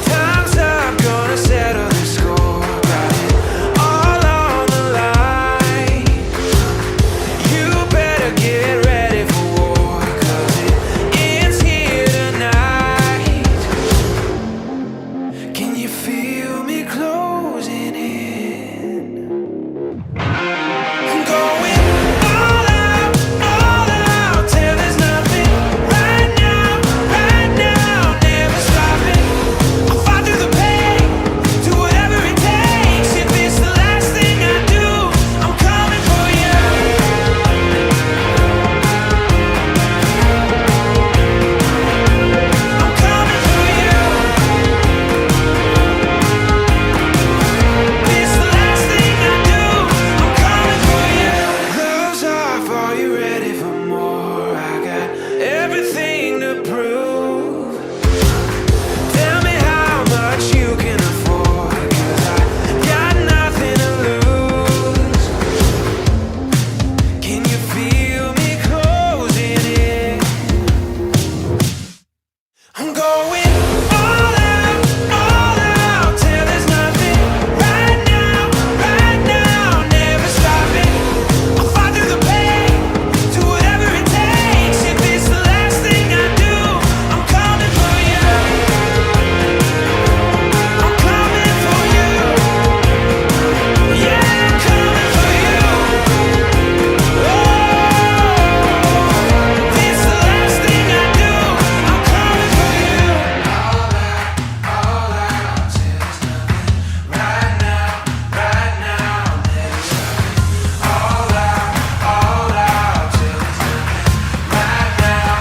Time's up, gonna settle the score. Got it all on the line. You better get ready for war, 'cause it ends here tonight. Can you feel me closing in? I'm going all out till there's nothing. Right now, never stopping. I'll fight through the pain, do whatever it takes. If it's the last thing I do, I'm coming for you. I'm coming for you. If it's the last thing I do, I'm coming for you. Gloves off, are you ready for more? I got everything to prove. Tell me how much you can afford, 'cause I got nothing to lose. Can you feel me closing in? I'm going all out till there's nothing. Right now, never stopping. I'll fight through the pain, do whatever it takes. If it's the last thing I do, I'm coming for you. I'm coming for you. Yeah, I'm coming for you. Oh, if it's the last thing I do, I'm coming for you. All out till there's nothing. Right now, never stopping. All out till there's nothing. Right now.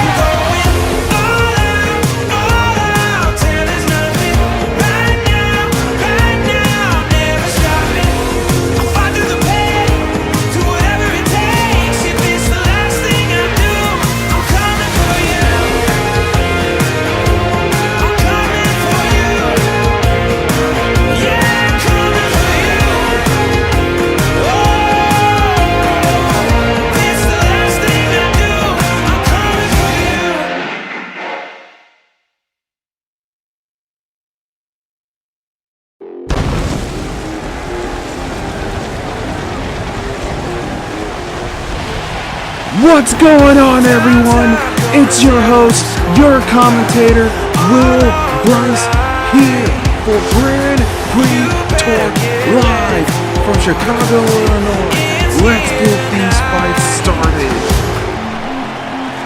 I'm going all out till there's nothing. Right now, never stopping. I'll fight through the pain, do whatever it takes. If it's the last thing I do, I'm coming for you. I'm coming for you. Yeah, I'm coming for you. Oh, if it's the last thing I do, I'm coming for you. What's going on, everyone? It's your host, your commentator, Will Bryce, here for Grand Prix Torque live from Chicago, Illinois. Let's get these fights started.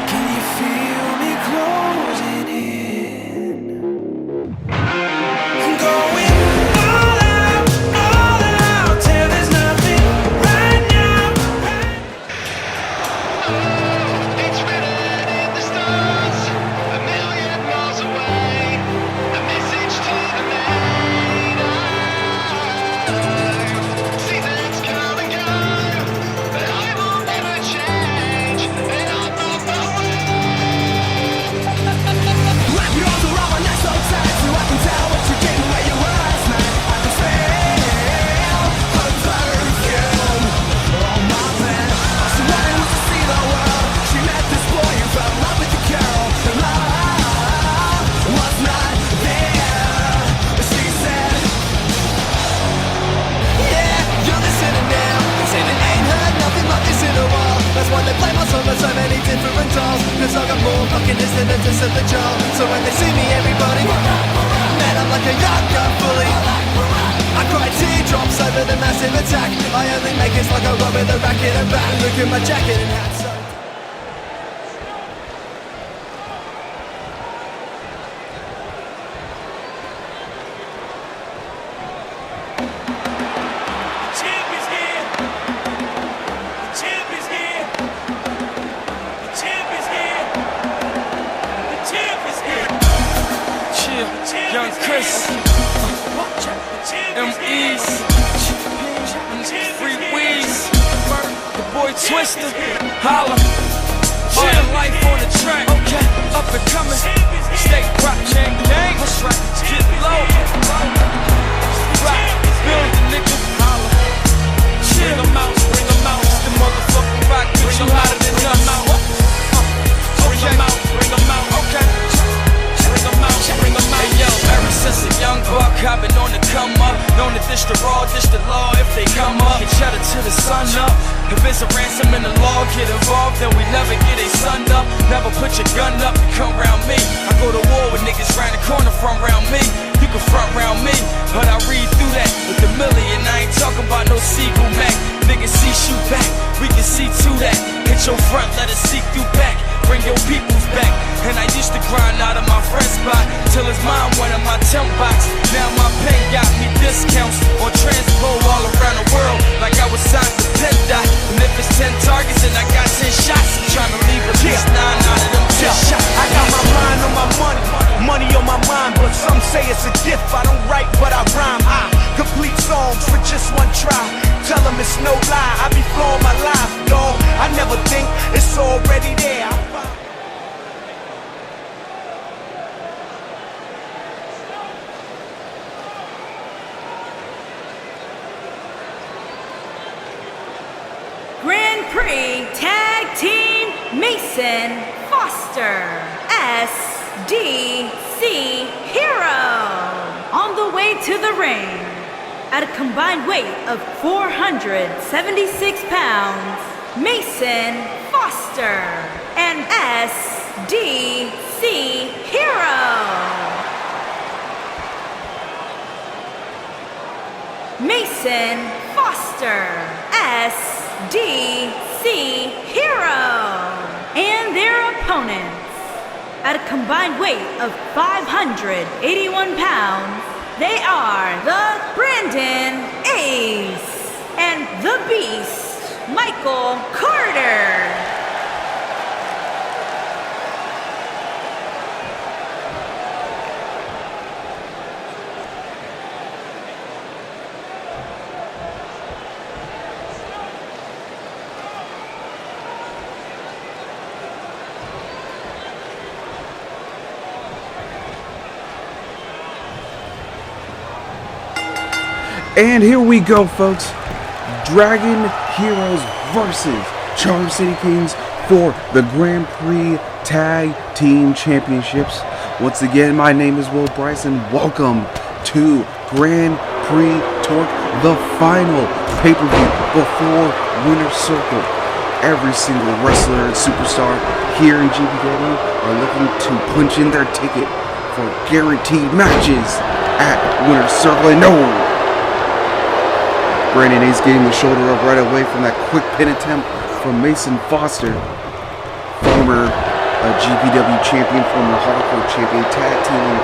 Can you feel me closing in? I'm going all out till there's nothing. Right now. It's written in the stars, a million miles away. A message to the night. Seasons come and go, but I will never change. And I'm not going. Wrap your arms around my neck so tight, so I can tell what you're getting where you were last night. I can smell her perfume on my bed. All she wanted was to see the world. She met this boy and fell in love with the girl. And love was not there. She said, yeah, you're listening now. They say they ain't heard nothing like this in a while. That's why they play my song with so many different dolls. 'Cause I got more fuckiness than a disc of the jaw. So when they see me, everybody, man, I'm like a young gun bully. I cry teardrops over the massive attack. I only make it like I run with a racket and bat. Look at my jacket and hat. So Champ is here. The champ is here. The champ is here. The champ is here. Chill, young Chris, M.E.'s, Free Weeze, the boy Twister, holla, chill life on the track, okay, up and coming, stay rock, gang, gang, that's right, get low, rock, build the nigga, holla, chill, bring 'em out, gunfighter till the sun up. If it's a ransom and the law get involved, then we never get a sun up. Never put your gun up and come round me. I go to war with niggas round the corner from round me. You can front round me, but I read through that with a million. I ain't talking about no Seagull Mac. Niggas see shoot back, we can see to that. Hit your front, let us see through back. Bring your peoples back. And I used to grind out of my friend spot till his mom went in my temp box. Now my pen got me discounts on transpo all around the world, like I was signed to PennDOT. And if it's 10 targets and I got 10 shots, I'm trying to leave at least 9 out of them 10 shots. I got my mind on my money, money on my mind, but some say it's a gift. I don't write, but I rhyme. I complete songs for just one try. Tell them it's no lie, I be flowing my life, dawg. I never think it's already there. Grand Prix Tag Team Mason Foster SDC Hero on the way to the ring at a combined weight of 476 pounds. Mason Foster and SDC Hero. Mason Foster SDC Hero and their opponents at a combined weight of 581 pounds. They are the Brandon Ace and the Beast, Michael Carter. And here we go, folks. Dragon Heroes versus Charm City Kings for the Grand Prix Tag Team Championships. Once again, my name is Will Bryce, and welcome to Grand Prix Torque, the final pay-per-view before Winner's Circle. Every single wrestler and superstar here in GPW are looking to punch in their ticket for guaranteed matches at Winner's Circle. And no! Brandon Ace getting the shoulder up right away from that quick pin attempt from Mason Foster, former GPW champion, former hardcore champion, tag teaming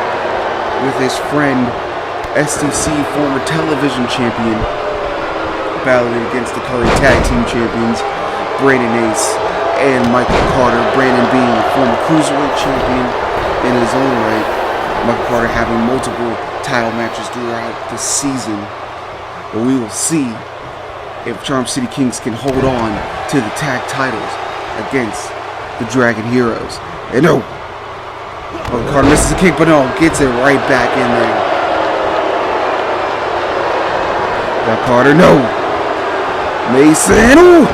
with his friend STC, former television champion, battling against the current tag team champions, Brandon Ace and Michael Carter. Brandon being former cruiserweight champion in his own right, Michael Carter having multiple title matches throughout the season. But we will see if Charm City Kings can hold on to the tag titles against the Dragon Heroes. And no! Oh, Carter misses a kick, but no, gets it right back in there. Got Carter, no! Mason, ooh!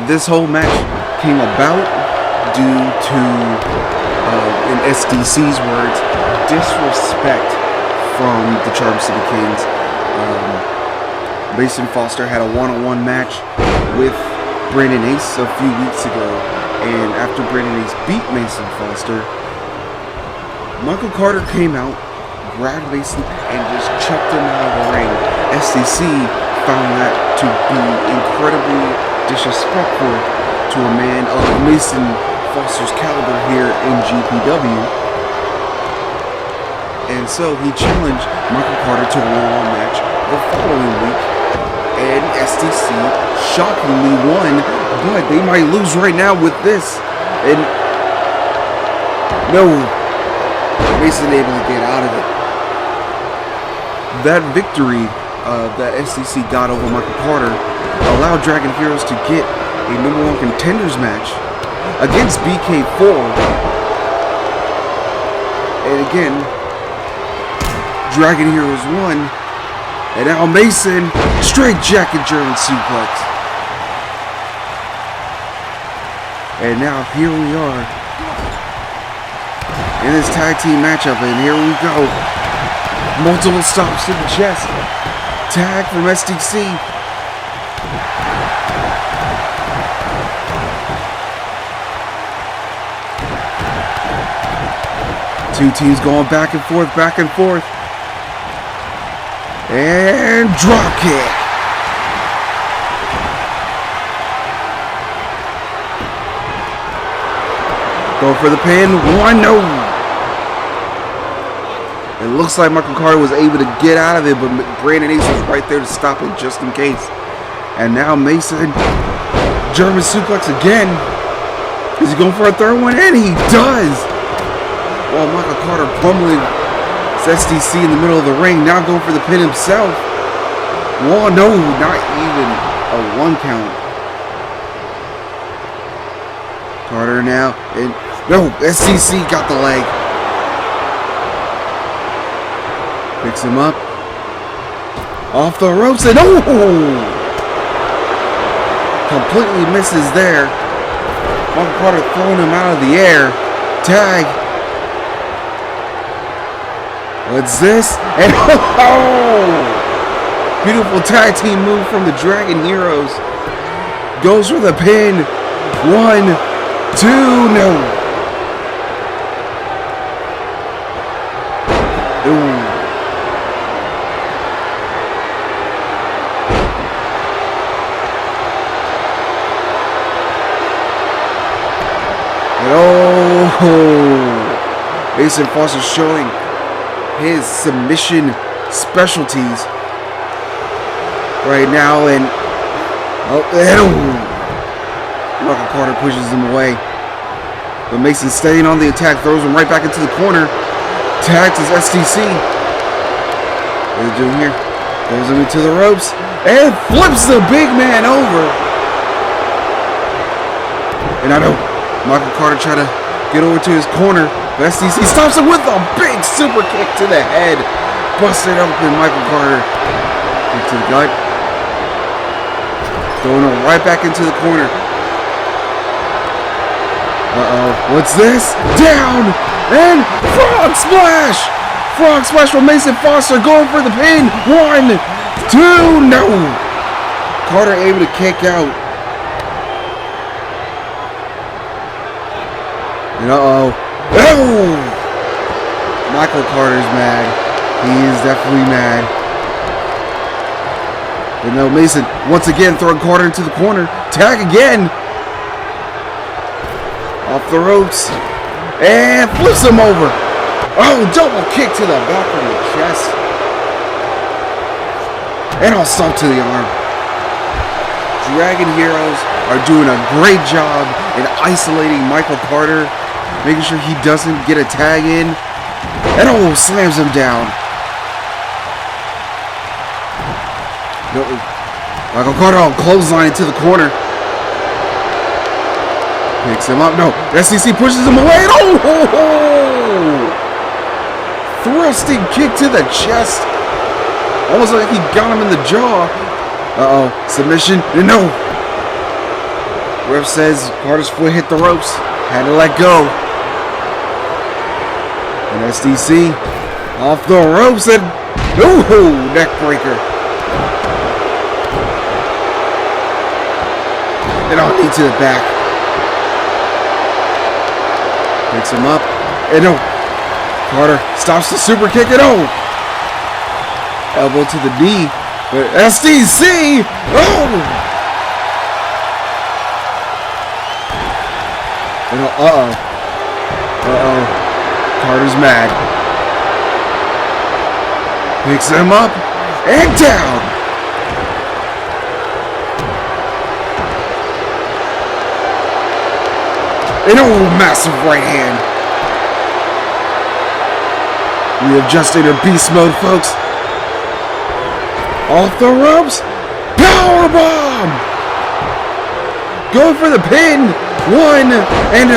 This whole match came about due to in SDC's words, disrespect from the Charm City Kings. Mason Foster had a one-on-one match with Brandon Ace a few weeks ago, and after Brandon Ace beat Mason Foster, Michael Carter came out, grabbed Mason, and just chucked him out of the ring. SDC found that to be incredibly disrespectful to a man of Mason Foster's caliber here in GPW, and so he challenged Michael Carter to a one-on-one match the following week, and STC shockingly won, but they might lose right now with this, and no, Mason able to get out of it. That victory that STC got over Michael Carter allowed Dragon Heroes to get a #1 contenders match against BK4, and again, Dragon Heroes won, and now Mason, straight jacket German suplex, and now here we are, in this tag team matchup, and here we go. Multiple stops to the chest. Tag from SDC. Two teams going back and forth, back and forth. And drop kick. Go for the pin. 1-0. It looks like Michael Carter was able to get out of it, but Brandon Ace was right there to stop it just in case. And now Mason, German suplex again. Is he going for a third one? And he does. While Michael Carter pummeling SDC in the middle of the ring, now going for the pin himself. Oh no, not even a 1 count. Carter now, and no, SDC got the leg. Picks him up. Off the ropes and completely misses there. Michael Carter throwing him out of the air. Tag. What's this? And beautiful tag team move from the Dragon Heroes. Goes for the pin. 1, 2, no. Ooh. Mason Foster showing his submission specialties right now, and Michael Carter pushes him away, but Mason staying on the attack, throws him right back into the corner. Tags his SDC. What are they doing here? Throws him into the ropes and flips the big man over. And I know Michael Carter tried to get over to his corner, but SDC stops him with a big super kick to the head. Busted open Michael Carter. Kick to the gut. Throwing him right back into the corner. What's this? Down! And frog splash! Frog splash from Mason Foster going for the pin. 1, 2, no! Carter able to kick out. And Michael Carter's mad. He is definitely mad. But no, Mason once again throwing Carter into the corner. Tag again. Off the ropes. And flips him over. Oh, double kick to the back of the chest. And I'll stomp to the arm. Dragon Heroes are doing a great job in isolating Michael Carter, making sure he doesn't get a tag in. And slams him down. Michael Carter on clothesline into the corner. Picks him up. No, SDC pushes him away. Thrusting kick to the chest. Almost like he got him in the jaw. Submission. No. Ref says Carter's foot hit the ropes. Had to let go. And SDC off the ropes and neck breaker. And knee to the back. Picks him up. And Carter stops the super kick and elbow to the knee. But SDC! Carter's mad. Picks him up and down. And massive right hand. We have just entered beast mode, folks. Off the ropes. Powerbomb! Going for the pin. 1 and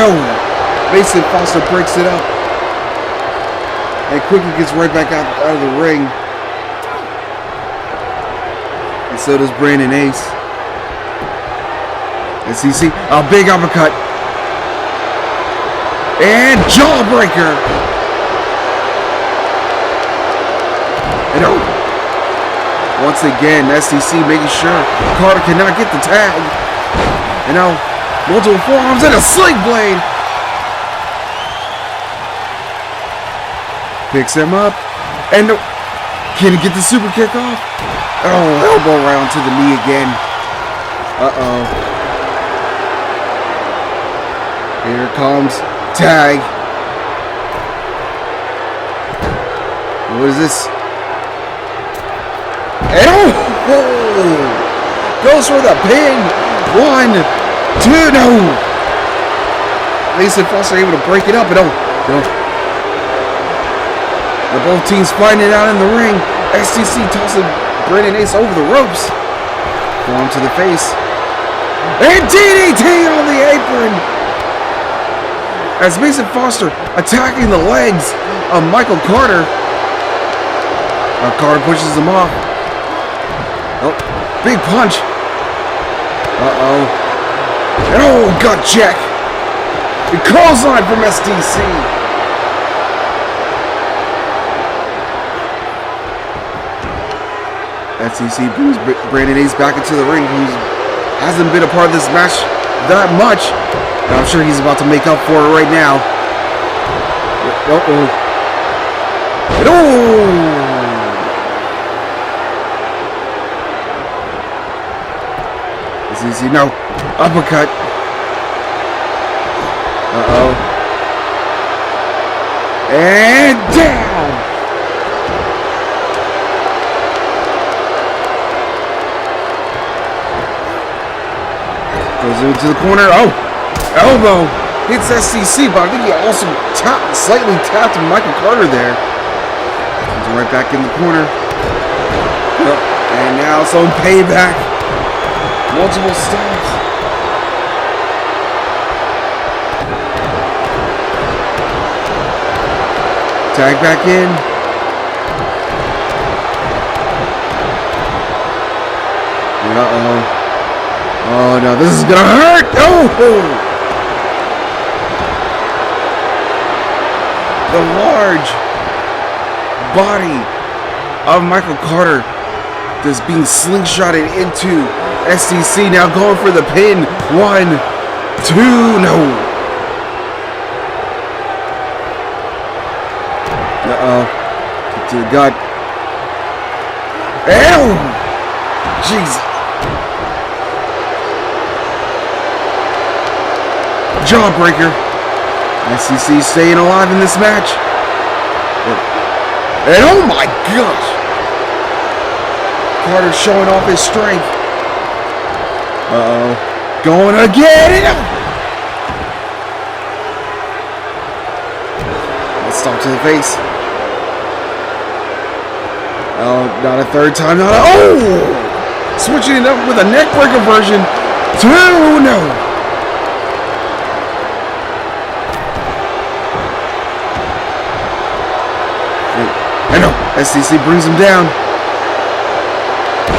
Mason Foster breaks it up. And quickly gets right back out of the ring. And so does Brandon Ace. SDC, a big uppercut. And jawbreaker. And oh, once again, STC making sure Carter cannot get the tag. And now, multiple forearms and a sling blade. Picks him up. And can he get the super kick off? Oh, elbow right onto the knee again. Uh-oh. Here comes tag. What is this? And oh! Goes for the pin. 1, 2, no! Mason Foster able to break it up, and no. The both teams fighting it out in the ring. STC tossing Brandon Ace over the ropes. Forearm to the face. And DDT on the apron! As Mason Foster attacking the legs of Michael Carter. Carter pushes him off. Oh, big punch. Uh-oh. And oh, gut check. The clothesline from STC. STC brings Brandon Ace back into the ring, who hasn't been a part of this match that much. And I'm sure he's about to make up for it right now. Uh-oh. And oh! STC, no. Uppercut. Uh-oh. And down! Goes into the corner. Oh! Elbow! Hits STC, but I think he also slightly tapped Michael Carter there. Comes right back in the corner. And now some payback. Multiple stabs. Tag back in. Uh-oh. Oh no, this is gonna hurt! Oh! The large body of Michael Carter just being slingshotted into STC, now going for the pin. 1, 2, no. Uh-oh. To the gut. Ew! Jeez. Jawbreaker. STC staying alive in this match. And oh my gosh. Carter showing off his strength. Uh-oh. Going again. Let's stop to the face. Oh, not a third time. Not a, oh! Switching it up with a neck breaker version. 2, no. I know. STC brings him down.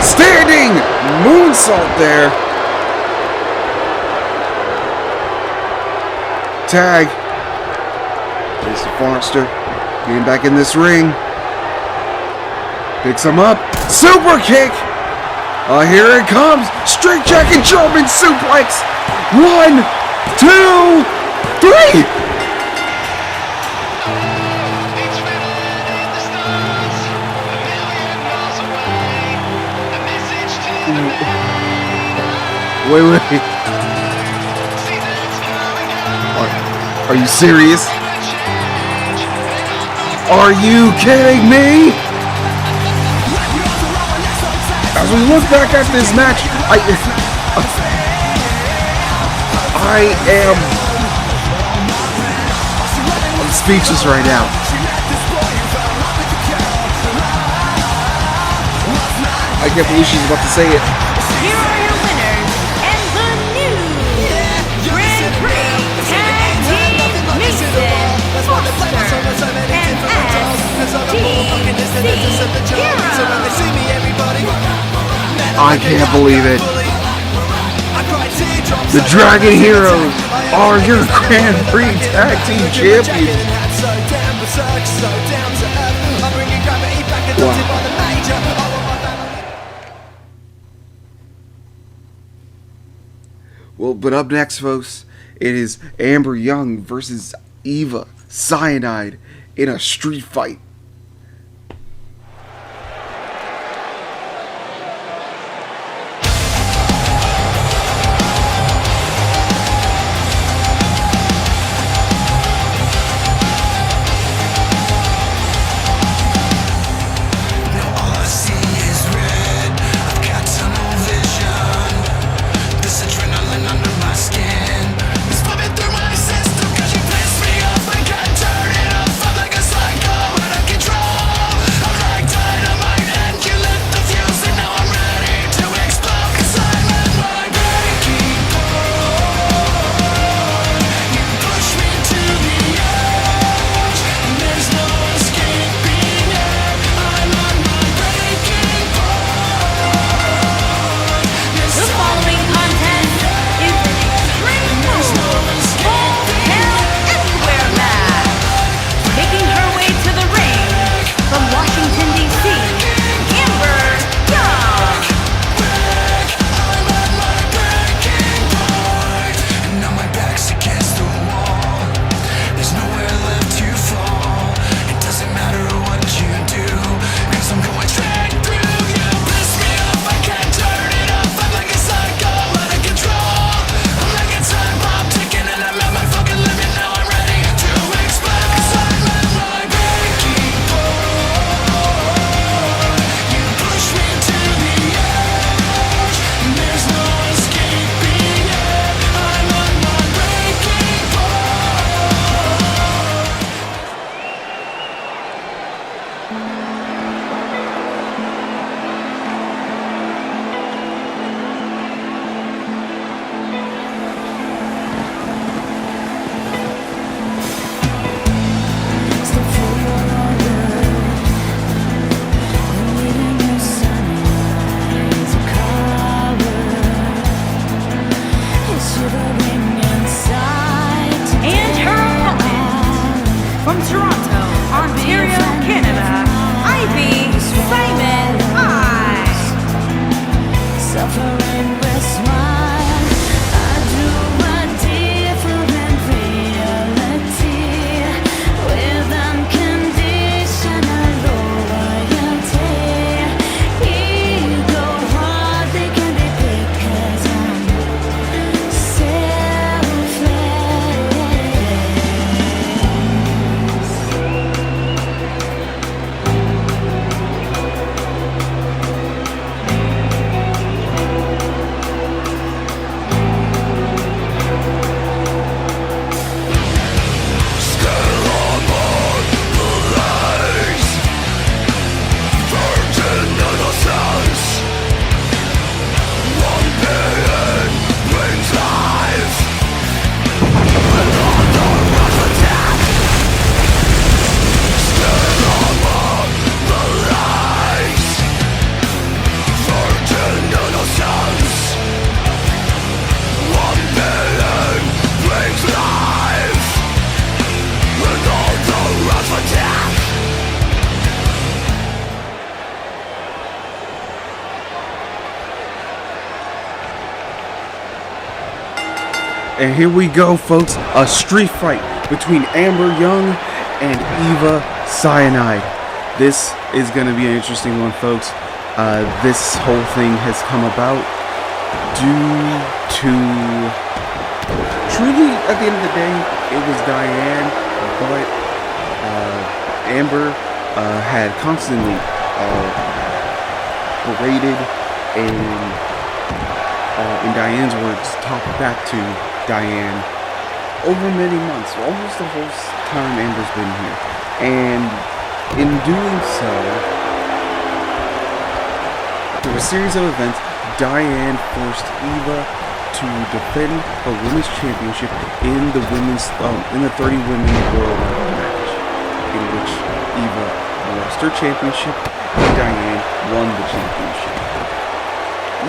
Standing moonsault there. Tag. Jason Foster getting back in this ring. Picks him up. Super kick. Here it comes. Straight jack and German suplex. 1, 2, 3. Wait. Are you serious? Are you kidding me? As we look back at this match, I'm speechless right now. I can't believe she's about to say it. Here are your winners and the new Grand Prix Tag Team Mason, Foster, and STC Hero. I can't believe it. The Dragon Heroes are your Grand Prix Tag Team Champions. Well, but up next, folks, it is Amber Young versus Eva Cyanide in a street fight. From Toronto, Ontario, Canada, Ivy Simon I. Suffering with smile, I drew a different reality with unconditional loyalty. Ego heart, they can be because I'm selfless. And here we go, folks, a street fight between Amber Young and Eva Cyanide. This is going to be an interesting one, folks. This whole thing has come about due to, truly, at the end of the day, it was Diane, but Amber had constantly berated and, in Diane's words, talked back to Diane over many months, almost the whole time Amber's been here. And in doing so, through a series of events, Diane forced Eva to defend her women's championship in the 30 women world match, in which Eva lost her championship and Diane won the championship.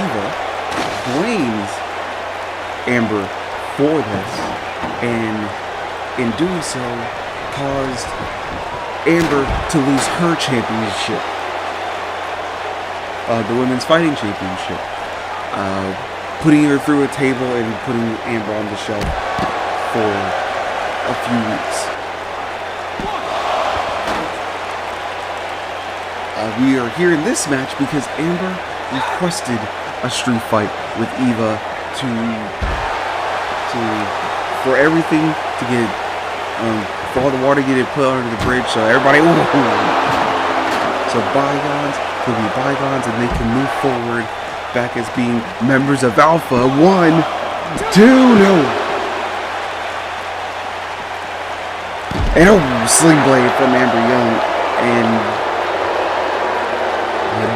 Eva blames Amber for this, and in doing so, caused Amber to lose her championship, the women's fighting championship, putting her through a table and putting Amber on the shelf for a few weeks. We are here in this match because Amber requested a street fight with Eva for everything to get for all the water to get put under the bridge, so everybody so bygones could be bygones and they can move forward back as being members of Alpha. 1, 2, no, and a sling blade from Amber Young, and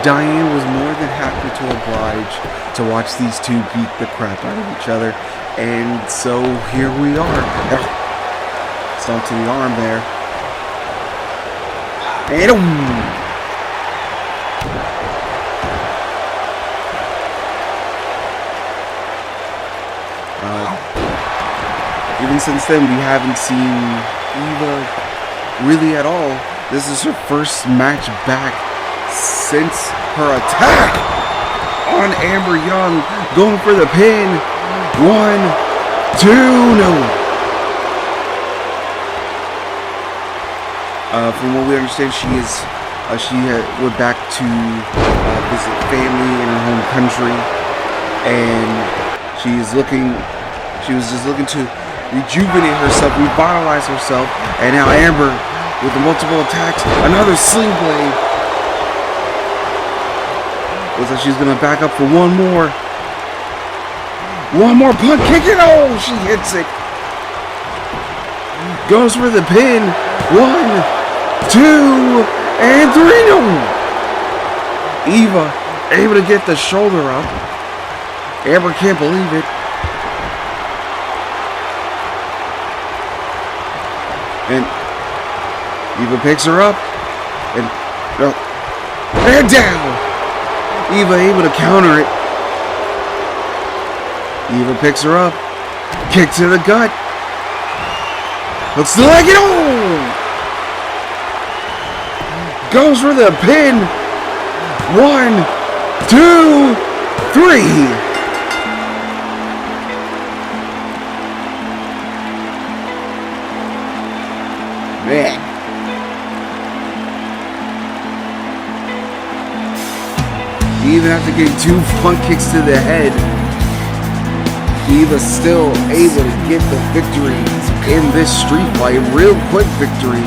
Diane was more than happy to oblige to watch these two beat the crap out of each other, and so here we are. Stomp to the arm there, and even since then we haven't seen Eva really at all. This is her first match back since her attack on Amber Young, going for the pin. 1, 2, no. From what we understand, she went back to visit family in her home country, and she was just looking to rejuvenate herself, revitalize herself, and now Amber with the multiple attacks, another sling blade. Looks like she's gonna back up for one more punt kick, and oh, she hits it. Goes for the pin. 1, 2, and 3. No. Eva able to get the shoulder up. Amber can't believe it. And Eva picks her up. And down. Eva able to counter it. Eva picks her up. Kick to the gut. Looks like it. Oh! Goes for the pin. 1, 2, 3. Man. Even after getting 2 front kicks to the head, Eva's still able to get the victory in this street fight. Real quick victory.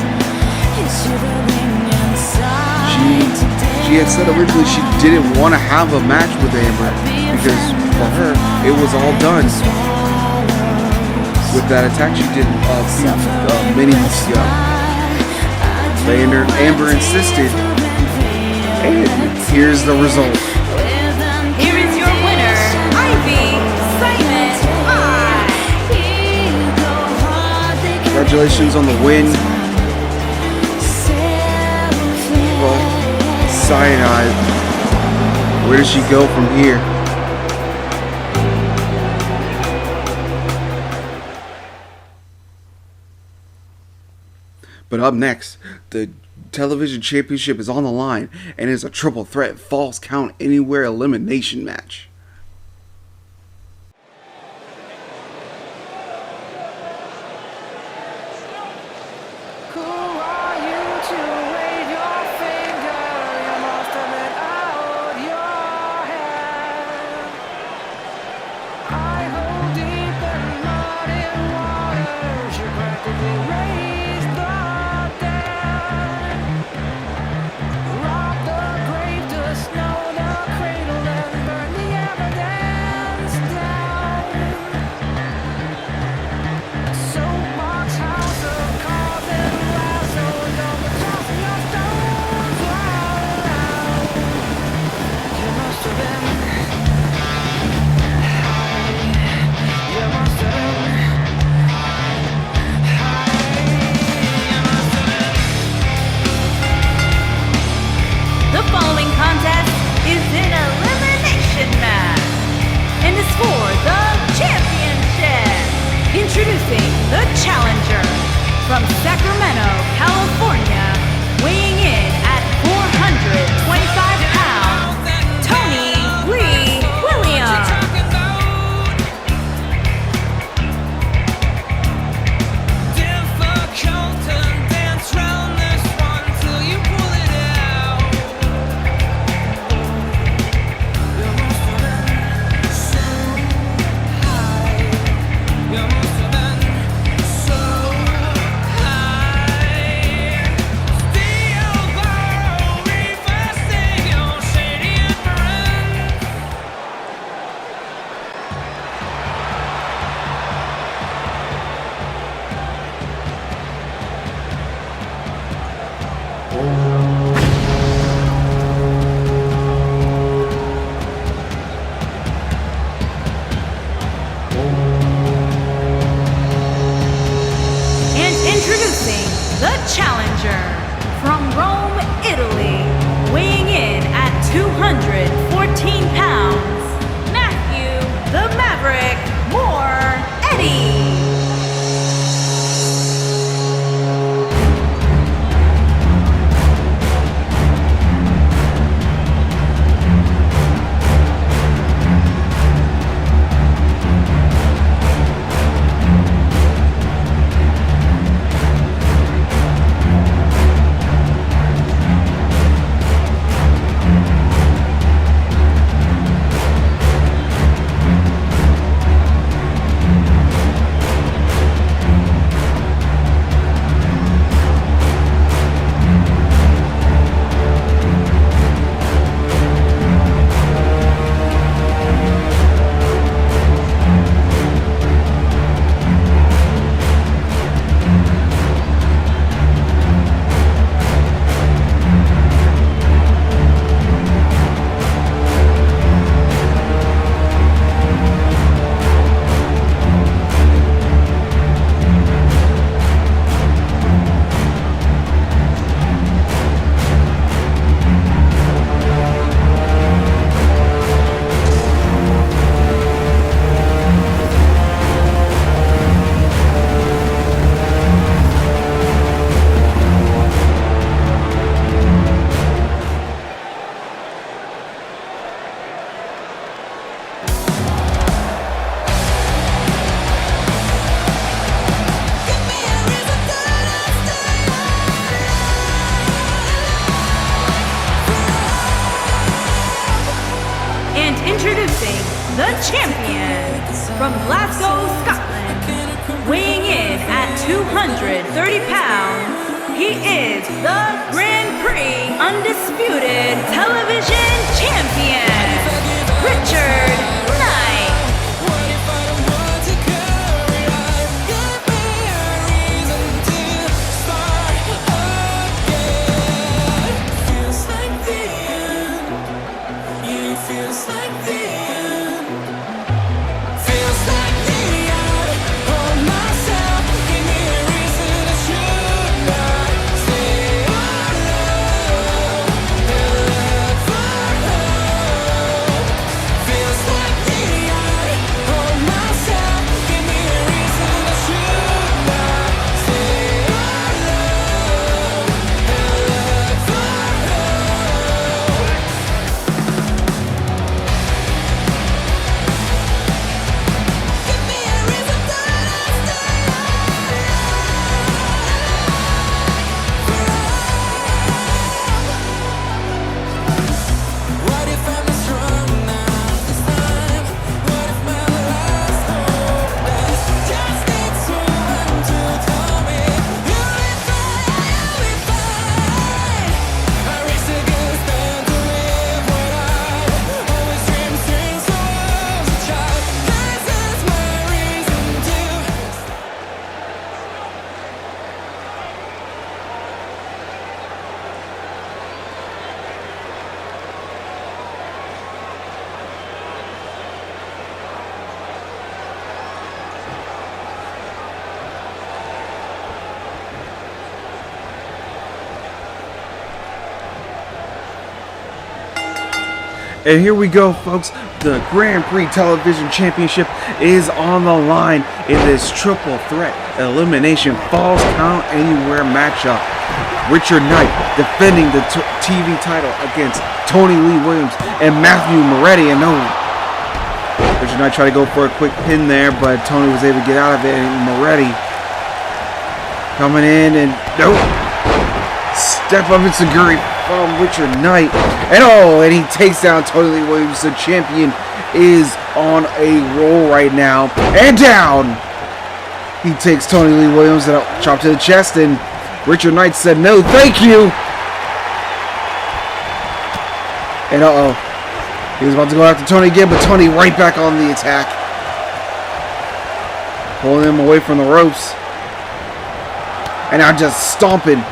She had said originally she didn't want to have a match with Amber because for her it was all done with that attack she did many weeks ago. But Amber insisted, and here's the result. Here is your winner, Ivy Simon. Congratulations on the win. Cyanide. Where does she go from here? But up next, the television championship is on the line and is a triple threat falls count anywhere elimination match. the challenger, from Sacramento, California, weighing in at 425 pounds, Tony Lee Williams. Difficult to dance round this one till you pull it out. You must have been so high. You must have been so high. Still borrow reversing your shady appearance. And introducing the challenger, from Rome, Italy, weighing in at 214 pounds, Matthew the Maverick Moore Eddie. And introducing the champion, from Glasgow, Scotland, weighing in at 230 pounds, he is the Grand Prix Undisputed Television Champion, Richard Knight. Feels like the end. Feels like the end of myself. Give me a reason I should not stay alone and look for hope. Feels like And here we go, folks. The Grand Prix Television Championship is on the line in this triple threat elimination falls count anywhere matchup. Richard Knight defending the TV title against Tony Lee Williams and Matthew Moretti. And no, Richard Knight tried to go for a quick pin there, but Tony was able to get out of it. And Moretti coming in and nope. Step up enziguri from Richard Knight. And he takes down Tony Lee Williams. The champion is on a roll right now. And down. He takes Tony Lee Williams and chop to the chest. And Richard Knight said, no, thank you. And he was about to go after Tony again, but Tony right back on the attack. Pulling him away from the ropes. And now just stomping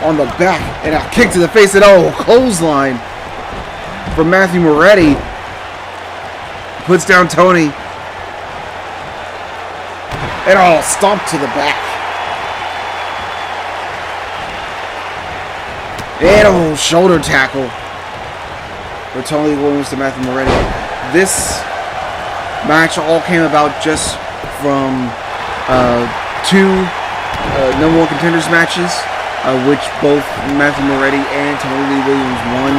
on the back, and a kick to the face, and clothesline from Matthew Moretti. Puts down Tony. And stomp to the back. And shoulder tackle for Tony Williams to Matthew Moretti. This match all came about just from two number one contenders matches, which both Matthew Moretti and Tony Lee Williams won.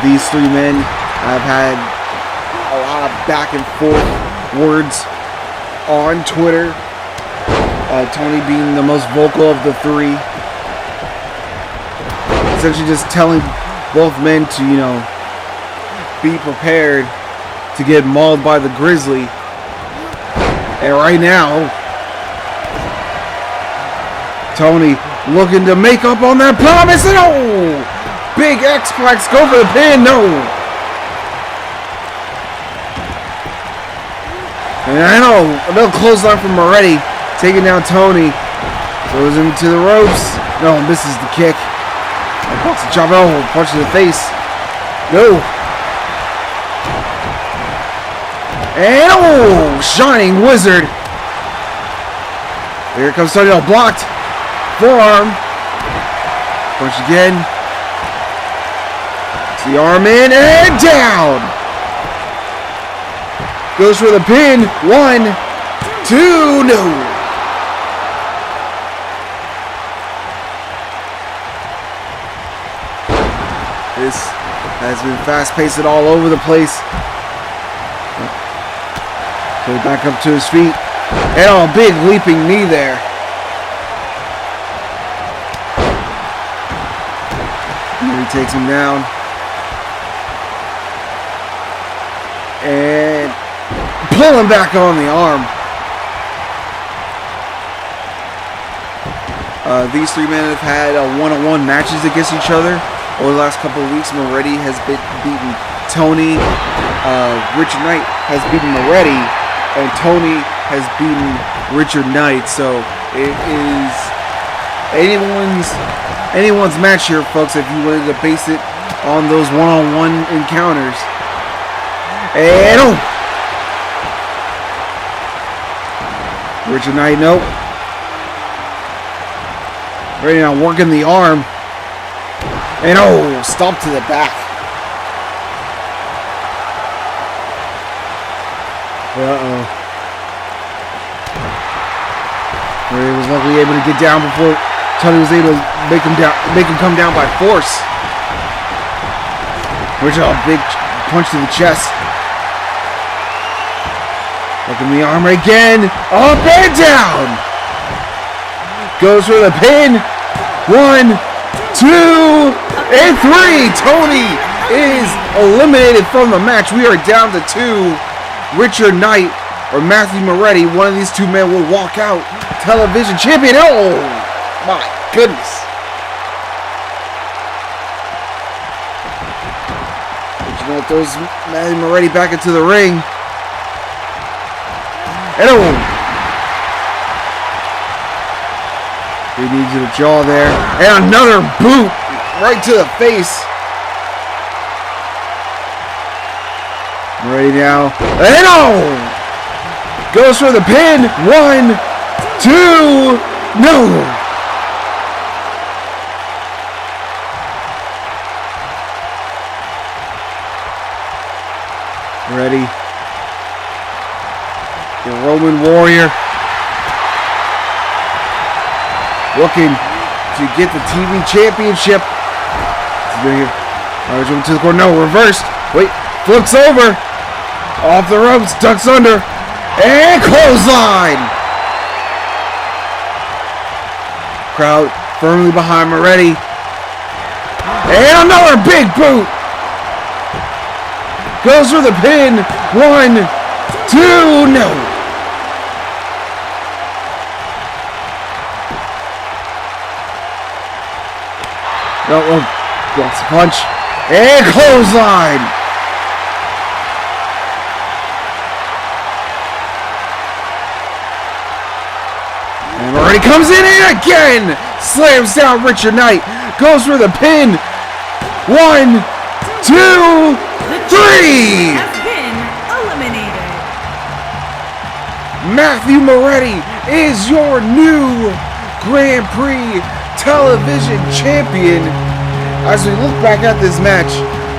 These three men have had a lot of back and forth words on Twitter. Tony being the most vocal of the three. Essentially just telling both men to, be prepared to get mauled by the Grizzly. And right now, Tony looking to make up on that promise, and big X-Plex, go for the pin, no. And another clothesline from Moretti, taking down Tony, throws him to the ropes, no, misses the kick. Chop, punch to the face, no. And Shining Wizard. Here comes Tony, blocked. Forearm. Punch again. The arm in and down. Goes for the pin. 1, 2, no. This has been fast-paced all over the place. Go back up to his feet. And a big leaping knee there. He takes him down. And pull him back on the arm. These three men have had one-on-one matches against each other over the last couple of weeks. Moretti has beaten Tony. Richard Knight has beaten Moretti. And Tony has beaten Richard Knight. So it is anyone's match here, folks, if you wanted to base it on those one-on-one encounters. And Richard Knight, nope. Ready now, working the arm. And stomp to the back. Ray was luckily able to get down before Tony was able to make him come down by force. Which a big punch to the chest. Working the arm again. Up and down. Goes for the pin. 1, 2, and 3. Tony is eliminated from the match. We are down to 2. Richard Knight or Matthew Moretti, one of these two men will walk out television champion. Oh my goodness. Richard Knight throws Matthew Moretti back into the ring. And he needs you to jaw there. And another boot right to the face. Ready now. And goes for the pin. 1, 2, no. Ready. The Roman Warrior looking to get the TV championship. Alright, jumping to the corner. No, reversed. Wait, flips over. Off the ropes, ducks under. And clothesline. Crowd firmly behind Moretti. And another big boot. Goes for the pin. 1, 2, no. Blocks the punch. And clothesline. And Moretti comes in and again slams down Richard Knight. Goes for the pin. 1, 2, 3. Has been eliminated. Matthew Moretti is your new Grand Prix television champion. As we look back at this match,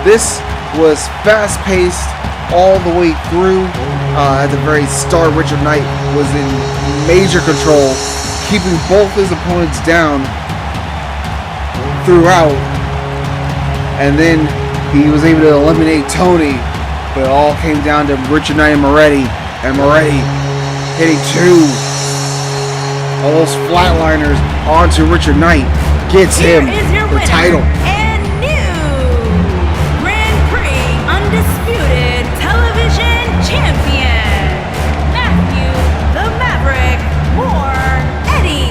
this was fast-paced all the way through. At the very start, Richard Knight was in major control, keeping both his opponents down throughout. And then he was able to eliminate Tony, but it all came down to Richard Knight and Moretti hitting 2 of those flatliners onto Richard Knight. Gets him the title. And new Grand Prix Undisputed Television Champion, Matthew the Maverick Moretti.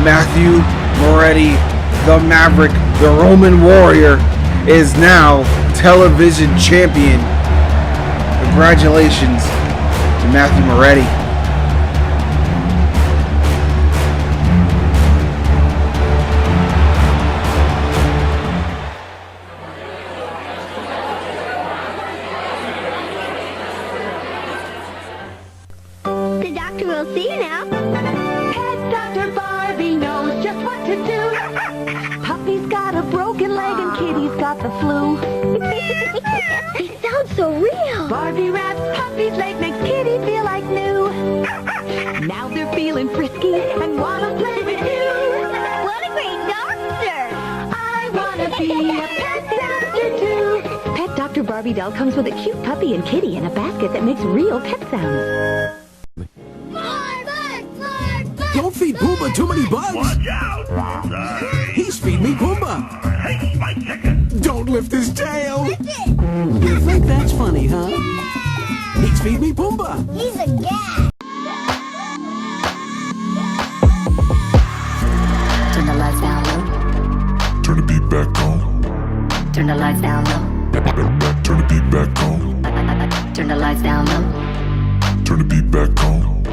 Matthew Moretti, the Maverick, the Roman Warrior, is now television champion. Congratulations to Matthew Moretti. The doctor will see you now. Pet Dr. Barbie knows just what to do. Puppy's got a broken leg and Kitty's got the flu. They sound so real. Barbie wraps Puppy's leg, makes Kitty feel like new. Now they're feeling frisky and wanna play with you. What a great doctor! I wanna be a pet doctor too. Pet Dr. Barbie doll comes with a cute puppy and kitty in a basket that makes real pet sounds. Don't feed Pumbaa too many bugs. Watch out! He's feeding me Pumbaa. Hey, my chicken! Don't lift his tail. You think that's funny, huh? He's feeding me Pumbaa. He's a gas. Turn the lights down low. Turn the beat back on. Turn the lights down low. Turn the beat back on. Turn the lights down low. Turn the beat back on.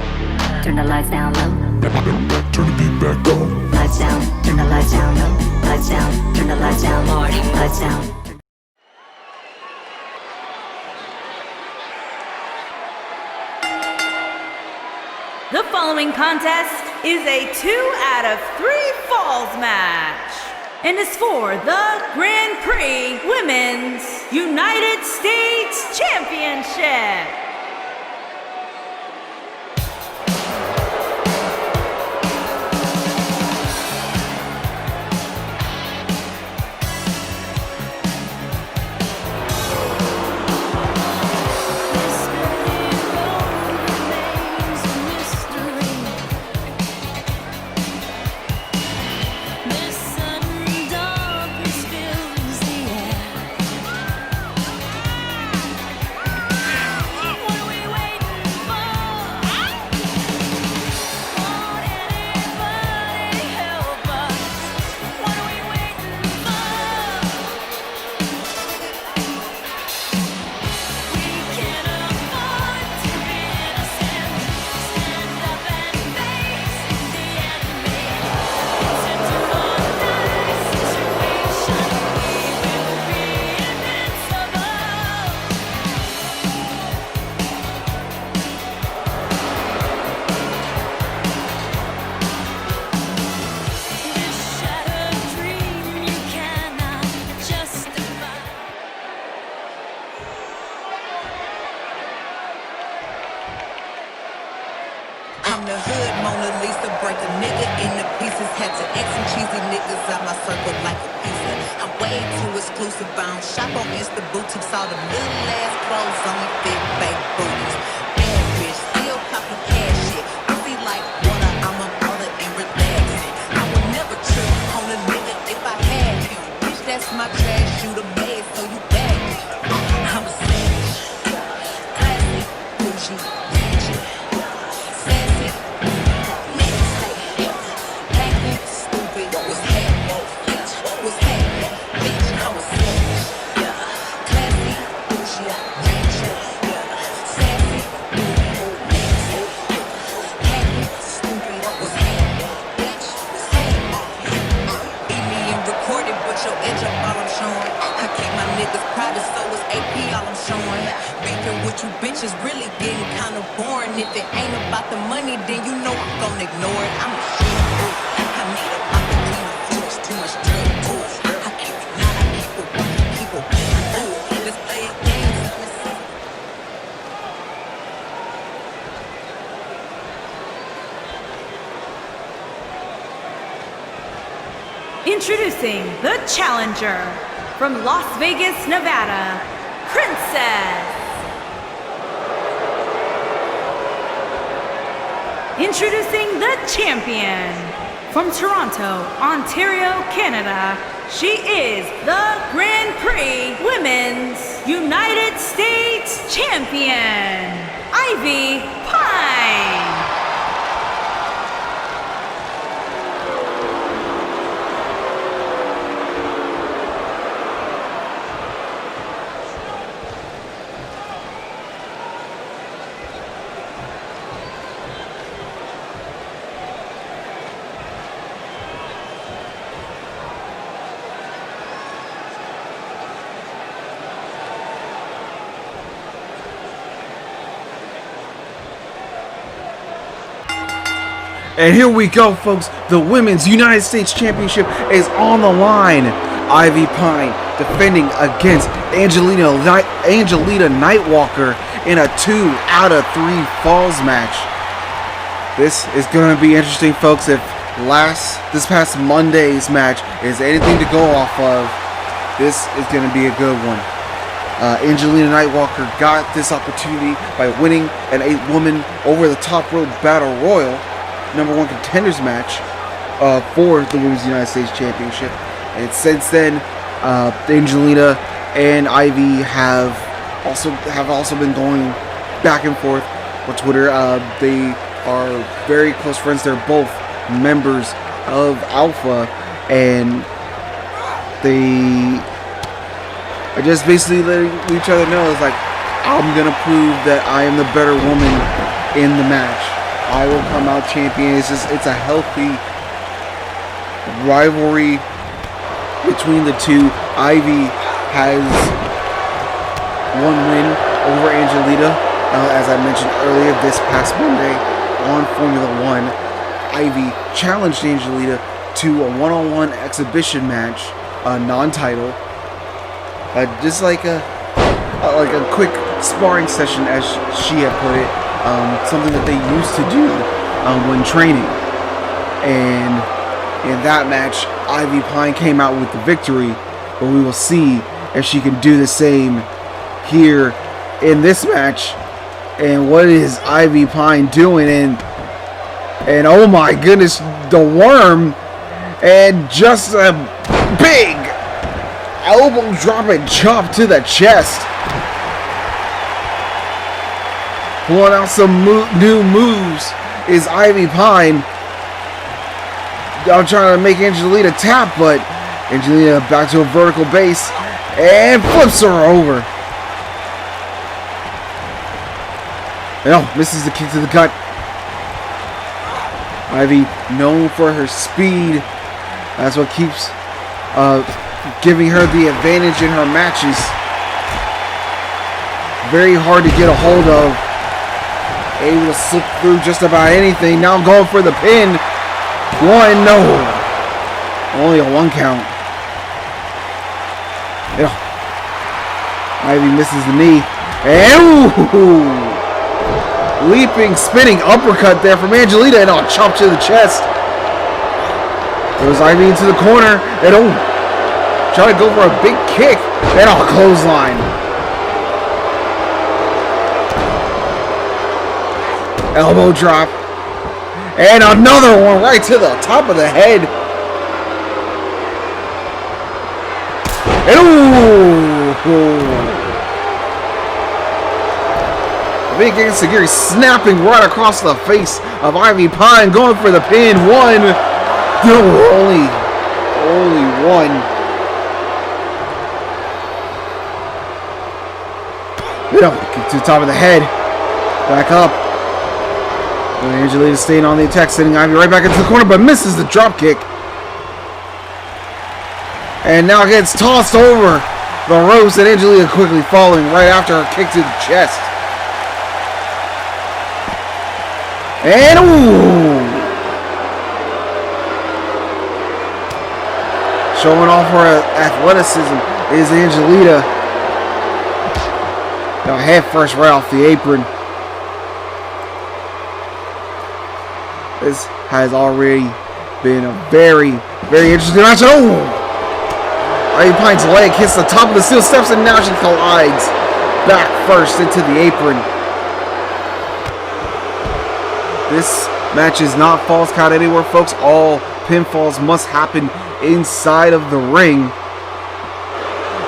Turn the lights down low. Turn the beat back on. Lights down. Turn the lights down low. Lights down. Turn the lights down. Lights down. The following contest is a 2 out of 3 falls match and is for the Grand Prix Women's United States Championship. break a nigga into pieces. Had to X some cheesy niggas out my circle like a pizza. I'm way too exclusive. I don't shop on Insta boutiques. All the little ass clothes only fit fake booties. Bad bitch, still popping cash shit. I feel like water, I'm a mother and relaxing. I would never trip on a nigga if I had him. Bitch, that's my trash. You the maid, so you bad. I'm a savage, classy, bougie, ratchet, sassy, nasty, acting stupid. What's happening? What's happening? Bitch, I'm a savage, classy, bougie, ratchet, sassy, nasty, acting stupid. What's happening? Bitch, what's happening? Beat me and record it, but your edge up all I'm showing. I keep my niggas private, so it's AP all I'm showing. Beefing with you bitches really getting kinda boring. If it ain't about the money, then you know I'm gonna ignore it. I'm a shit. I need a opportunity. Too much drug. I keep it not, I keep it working, keep it working. Let's play a game. Introducing the challenger from Las Vegas, Nevada, Princess. Introducing the champion from Toronto, Ontario, Canada. She is the Grand Prix Women's United States Champion, Ivy Pine. And here we go, folks. The Women's United States Championship is on the line. Ivy Pine defending against Angelita Nightwalker in a 2 out of 3 falls match. This is going to be interesting, folks. If this past Monday's match is anything to go off of, this is going to be a good one. Angelita Nightwalker got this opportunity by winning an 8-woman over the top rope battle royal #1 contenders match for the Women's United States Championship. And since then, Angelita and Ivy have also been going back and forth on Twitter. They are very close friends. They're both members of Alpha, and they are just basically letting each other know, it's like, I'm gonna prove that I am the better woman in the match. I will come out champion. It's a healthy rivalry between the two. Ivy has one win over Angelita, as I mentioned earlier, this past Monday on Formula One. Ivy challenged Angelita to a one-on-one exhibition match, a non-title, just like a quick sparring session, as she had put it. Something that they used to do when training. And in that match, Ivy Pine came out with the victory, but we will see if she can do the same here in this match. And what is Ivy Pine doing? And oh my goodness, the worm, and just a big elbow drop and chop to the chest. Pulling out some new moves is Ivy Pine. I'm trying to make Angelita tap, but Angelita back to a vertical base and flips her over. No, misses the kick to the gut. Ivy, known for her speed, that's what keeps giving her the advantage in her matches. Very hard to get a hold of. Able to slip through just about anything. Now going for the pin. One, no. Only a 1 count. Yeah. Ivy misses the knee. And ooh. leaping, spinning uppercut there from Angelita, and chop to the chest. Goes Ivy into the corner, and try to go for a big kick, and clothesline. Elbow drop, and another one right to the top of the head. Big Enziguri snapping right across the face of Ivy Pine, going for the pin. One. No, only one. Kick to the top of the head. Back up. And Angelita staying on the attack, sending Ivy right back into the corner, but misses the drop kick. And now gets tossed over the ropes, and Angelita quickly falling right after her kick to the chest. And showing off her athleticism is Angelita. Now head first right off the apron. This has already been a very, very interesting match. Ivy Pine's leg hits the top of the steel steps, and now she collides back first into the apron. This match is not false count anywhere, folks. All pinfalls must happen inside of the ring.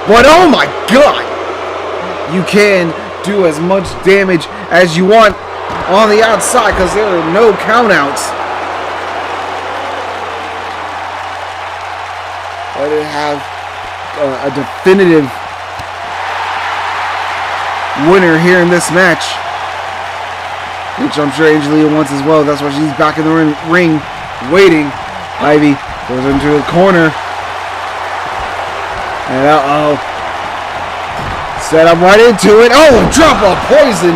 But oh my god! You can do as much damage as you want on the outside because there are no countouts. Let it have a definitive winner here in this match, which I'm sure Angelita wants as well. That's why she's back in the ring waiting. Ivy goes into the corner. And set up right into it. Drop of poison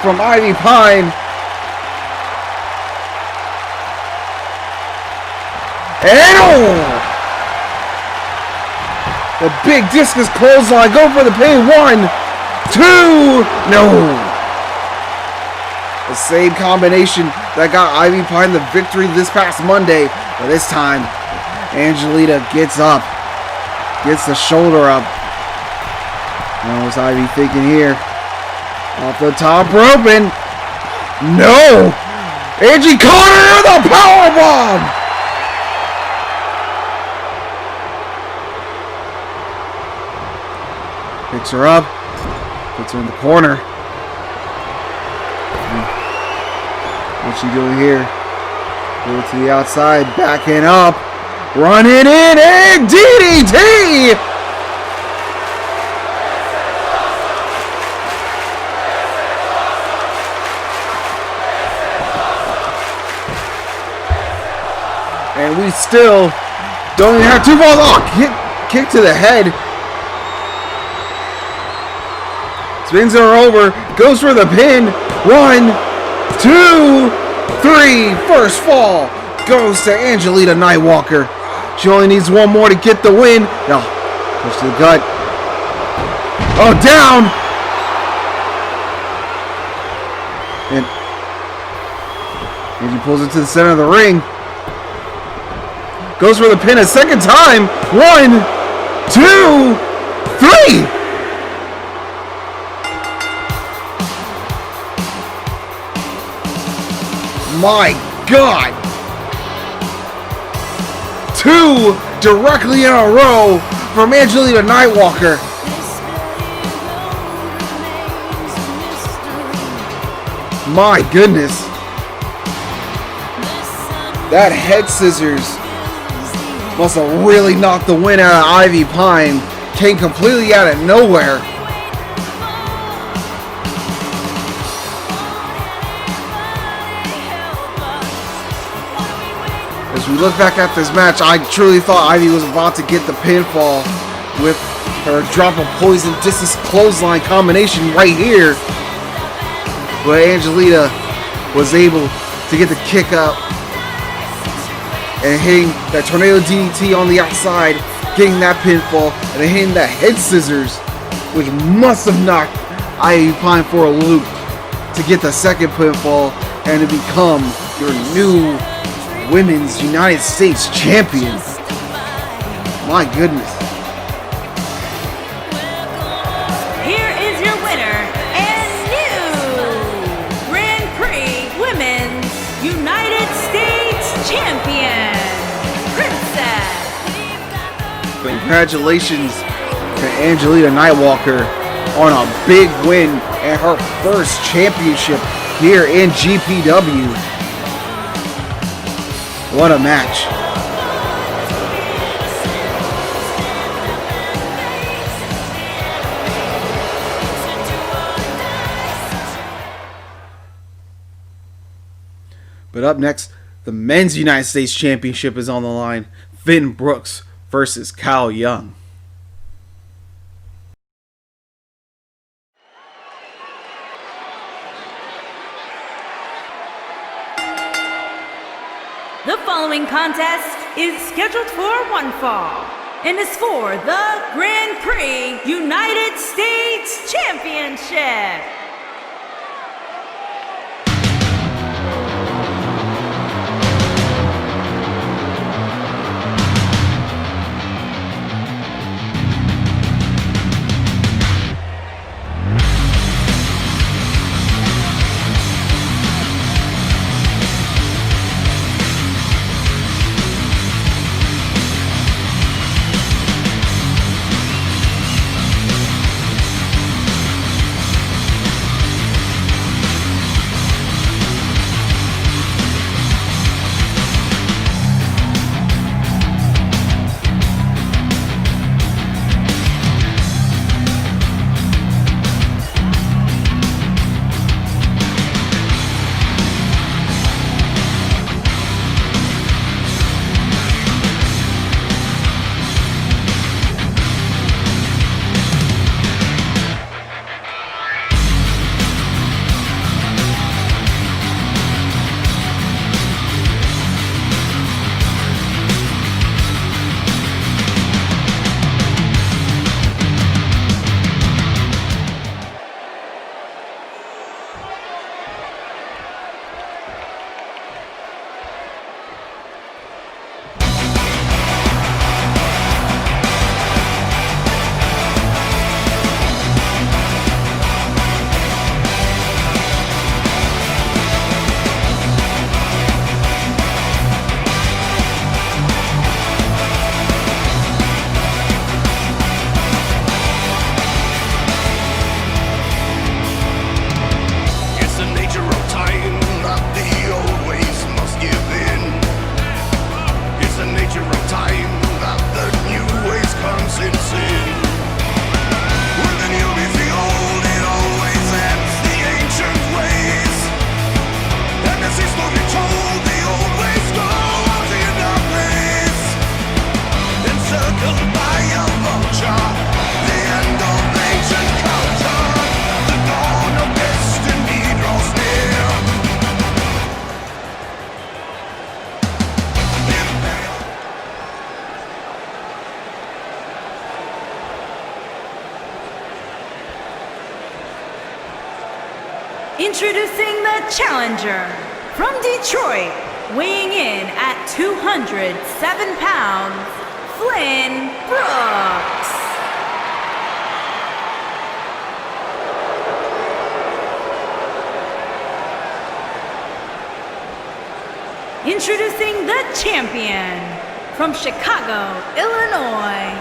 from Ivy Pine. And the big discus clothesline. Go for the pin. 1, 2. No. The same combination that got Ivy Pine the victory this past Monday. But this time, Angelita gets up. Gets the shoulder up. Now what's Ivy thinking here? Off the top rope, and no! Angie caught her with a powerbomb! Picks her up, puts her in the corner. What's she doing here? Go to the outside, backing up, running in, and DDT! And we still don't even have 2 balls. Kick to the head. Spins her over, goes for the pin. 1, 2, 3. First fall goes to Angelita Nightwalker. She only needs 1 more to get the win. No, push to the gut. Down. And Angie pulls it to the center of the ring. Goes for the pin a second time. 1, 2, 3. My God. 2 directly in a row from Angelita Nightwalker. My goodness. That head scissors must have really knocked the wind out of Ivy Pine. Came completely out of nowhere. As we look back at this match, I truly thought Ivy was about to get the pinfall with her drop of poison discus clothesline combination right here. But Angelita was able to get the kick up and hitting that tornado DDT on the outside, getting that pinfall, and then hitting that head scissors, which must have knocked Ivy Pine for a loop. to get the second pinfall and to become your new Women's United States Champion. My goodness. Here is your winner and new Grand Prix Women's United States Champion, Princess. Congratulations to Angelina Nightwalker on a big win and her first championship here in GPW. What a match. But up next, the Men's United States Championship is on the line. Finn Brooks versus Kyle Young. The following contest is scheduled for one fall and is for the Grand Prix United States Championship. Introducing the challenger from Detroit, weighing in at 207 pounds, Flynn Brooks. Introducing the champion from Chicago, Illinois,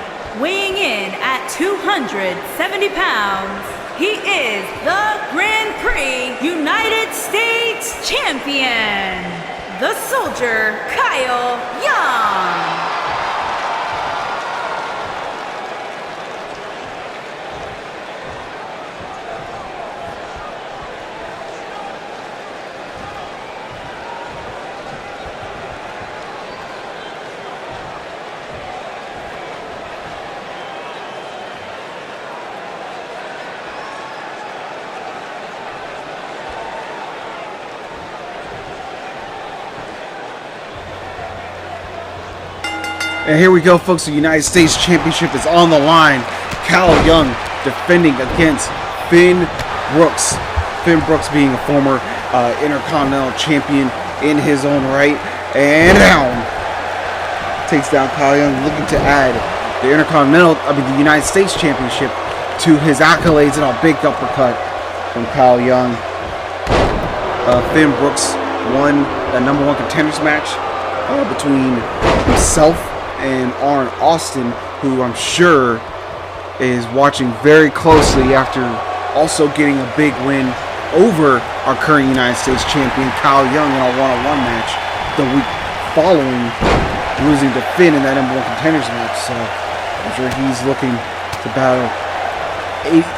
weighing in at 270 pounds, he is the Grand Prix United States Champion, the Soldier Kyle Young. And here we go, folks. The United States Championship is on the line. Kyle Young defending against Finn Brooks. Finn Brooks being a former Intercontinental Champion in his own right. And down. Takes down Kyle Young, looking to add the United States Championship to his accolades, and a big uppercut from Kyle Young. Finn Brooks won the number 1 contenders match between himself and Arn Austin, who I'm sure is watching very closely after also getting a big win over our current United States champion Kyle Young in a one-on-one match the week following losing to Finn in that number 1 contenders match. So I'm sure he's looking to battle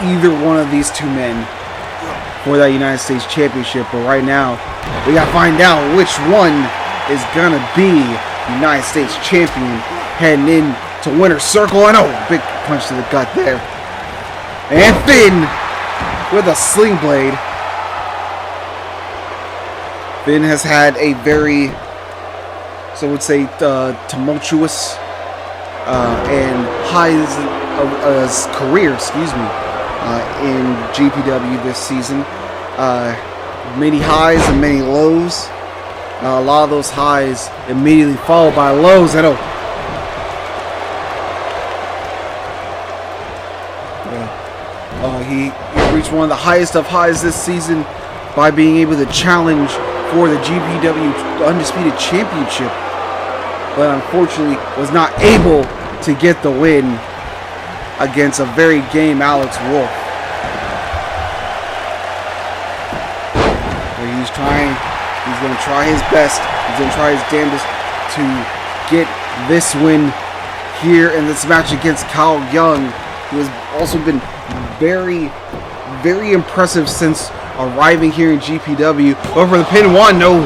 either one of these two men for that United States championship. But right now, we gotta find out which one is gonna be United States champion heading in to winner's circle. And big punch to the gut there. And Finn with a sling blade. Finn has had a very, so I would say, tumultuous and highs of his career, in GPW this season. Many highs and many lows. A lot of those highs immediately followed by lows. He reached one of the highest of highs this season by being able to challenge for the GPW Undisputed Championship, but unfortunately was not able to get the win against a very game Alex Wolf. He's going to try his best, he's going to try his damnedest to get this win here in this match against Kyle Young, who has also been very, very impressive since arriving here in GPW. Over the pin, 1, no.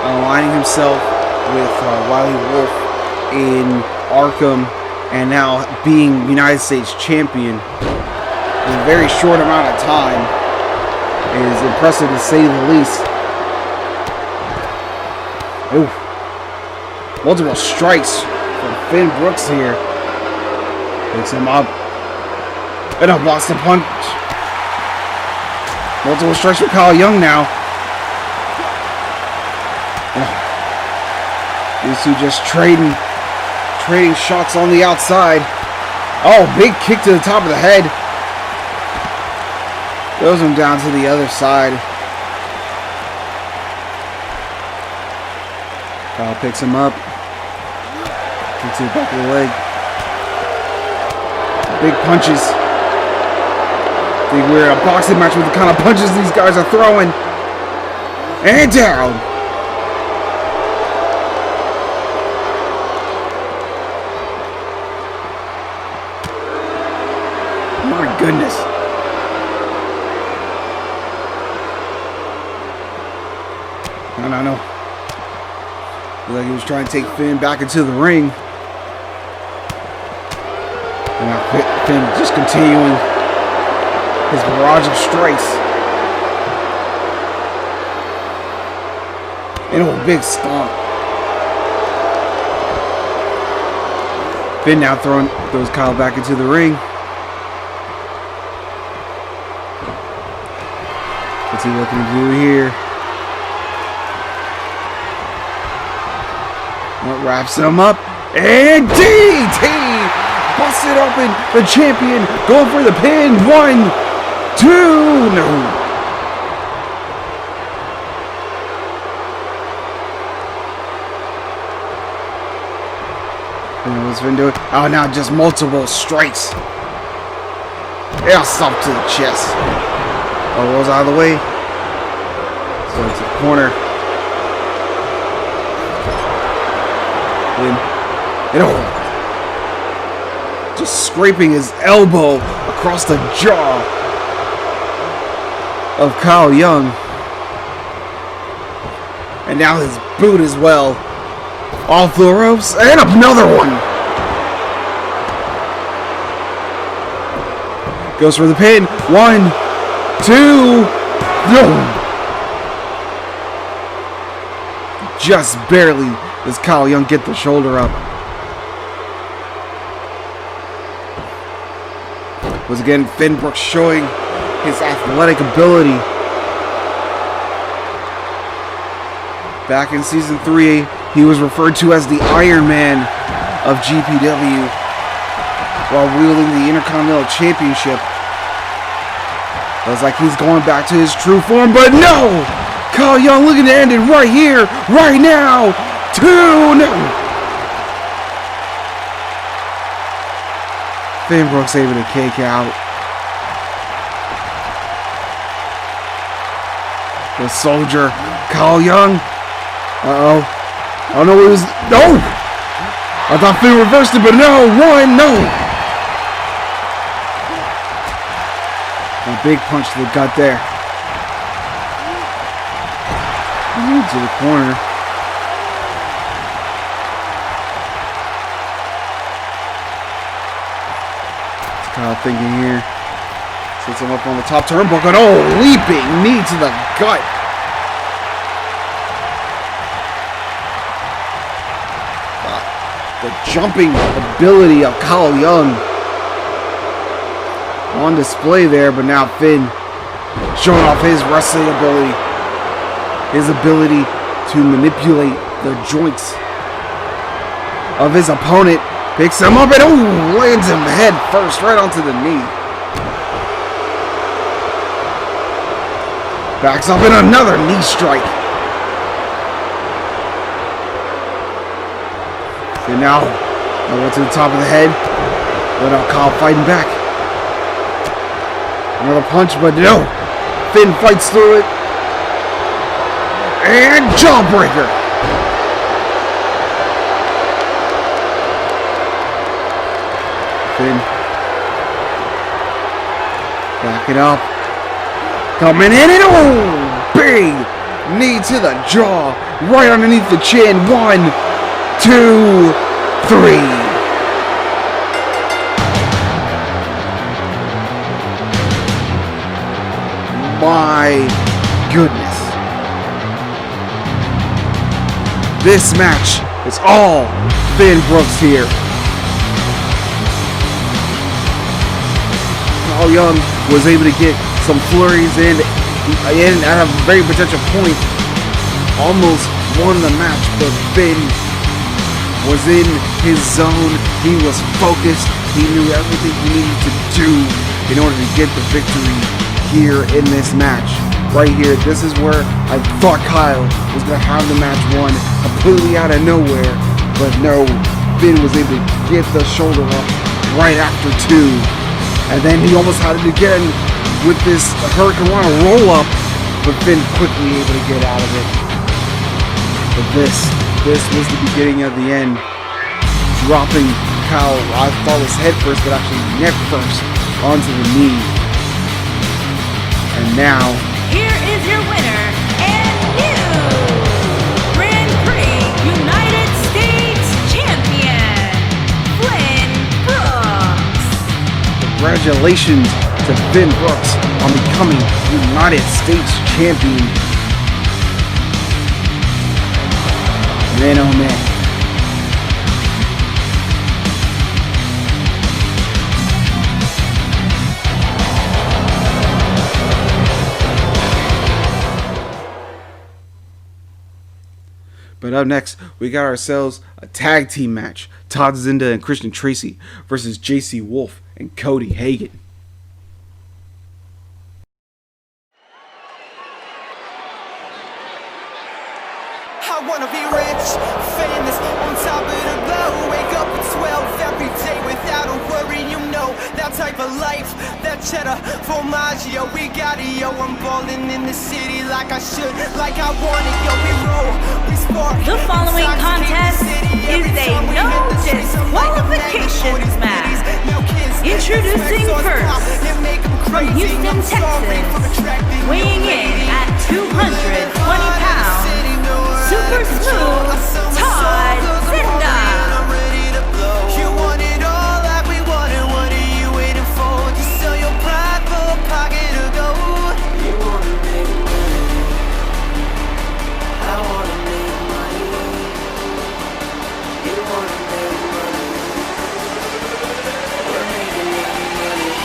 Aligning himself with Wiley Wolf in Arkham, and now being United States champion in a very short amount of time is impressive to say the least. Multiple strikes from Finn Brooks here. Picks him up. And a Boston punch. Multiple strikes from Kyle Young now. These two just trading shots on the outside. Big kick to the top of the head. Throws him down to the other side. Kyle picks him up. Kicks to the back of the leg. Big punches. I think we're in a boxing match with the kind of punches these guys are throwing. And down. My goodness. No. Looked like he was trying to take Finn back into the ring. And now Finn just continuing his barrage of strikes. And a big stomp. Finn now throws Kyle back into the ring. What's he looking to do here? What wraps him up? And DDT! Busted open the champion, going for the pin. 1, 2, no. And what's Finn doing? Now just multiple strikes. Yeah, stomp to the chest. Rolls out of the way. So to the corner. Just scraping his elbow across the jaw of Kyle Young. And now his boot as well. Off the ropes. And another one. Goes for the pin. 1, 2. No. Just barely does Kyle Young get the shoulder up. was again Finn Brooks showing his athletic ability. Back in season 3, he was referred to as the Iron Man of GPW while wielding the Intercontinental Championship. It was like he's going back to his true form, but no! Kyle Young looking to end it right here, right now. 2-0. Finn Brooks able to kick out. The Soldier, Kyle Young. Uh-oh. I don't know what it was. No! I thought Finn reversed it, but no. 1, no. A big punch to the gut there. To the corner. What's Kyle thinking here? Sets him up on the top turnbuckle. Oh, leaping knee to the gut. The jumping ability of Kyle Young on display there, but now Finn showing off his wrestling ability. His ability to manipulate the joints of his opponent. Picks him up and lands him head first right onto the knee. Backs up in another knee strike. And now, went to the top of the head. But now Kyle fighting back. Another punch, but no. Finn fights through it. And jawbreaker. Finn. Back it up. Coming in and big knee to the jaw. Right underneath the chin. 1, 2, 3. My goodness. This match is all Finn Brooks here. Kyle Young was able to get some flurries in and at a very potential point almost won the match, but Finn was in his zone. He was focused. He knew everything he needed to do in order to get the victory here in this match. Right here, this is where I thought Kyle was going to have the match won completely out of nowhere. But no, Finn was able to get the shoulder up right after 2. And then he almost had it again with this Hurricane Rana roll up. But Finn quickly able to get out of it. But this was the beginning of the end. Dropping Kyle, I thought was head first, but actually neck first onto the knee. And now, here is your winner and new Grand Prix United States Champion, Finn Brooks. Congratulations to Finn Brooks on becoming United States Champion. Man, oh man. But up next, we got ourselves a tag team match. Todd Zinda and Christian Tracy versus JC Wolf and Cody Hagan. I wanna be rich, famous, on top of the globe. Wake up at 12 every day without a worry, you know. That type of life, that cheddar, formaggio, we got it, yo. I'm ballin' in the city like I should, like I want it, yo. We roll, we spark. The following contest is a no disqualifications match. Introducing first, from Houston, Texas, weighing in at 220 pounds, Super Smooth Todd Zinda. You want it all like we want it, what are you waiting for? Just sell your pride for a pocket of gold. You wanna make money, I wanna make money. You wanna make money, we're making money.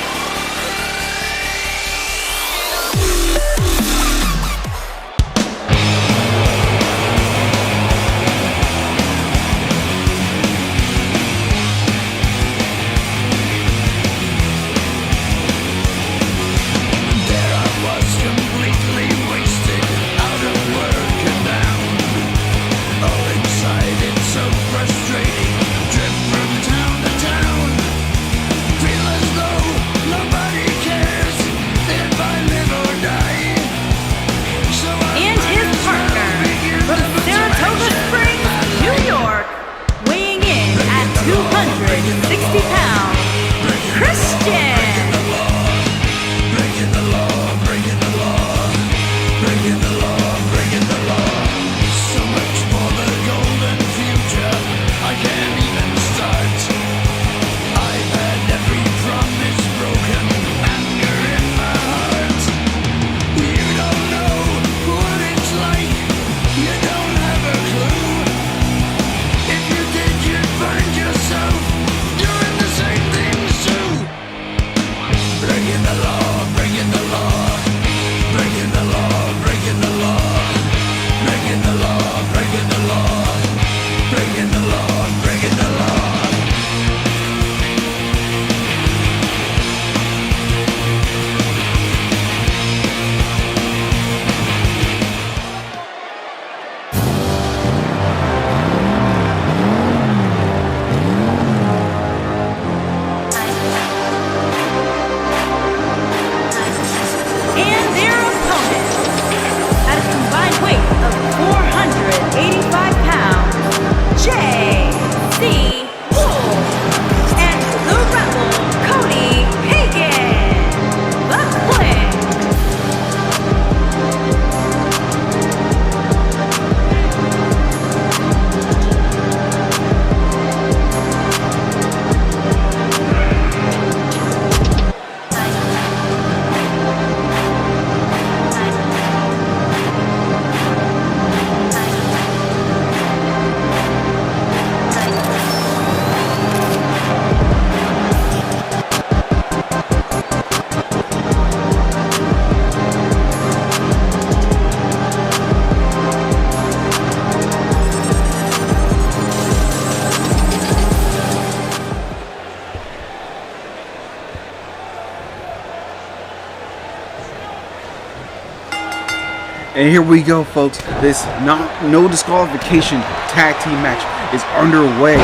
And here we go, folks. This no disqualification tag team match is underway.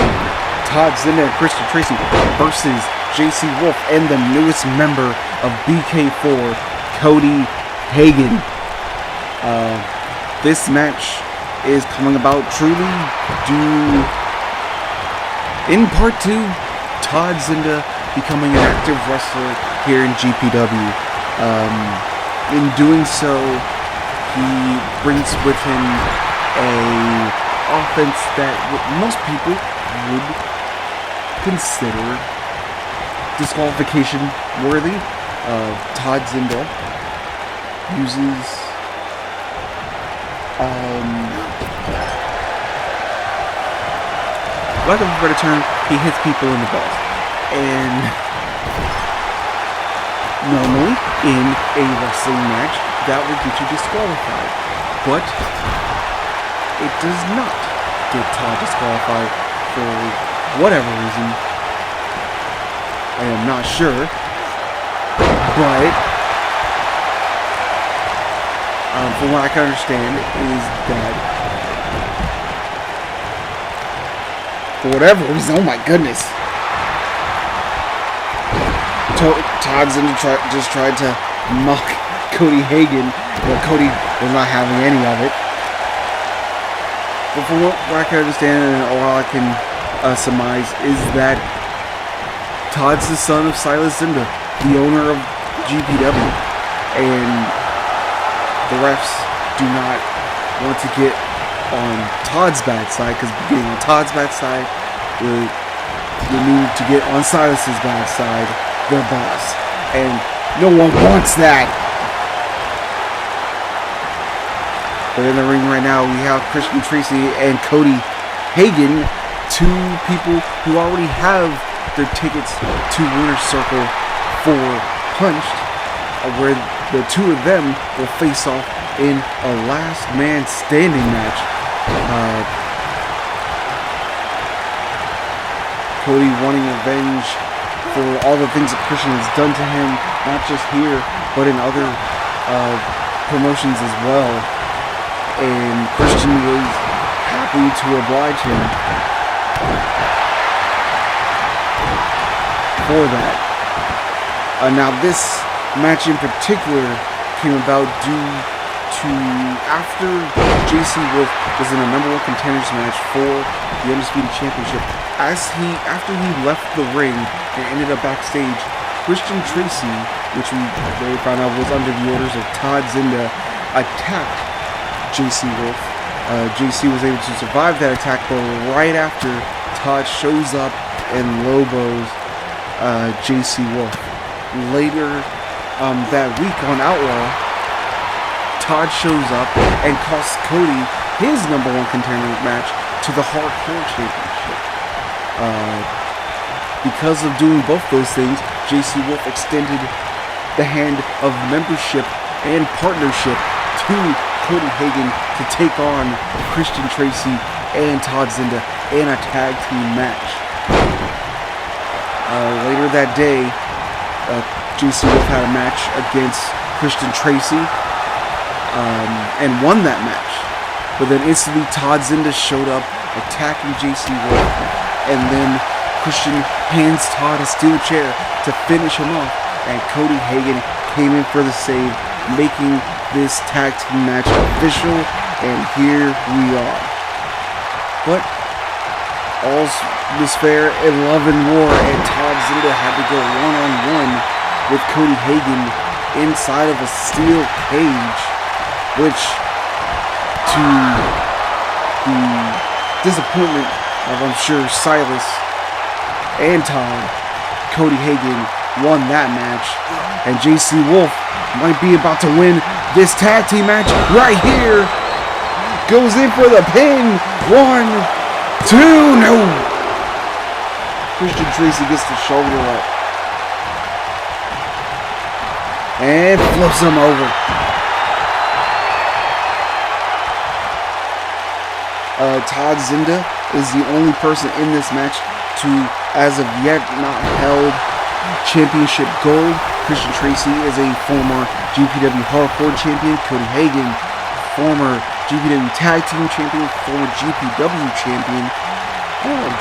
Todd Zinda and Christian Tracy versus JC Wolf and the newest member of BK4, Cody Hagan. This match is coming about truly due, in part to Todd Zinda becoming an active wrestler here in GPW. In doing so, he brings with him a offense that most people would consider disqualification worthy. Todd Zinda uses lack of a better term, he hits people in the balls. And normally in a wrestling match, that would get you disqualified. But it does not get Todd disqualified for whatever reason. I am not sure. But from what I can understand is that for whatever reason, oh my goodness, Todd Zinda just tried to mock Cody Hagan, but Cody was not having any of it. But from what I can understand and all I can surmise is that Todd's the son of Silas Zinda, the owner of GPW, and the refs do not want to get on Todd's bad side, because getting on Todd's bad side would mean to get on Silas's bad side, their boss, and no one wants that. But in the ring right now, we have Christian Tracy and Cody Hagan, two people who already have their tickets to Winner's Circle for Punched, where the two of them will face off in a last man standing match. Cody wanting revenge for all the things that Christian has done to him, not just here, but in other promotions as well. And Christian was happy to oblige him for that. Now this match in particular came about due to after JC Wolf was in a number 1 contenders match for the Undisputed Championship. After he left the ring and ended up backstage, Christian Tracy, which we later found out was under the orders of Todd Zinda, attacked JC Wolf. JC was able to survive that attack, but right after, Todd shows up and lobos JC Wolf. Later that week on Outlaw, Todd shows up and costs Cody his number 1 contender match to the Hardcore Championship. Because of doing both those things, JC Wolf extended the hand of membership and partnership to Cody Hagan to take on Christian Tracy and Todd Zinda in a tag team match. Later that day, JC Wolf had a match against Christian Tracy and won that match. But then instantly Todd Zinda showed up attacking JC Wolf, and then Christian hands Todd a steel chair to finish him off, and Cody Hagan came in for the save, making this tag team match official, and here we are. But all's was fair in love and war, and Todd Zinda had to go one-on-one with Cody Hagan inside of a steel cage, which, to the disappointment of, I'm sure, Silas and Todd, Cody Hagan won that match, and JC Wolf might be about to win this tag team match right here. Goes in for the pin. 1, 2, no. Christian Tracy gets the shoulder up and flips him over. Todd Zinda is the only person in this match to, as of yet, not held championship gold. Christian Tracy is a former GPW Hardcore champion. Cody Hagan, former GPW Tag Team Champion, former GPW Champion.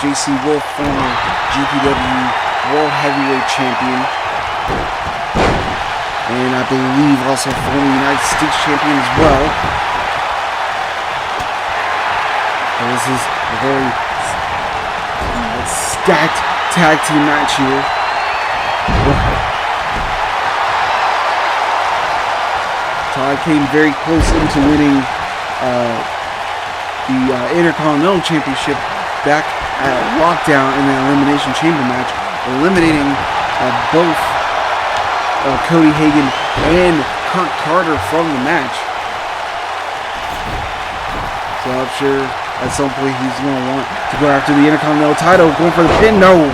JC Wolf, former GPW World Heavyweight Champion. And I believe also former United States Champion as well. So this is a very stacked tag team match here. Todd came very close into winning the Intercontinental Championship back at Lockdown in the Elimination Chamber match, eliminating both Cody Hagan and Kurt Carter from the match. So I'm sure at some point he's going to want to go after the Intercontinental title, going for the pin. No!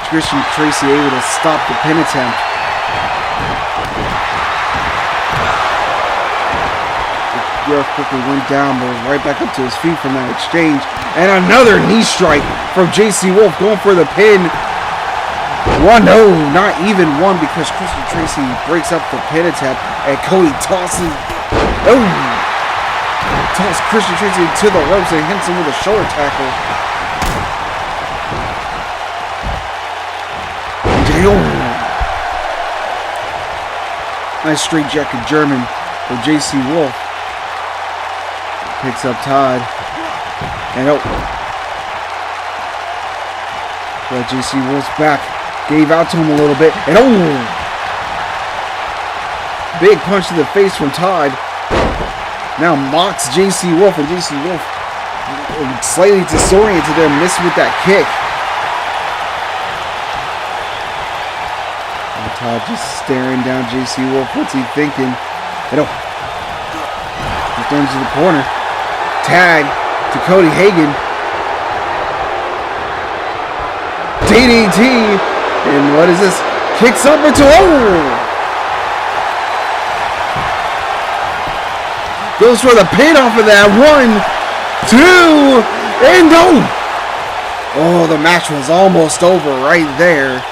Christian Tracy able to stop the pin attempt. The ref quickly went down, but was right back up to his feet from that exchange. And another knee strike from JC Wolf, going for the pin. One, no, not even one, because Christian Tracy breaks up the pin attempt, and Cody tosses. Oh! Tosses Christian Tracy to the ropes and hits him with a shoulder tackle. Nice straight jacket German for JC Wolf. Picks up Todd. And but JC Wolf's back. Gave out to him a little bit. And big punch to the face from Todd. Now mocks JC Wolf, and JC Wolf slightly disoriented there, missed with that kick. Todd just staring down JC Wolf. What's he thinking? He turns to the corner. Tag to Cody Hagan. DDT. And what is this? Kicks up into goes for the pin off of that. 1, 2, and oh, the match was almost over right there.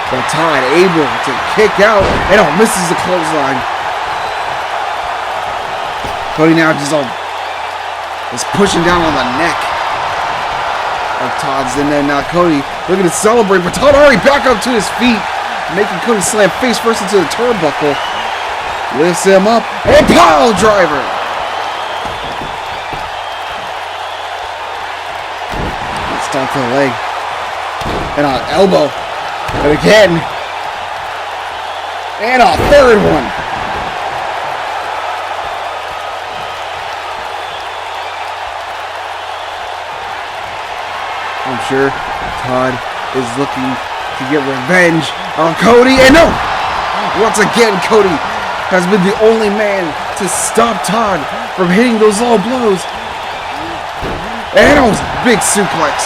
But Todd able to kick out and misses the clothesline. Cody now just is pushing down on the neck of Todd's, and then now Cody looking to celebrate, but Todd already back up to his feet, making Cody slam face first into the turnbuckle. Lifts him up and pile driver. Stop to the leg and an elbow. And again. And a third one. I'm sure Todd is looking to get revenge on Cody. And no! Once again, Cody has been the only man to stop Todd from hitting those low blows. And it was a big suplex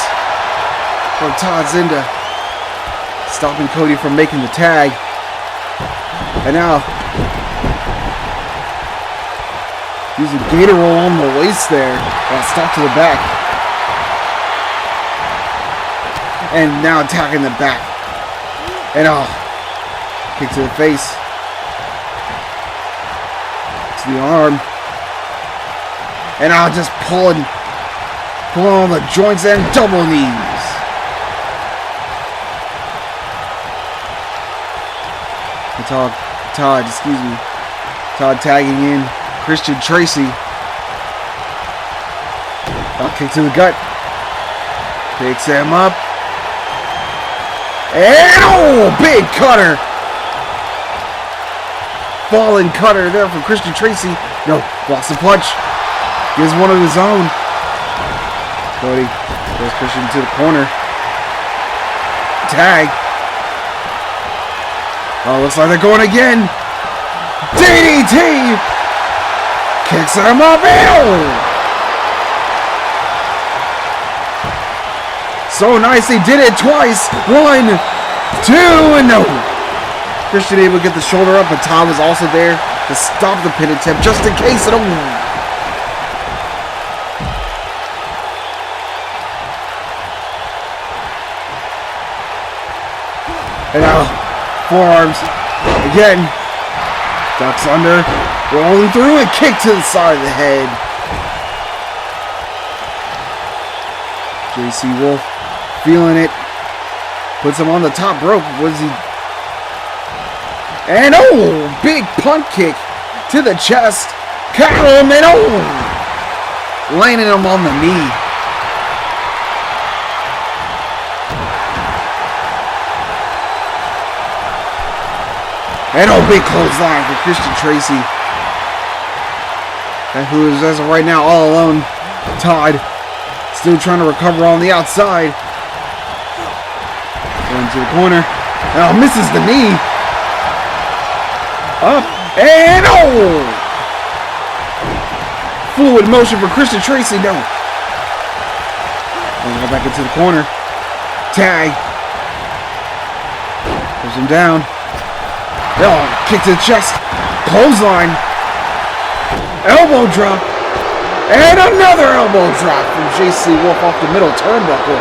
from Todd Zinda, stopping Cody from making the tag. And now, use a gator roll on the waist there. Stop to the back. And now attacking the back. And kick to the face. To the arm. And now just pulling on the joints and double knees. Todd tagging in Christian Tracy. Kick to the gut. Picks him up. And big cutter. Falling cutter there from Christian Tracy. No, blocks the punch. Gives one of his own. Cody goes Christian to the corner. Tag. Looks like they're going again. DDT! Kicks him up. So nice, they did it twice. 1, 2, and no. Christian able to get the shoulder up, but Tom was also there to stop the pin attempt just in case. And now, forearms again. Ducks under. Rolling through and kick to the side of the head. JC Wolf feeling it. Puts him on the top rope. What is he? And oh, big punt kick to the chest. Counter him and oh, landing him on the knee. And oh, big clothesline for Christian Tracy. And who is, as of right now, all alone. Todd still trying to recover on the outside. Going to the corner. Oh, misses the knee. Up and oh! Fluid motion for Christian Tracy. No. And go back into the corner. Tag. Push him down. Oh, kick to the chest. Clothesline. Elbow drop. And another elbow drop from JC Wolf off the middle turnbuckle.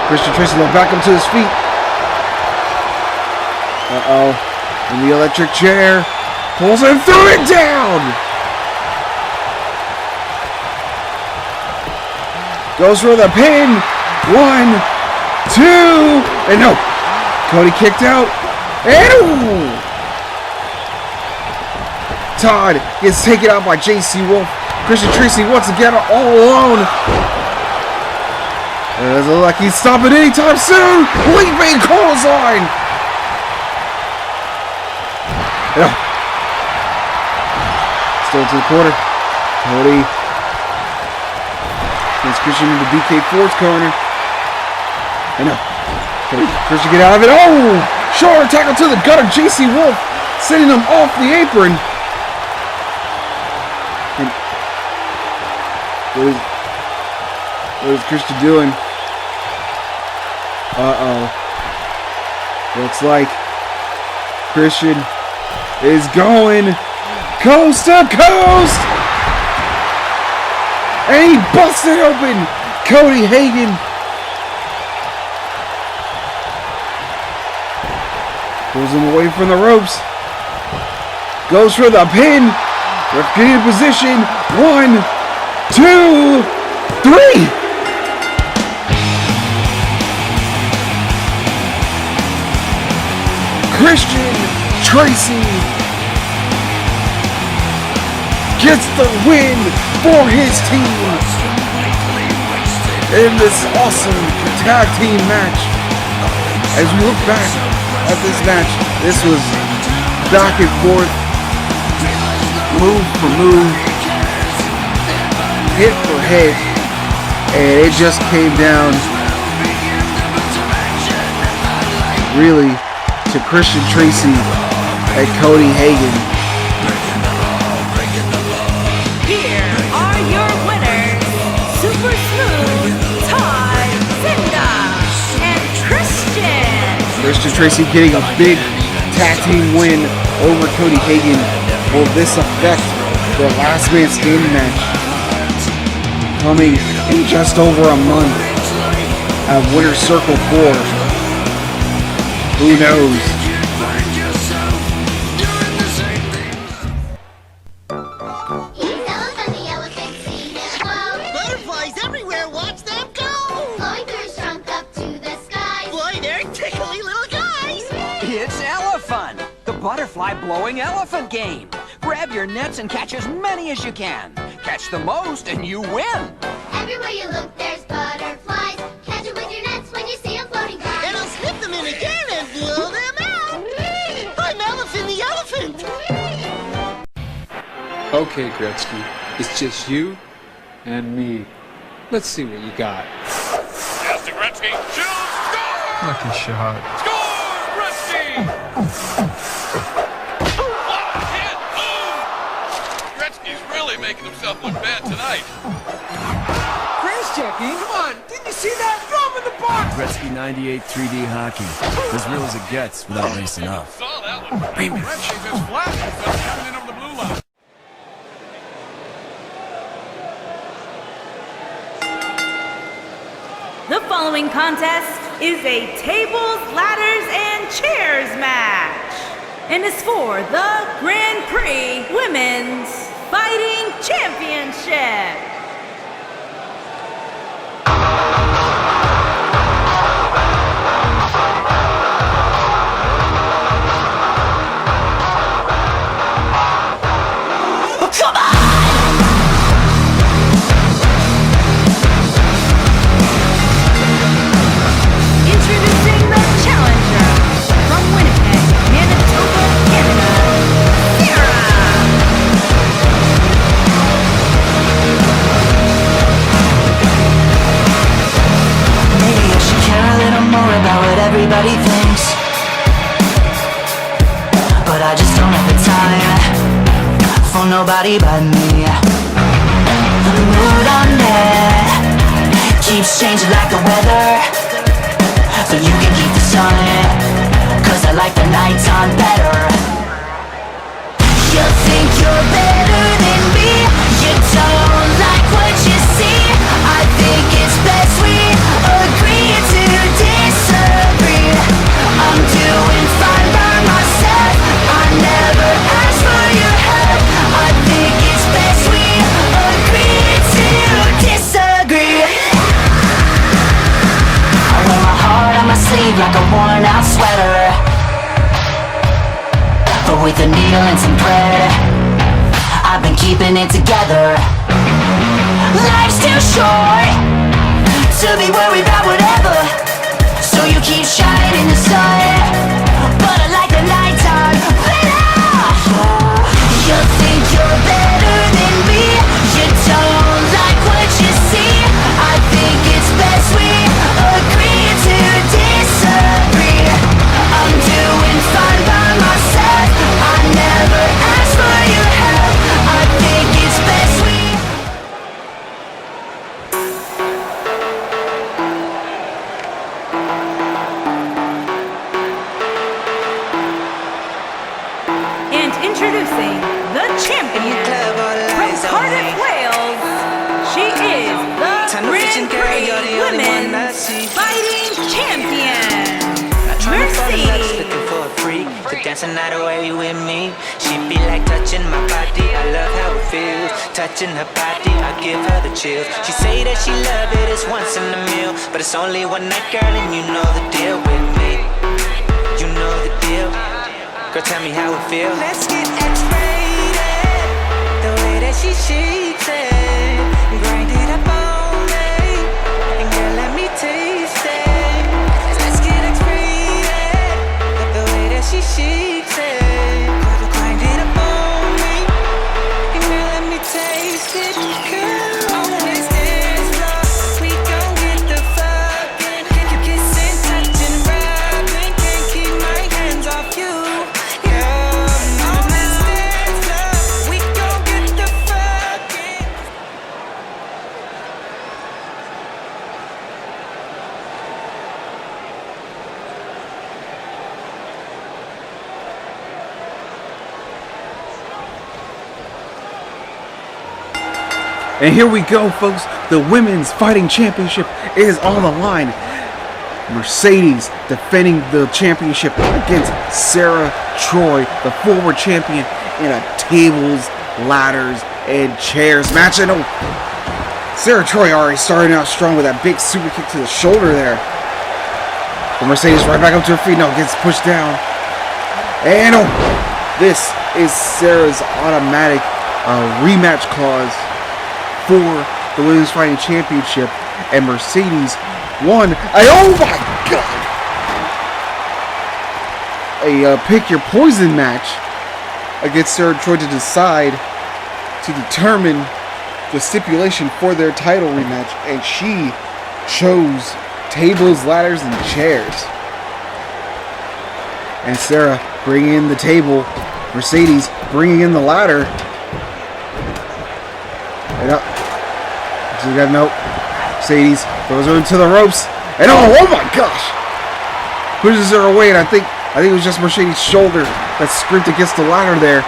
Christian Tracy will back him to his feet. Uh-oh. In the electric chair. Pulls him through it down. Goes for the pin. 1, 2, and no. Cody kicked out. And ooh. Todd gets taken out by JC Wolf. Christian Tracy once again all alone. It doesn't look like he's stopping anytime soon. Leaping clothesline. Yeah. Still to the corner. Cody gets Christian into BK4's corner. And no. Christian get out of it. Oh! Shoulder tackle to the gut of JC Wolf, sending him off the apron. And what is Christian doing? Uh-oh. Looks like Christian is going coast to coast. And he busted open Cody Hagan. Pulls him away from the ropes. Goes for the pin. Ref getting in position. 1, 2, 3. Christian Tracy gets the win for his team in this awesome tag team match. As we look back at this match, this was back and forth, move for move, hit for hit, and it just came down really to Christian Tracy and Cody Hagan. Here are your winners, Super Smooth, Todd, Cinda, and Christian. Christian Tracy getting a big tag team win over Cody Hagan. Will this affect their last man standing match coming in just over a month at Winter Circle 4? Who knows? Butterflies everywhere, watch them go! Loiters shrunk up to the sky. Boy, they're tickly little guys! It's Elephant, the butterfly blowing elephant game. Grab your nets and catch as many as you can. Catch the most and you win. Everywhere you look, there's butterflies. Catch them with your nets when you see them floating by. And I'll snip them in again and blow them out! I'm Elephant the Elephant! Okay, Gretzky, it's just you and me. Let's see what you got. Pass to Gretzky. Shoots! Score! Lucky shot. Score! Gretzky! Hit! Boom! Gretzky's really making himself look bad tonight. Grace checking? Come on, didn't you see that? Throw him in the box! Gretzky 98 3D hockey. As real as it gets without racing up. Saw that one. Gretzky's as flat as himself coming in over the blue line. The following contest is a tables, ladders, and chairs match. and is for the Grand Prix Women's Fighting Championship. Everybody thinks, but I just don't have the time for nobody but me. The mood I'm in keeps changing like the weather, so you can keep the sun, 'cause I like the nighttime better. You think you're better than me, you don't like what you see. I think it's best we agree to disagree. I'm doing fine by myself, I never asked for your help. I think it's best we agree to disagree. I wear my heart on my sleeve like a worn out sweater, but with a needle and some thread, I've been keeping it together. Life's too short to be worried about whatever, so you keep shining the sun, but I like the nighttime better. You think you're better than me, you don't like what you see. I think it's best we agree to disagree. I'm doing fine by myself, I never asked for your help. I think it's best we Introducing the champion from Cardiff, Wales. She is the Grand Prix Women's Fighting Champion, Mercedes. Looking for a freak to dance a night away with me. She be like touching my body, I love how it feels. Touching her body, I give her the chills. She say that she love it, it's once in a meal, but it's only one night, girl, and you know the deal with me. You know the deal. Girl, tell me how it feels. Let's get X-rated. The way that she shakes it, grind it up on me, and girl, let me taste it. Let's get X-rated. The way that she shakes it, grind it up on me, and girl, let me taste it. Girl, on this dance floor, we gon' get the fucking, kissing, touching, rubbing, can't keep my hands off you. And here we go, folks. The Women's Fighting Championship is on the line. Mercedes defending the championship against Sarah Troy, the former champion, in a tables, ladders, and chairs match. And Sarah Troy already starting out strong with that big super kick to the shoulder there. But Mercedes right back up to her feet now, gets pushed down. And this is Sarah's automatic rematch clause for the Women's Fighting Championship, and Mercedes won. Oh my God! A pick your poison match against Sarah Troy to decide to determine the stipulation for their title rematch, and she chose tables, ladders, and chairs. And Sarah bringing in the table, Mercedes bringing in the ladder. And up. She got no. Mercedes throws her into the ropes. And oh my gosh! Pushes her away, and I think it was just Mercedes' shoulder that scraped against the ladder there.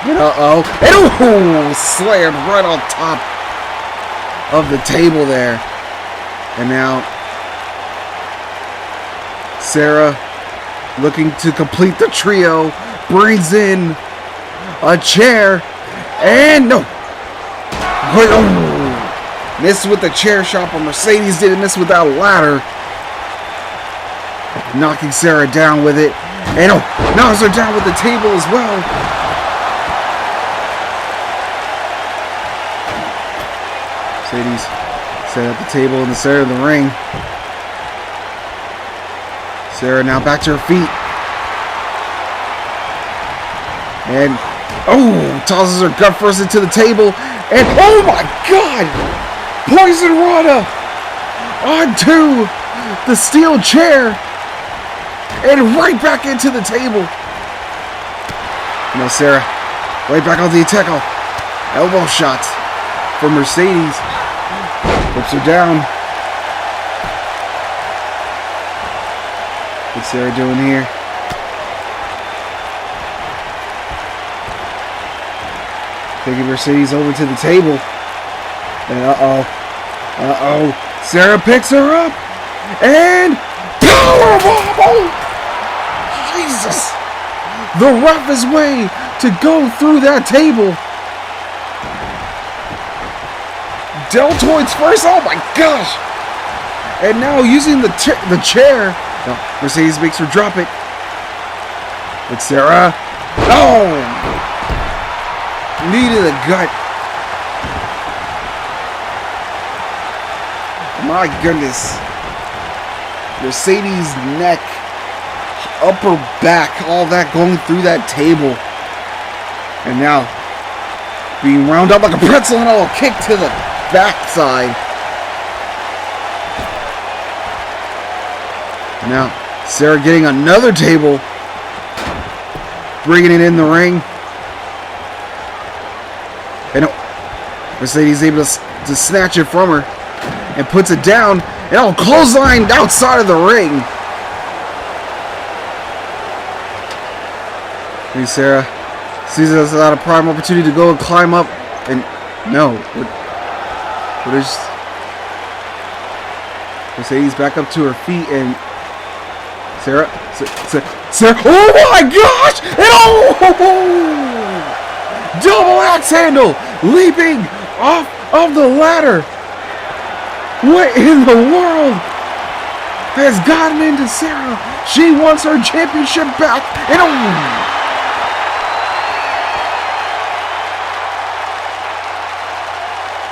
And and slammed right on top of the table there. And now Sarah looking to complete the trio, brings in a chair, and no. Oh, missed with the chair shot, but Mercedes didn't miss with that ladder. Knocking Sarah down with it, and knocks her down with the table as well. Mercedes set up the table in the center of the ring. Sarah now back to her feet. And, tosses her gut first into the table. And, oh my God! Poison Rana onto the steel chair. And right back into the table. Now Sarah, right back on the attack. Elbow shots from Mercedes. Flips her down. What's Sarah doing here? Taking Mercedes over to the table. And Sarah picks her up. And powerbomb! Oh, Jesus! The roughest way to go through that table. Deltoids first. Oh my gosh! And now using the chair. No, Mercedes makes her drop it. But Sarah. Knee to the gut. My goodness. Mercedes' neck, upper back, all that going through that table. And now being wound up like a pretzel and a kick to the backside. Now, Sarah getting another table, bringing it in the ring. And Mercedes able to snatch it from her and puts it down. And clothesline outside of the ring. Hey, Sarah sees it as a prime opportunity to go and climb up. And no, what is Mercedes back up to her feet and Sarah, oh my gosh! And double axe handle, leaping off of the ladder. What in the world has gotten into Sarah? She wants her championship back. And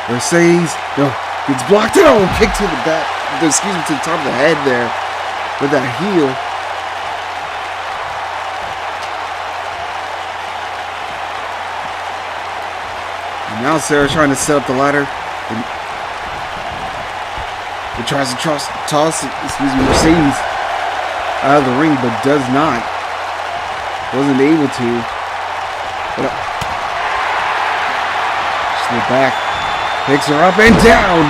Mercedes gets blocked. And kick to the back. Excuse me, to the top of the head there with that heel. And now Sarah's trying to set up the ladder. He tries to toss Mercedes out of the ring, but does not. Wasn't able to. Slip back. Picks her up and down.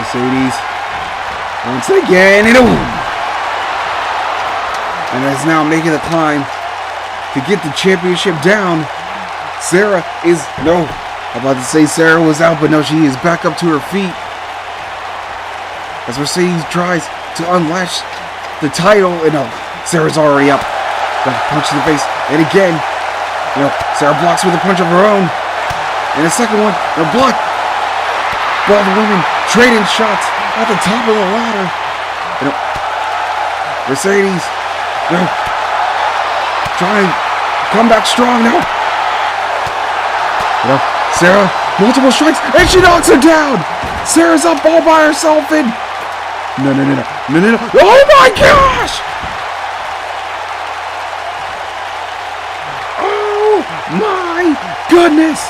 Mercedes. Once again. And is now making the climb to get the championship down. Sarah is, I'm about to say Sarah was out, but no, she is back up to her feet. As Mercedes tries to unlatch the title, and Sarah's already up. Got a punch to the face, and again, Sarah blocks with a punch of her own. And a second one, blocked. While the women trading shots at the top of the ladder. Mercedes, trying to come back strong now. Sarah, multiple strikes, and she knocks her down. Sarah's up all by herself, and no. Oh my gosh! Oh my goodness!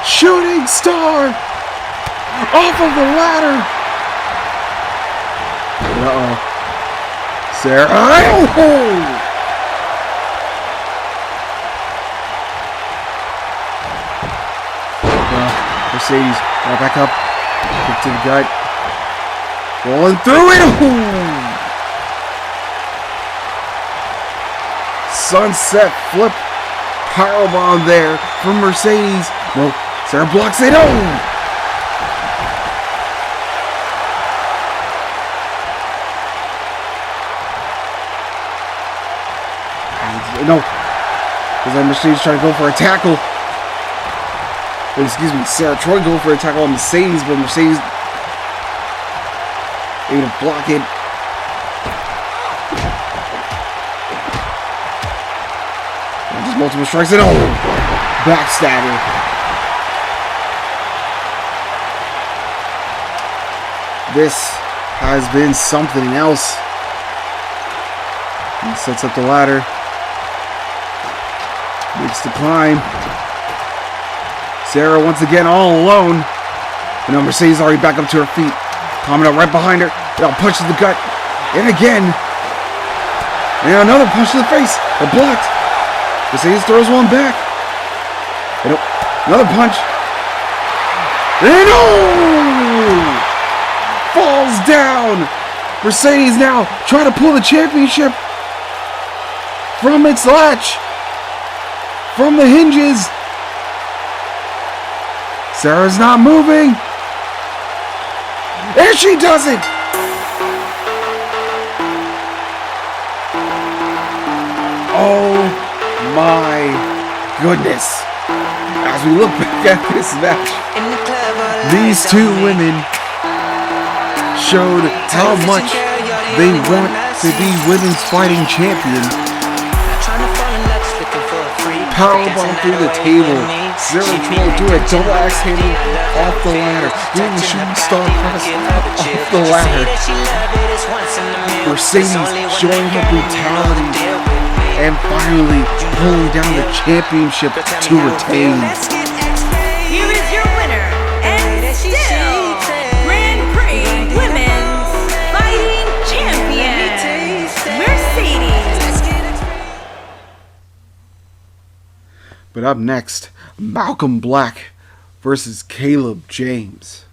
Shooting star off of the ladder. Sarah. Mercedes, back up, kick to the gut, rolling through it. Sunset flip powerbomb there from Mercedes. No, Sarah blocks it. No. Because then Mercedes trying to go for a tackle. Well, excuse me, Sarah Troy go for a tackle on Mercedes, but Mercedes able to block it. And just multiple strikes and backstabber. This has been something else. He sets up the ladder. Makes the climb. Sarah once again all alone. And now Mercedes already back up to her feet. Climbing up right behind her. Now punch to the gut. And again. And another punch to the face. A blocked. Mercedes throws one back. And another punch. And falls down. Mercedes now trying to pull the championship from its latch. From the hinges. Sarah's not moving. And she does it. Oh my goodness. As we look back at this match, these two women showed how much they want to be women's fighting champion. Powerbomb through the table. Sarah Troy doing a double axe handle off the ladder. Doing the shooting star press off the ladder. Mercedes showing her brutality and finally pulling down the championship to retain. Here is your winner and still Grand Prix Women's Fighting Champion, Mercedes. But up next, Malcolm Black versus Caleb James.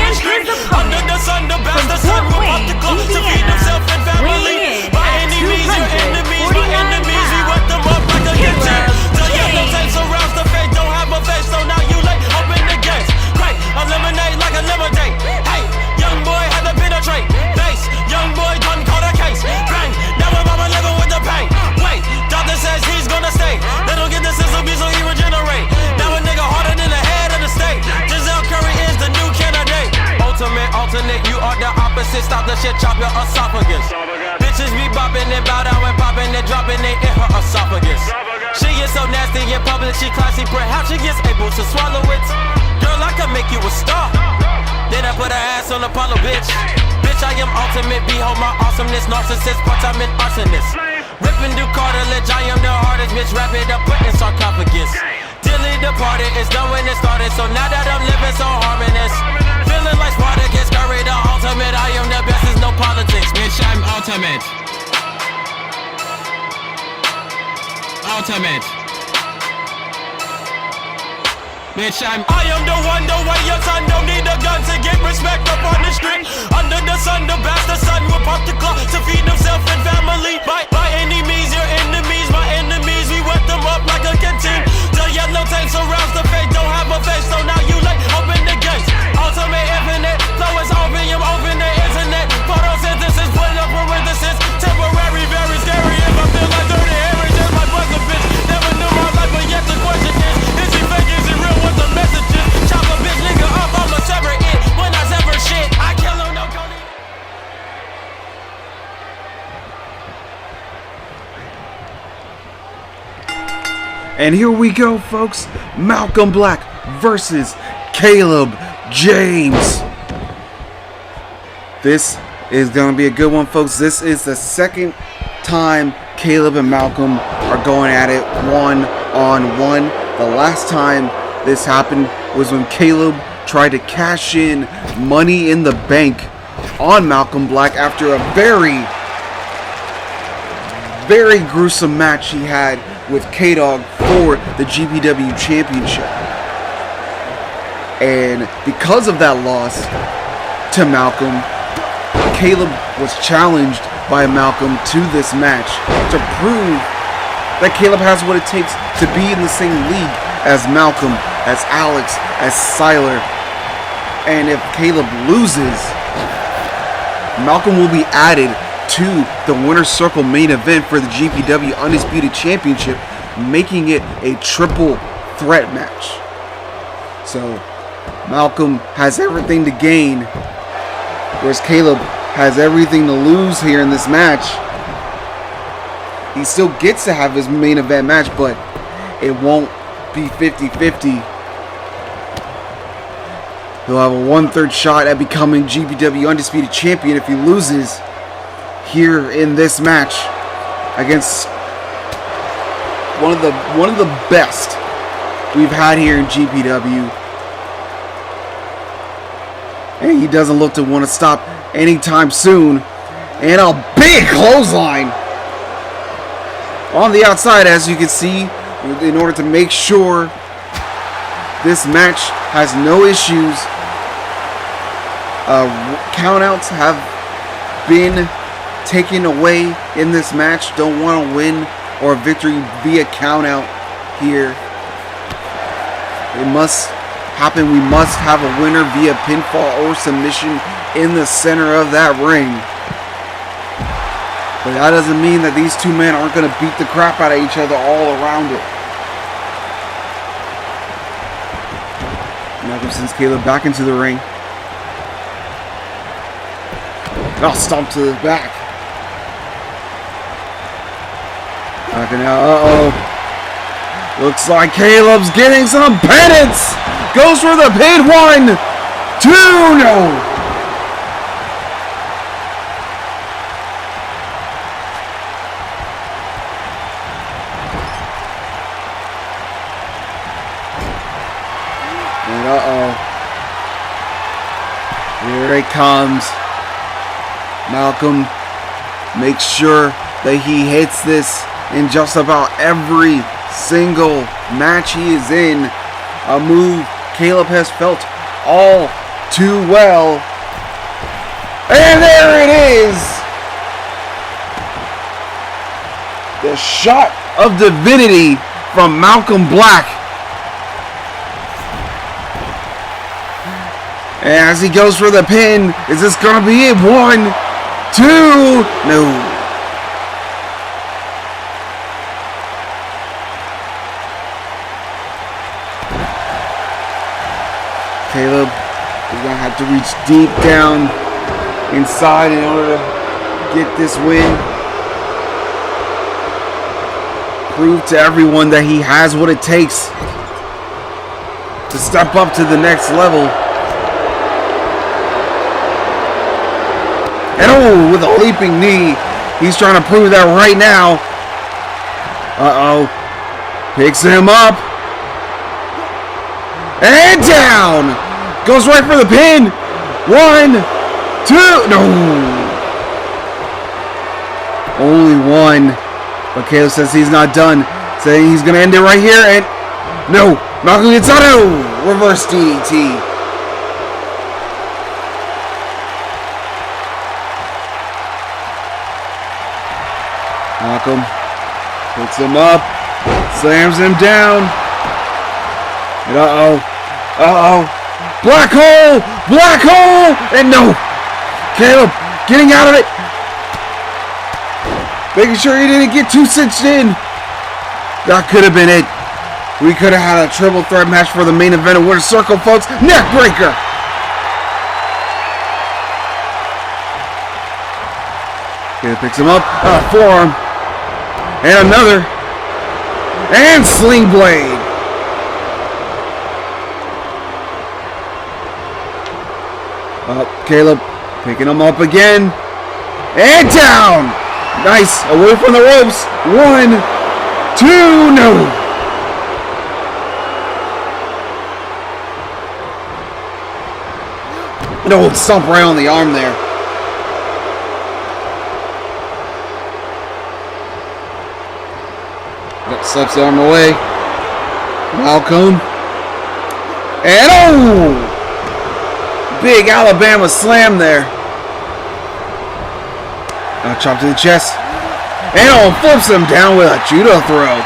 and his Under the sun, the best, the sun will pop the clock to feed himself and family. By any means, your enemies, my enemies, we wet them up like a kitchen. The yellow tape surrounds the fake, don't have a face, so now you late, open the gates. Great, eliminate like a lemonade. Hey, young boy had to penetrate. Face, young boy done caught a case. Bang, now my mama living with the pain. Wait, doctor says he's gonna stay. They don't get the sizzle beat, so he regenerate. Now a nigga harder than the head of the state. Giselle Curry is the new candidate. Ultimate, alternate, you are the opposite. Stop the shit, chop your esophagus. Bitches be bopping and bow down and popping and dropping it in her esophagus. She is so nasty in public, she classy, perhaps she gets able to swallow it. Girl, I can make you a star. Then I put her ass on Apollo, bitch. Bitch, I am ultimate, behold my awesomeness. Narcissist, part-time and arsonist. Ripping through cartilage, I am the hardest, bitch. Wrap it up, put in sarcophagus. Dilly departed, it's done when it started. So now that I'm living so harmonious, feeling like Spartacus, Curry the ultimate. I am the best, there's no politics. Bitch, I'm ultimate. Ultimate. Bitch, I am the one, the way your son don't need a gun to get respect up on the street. Under the sun, the bastard son will pop the clock to feed himself and family. By any means, your enemies, my enemies, we wet them up like a canteen. The yellow tape surrounds the fake, don't have a face, so now you late, open the gates. Ultimate infinite, flow is opium, open the internet. Photosynthesis, put up parenthesis. Temporary, very scary, if I feel like dirty Harry, just my buzzer, bitch. Never knew my life, but yet the question is he fake, is he real, what the message is? Chop a bitch nigga up, I'ma sever it. When I sever shit, I kill him, no Cody. And here we go, folks. Malcolm Black versus Caleb James. This is going to be a good one, folks. This is the second time Caleb and Malcolm are going at it one-on-one. The last time this happened was when Caleb tried to cash in Money in the Bank on Malcolm Black after a very, very gruesome match he had with K-Dog for the GPW Championship. And because of that loss to Malcolm, Caleb was challenged by Malcolm to this match to prove that Caleb has what it takes to be in the same league as Malcolm, as Alex, as Siler. And if Caleb loses, Malcolm will be added to the Winner's Circle main event for the GPW Undisputed Championship, making it a triple threat match. So Malcolm has everything to gain, whereas Caleb has everything to lose here in this match. He still gets to have his main event match, but it won't be 50-50. He'll have a 1/3 shot at becoming GPW Undisputed Champion if he loses here in this match against one of the best we've had here in GPW. And he doesn't look to want to stop anytime soon. And a big clothesline on the outside, as you can see, in order to make sure this match has no issues. Countouts have been taken away in this match. Don't want to win or a victory via countout here. It must happen. We must have a winner via pinfall or submission in the center of that ring. But that doesn't mean that these two men aren't going to beat the crap out of each other all around it. Malcolm sends Caleb back into the ring. Oh, stomp to the back. Backing out. Uh-oh. Looks like Caleb's getting some penance. Goes for the pin. 1, 2, no. And uh-oh. Here it comes. Malcolm makes sure that he hits this in just about every single match he is in. A move Caleb has felt all too well. And there it is. The shot of divinity from Malcolm Black. As he goes for the pin, is this gonna be it? 1, 2, no. Caleb is gonna have to reach deep down inside in order to get this win. Prove to everyone that he has what it takes to step up to the next level. And oh, with a leaping knee, he's trying to prove that right now. Uh-oh. Picks him up. And down. Goes right for the pin. 1, 2. No. Only one. But Caleb says he's not done. Saying he's going to end it right here. And no. Malcolm gets out. Reverse DDT. Malcolm puts him up, slams him down, and black hole, and no, Caleb getting out of it, making sure he didn't get too cinched in. That could have been it. We could have had a triple threat match for the main event of Winter Circle, folks. Neck breaker. Caleb picks him up, forearm. And another. And sling blade. Caleb picking him up again. And down. Nice. Away from the ropes. 1, 2, no. An old stomp right on the arm there. Slips the arm away. Malcolm. And oh! Big Alabama slam there. Chop to the chest. And oh, flips him down with a judo throw.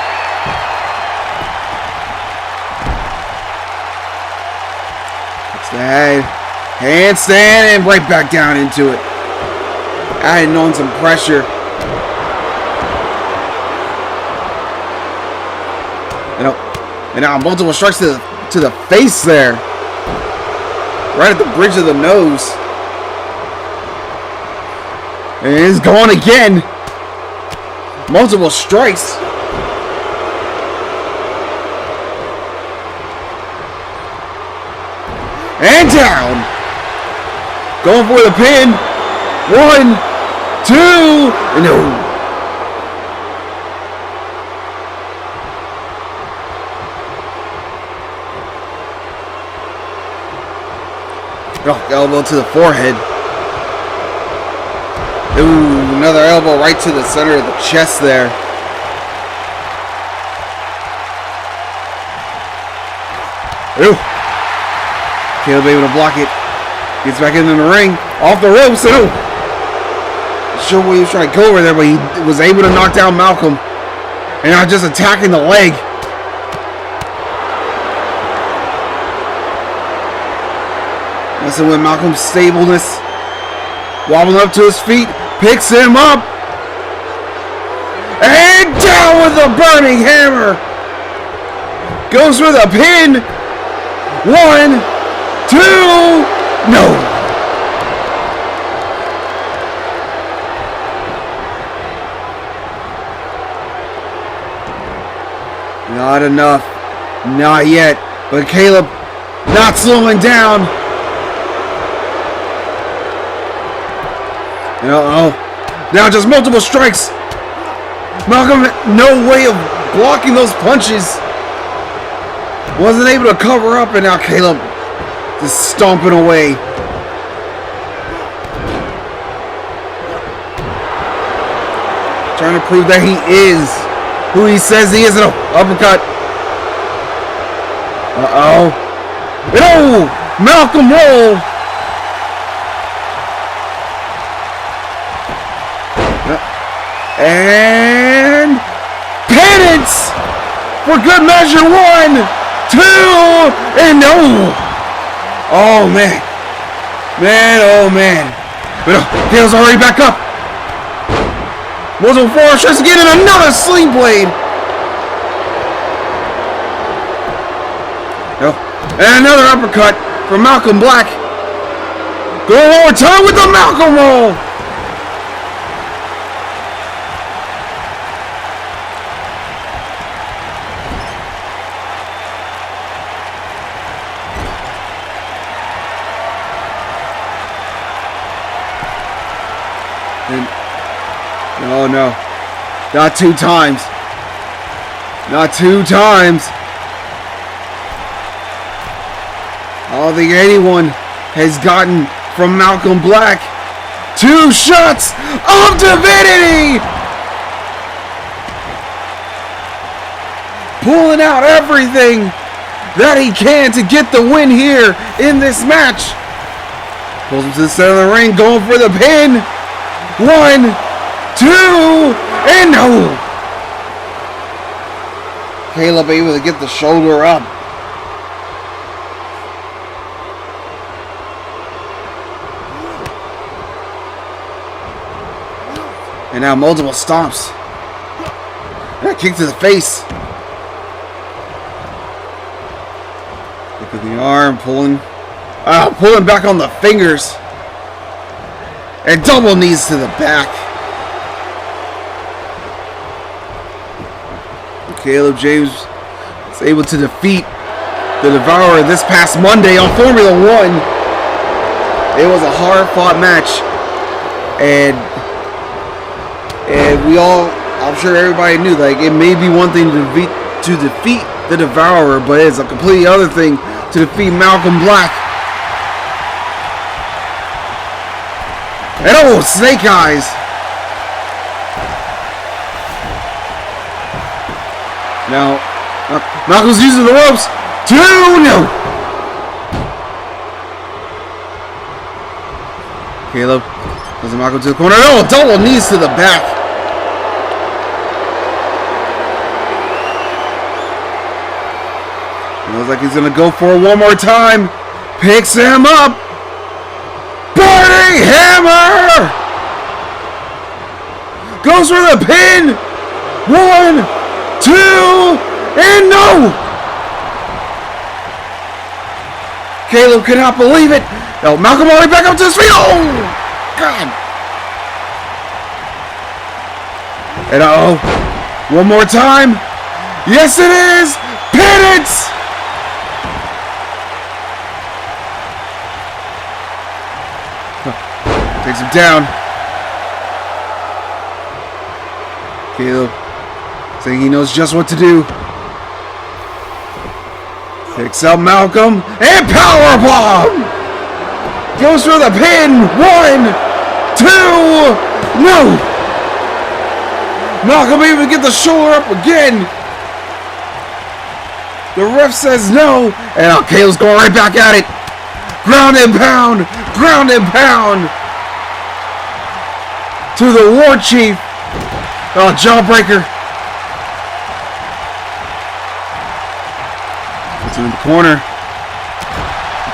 Puts the head. Handstand and right back down into it. Adding on some pressure. And now multiple strikes to the face there. Right at the bridge of the nose. And it's gone again. Multiple strikes. And down. Going for the pin. 1, 2, and no. Oh, elbow to the forehead. Ooh, another elbow right to the center of the chest there. Ooh. Caleb able to block it. Gets back into the ring. Off the ropes. Ooh. Not sure what he was trying to go over there, but he was able to knock down Malcolm. And now just attacking the leg. Messing with Malcolm's stableness. Wobbling up to his feet. Picks him up. And down with a burning hammer. Goes for the pin. 1, 2. No. Not enough. Not yet. But Caleb not slowing down. Uh-oh. Now just multiple strikes. Malcolm, no way of blocking those punches. Wasn't able to cover up, and now Caleb just stomping away. Trying to prove that he is who he says he is. Oh, uppercut. Uh-oh. Oh, Malcolm roll. And penance for good measure. 1, 2, and no. Oh man. Oh man. But Hale's already back up. Multiple force tries to get in another sling blade. No. And another uppercut from Malcolm Black. Go one more time with the Malcolm roll. Oh no, not 2 times. Not 2 times. I don't think anyone has gotten from Malcolm Black 2 shots of divinity. Pulling out everything that he can to get the win here in this match. Pulls him to the center of the ring, going for the pin. 1, 2, and no! Caleb able to get the shoulder up. And now multiple stomps. And a kick to the face. Look at the arm, pulling back on the fingers. And double knees to the back. Caleb James was able to defeat the Devourer this past Monday on Formula 1. It was a hard-fought match. And we all, I'm sure everybody knew, like, it may be one thing to defeat the Devourer, but it's a completely other thing to defeat Malcolm Black. And oh, Snake Eyes! Now, Malcolm's using the ropes. 2, no! Caleb doesn't Malcolm to the corner. No, double knees to the back. It looks like he's going to go for it one more time. Picks him up. Burning Hammer! Goes for the pin. 1, 2, and no! Caleb cannot believe it. No, Malcolm already back up to his feet. Oh, God. And one more time. Yes, it is. Penance. Takes him down. Caleb saying he knows just what to do. Picks up Malcolm and powerbomb. Goes for the pin. 1, 2, no. Malcolm even get the shoulder up again. The ref says no, and Caleb's going right back at it. Ground and pound, ground and pound. To the War Chief. Oh, jawbreaker. Puts him in the corner.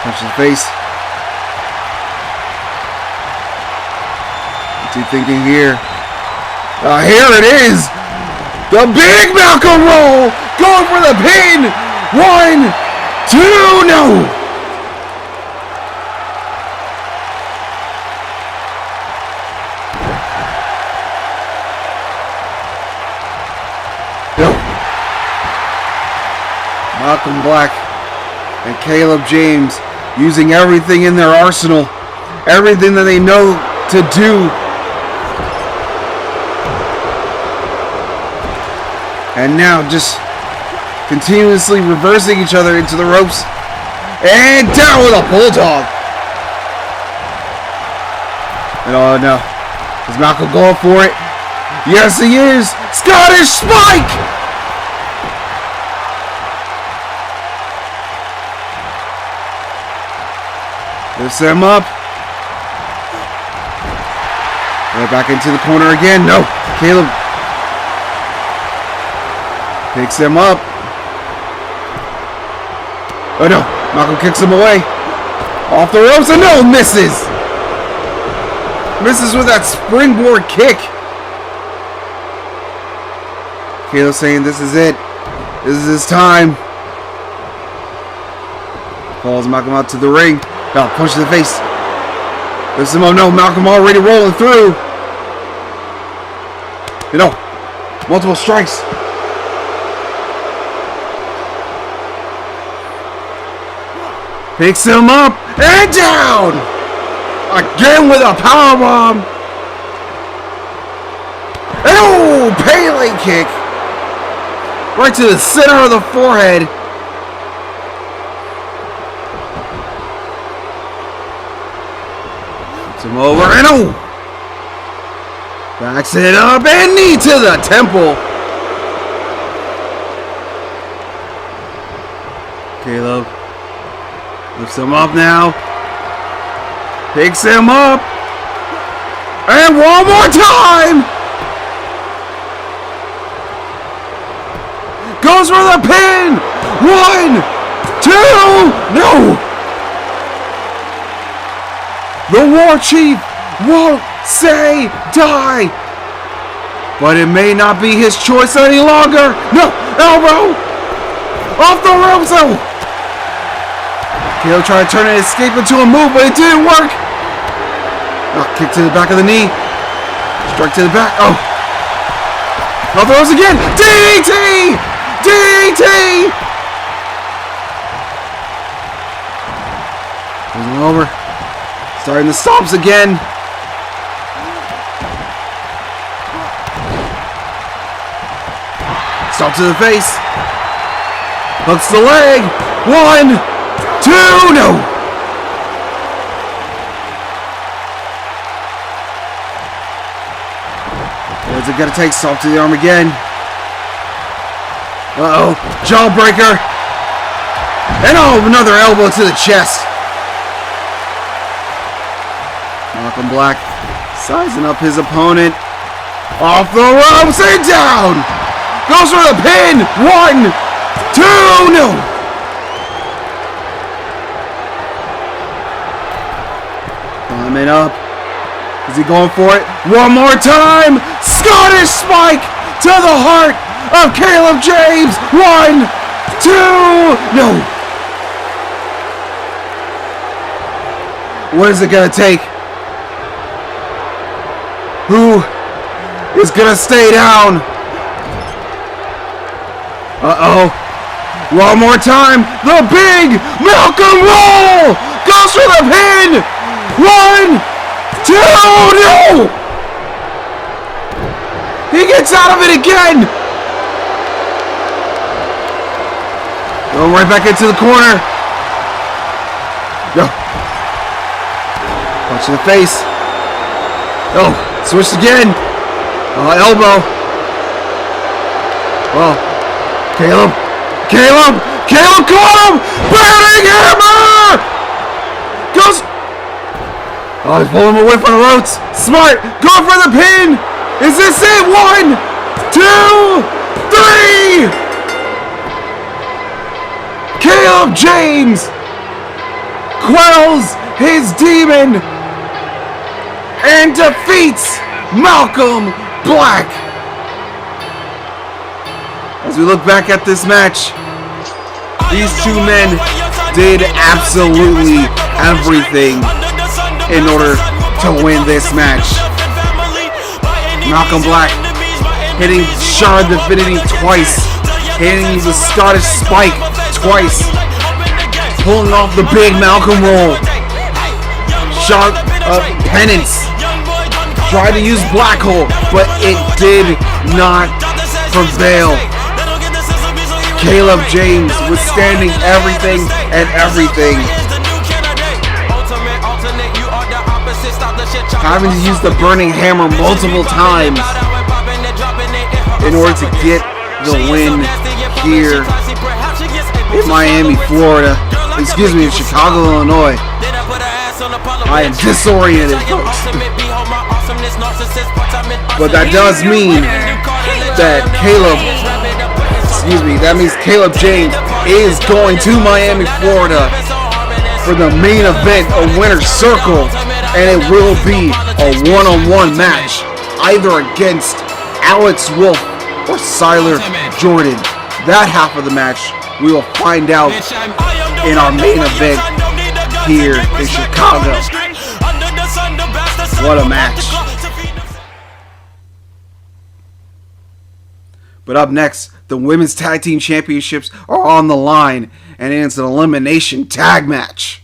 Punches the face. What's he thinking here? Here it is. The big Malcolm roll. Going for the pin. 1, 2, no. Malcolm Black and Caleb James using everything in their arsenal, everything that they know to do. And now just continuously reversing each other into the ropes. And down with a bulldog. And oh no. Is Malcolm going for it? Yes, he is. Scottish Spike! Lifts him up. Right back into the corner again. No. Caleb picks him up. Oh no, Malcolm kicks him away. Off the ropes and no, misses. Misses with that springboard kick. Caleb saying this is it. This is his time. Calls Malcolm out to the ring. Now punch to the face. Lifts him up. No, Malcolm already rolling through. You know, multiple strikes. Picks him up and down. Again with a powerbomb. Oh, Pele kick. Right to the center of the forehead. Puts him over and oh! Backs it up and knee to the temple. Caleb lifts him up now. Picks him up. And one more time. Goes for the pin! 1, 2, no! The War Chief won't say die! But it may not be his choice any longer! No! Elbow! Off the ropes! Oh! Caleb tried to turn and escape into a move, but it didn't work! Oh, kick to the back of the knee. Strike to the back. Oh! Off the ropes again! DDT! DDT! Moving over. Starting the stomps again. Stomp to the face. Hooks the leg. 1, 2, no! What's it gonna take? Stomp to the arm again. Uh-oh, jawbreaker. And oh, another elbow to the chest. Malcolm Black sizing up his opponent. Off the ropes and down. Goes for the pin. 1, 2, no. Climbing up. Is he going for it? One more time. Scottish spike to the heart of Caleb James. 1, 2, no. What is it gonna take? Who is gonna stay down? Uh-oh. One more time. The big Malcolm roll goes for the pin. 1, 2, no. He gets out of it again. Going right back into the corner. Go. Punch in the face. Oh, switched again. Elbow. Oh, Caleb caught him. Burning hammer. Goes. Oh, he's pulling him away from the ropes. Smart. Going for the pin. Is this it? 1, 2, 3. Caleb James quells his demon and defeats Malcolm Black. As we look back at this match, these two men did absolutely everything in order to win this match. Malcolm Black hitting Shard Divinity twice, hitting the Scottish Spike twice, pulling off the big Malcolm roll. Shard Penance tried to use Black Hole, but it did not prevail. Caleb James withstanding everything and everything. Having to use the burning hammer multiple times in order to get the win here in Miami, Florida. Excuse me, in Chicago, Illinois. I am disoriented, folks. But that does mean that Caleb James is going to Miami, Florida for the main event of Winner's Circle, and it will be a one-on-one match, either against Alex Wolf or Siler Jordan. That half of the match we will find out in our main event here in Chicago. What a match. But up next, the Women's Tag Team Championships are on the line, and it's an elimination tag match.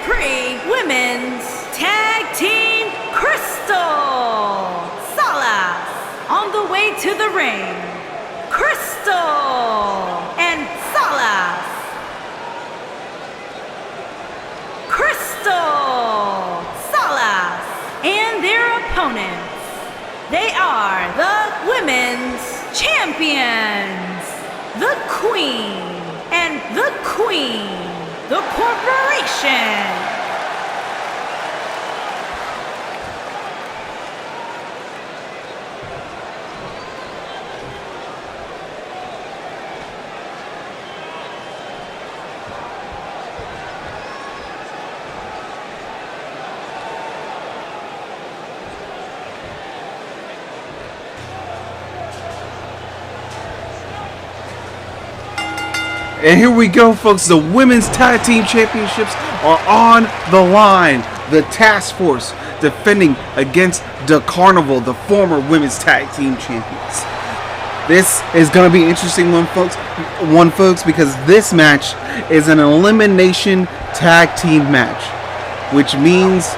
Prix Women's Tag Team Crystal Salas on the way to the ring. Crystal and Salas. Crystal Salas and their opponents. They are the Women's Champions, the Queen and the Queen. the Corporation. And here we go, folks. The Women's Tag Team Championships are on the line. The Task Force defending against the Carnival, the former Women's Tag Team Champions. This is going to be an interesting one, folks, because this match is an elimination tag team match, which means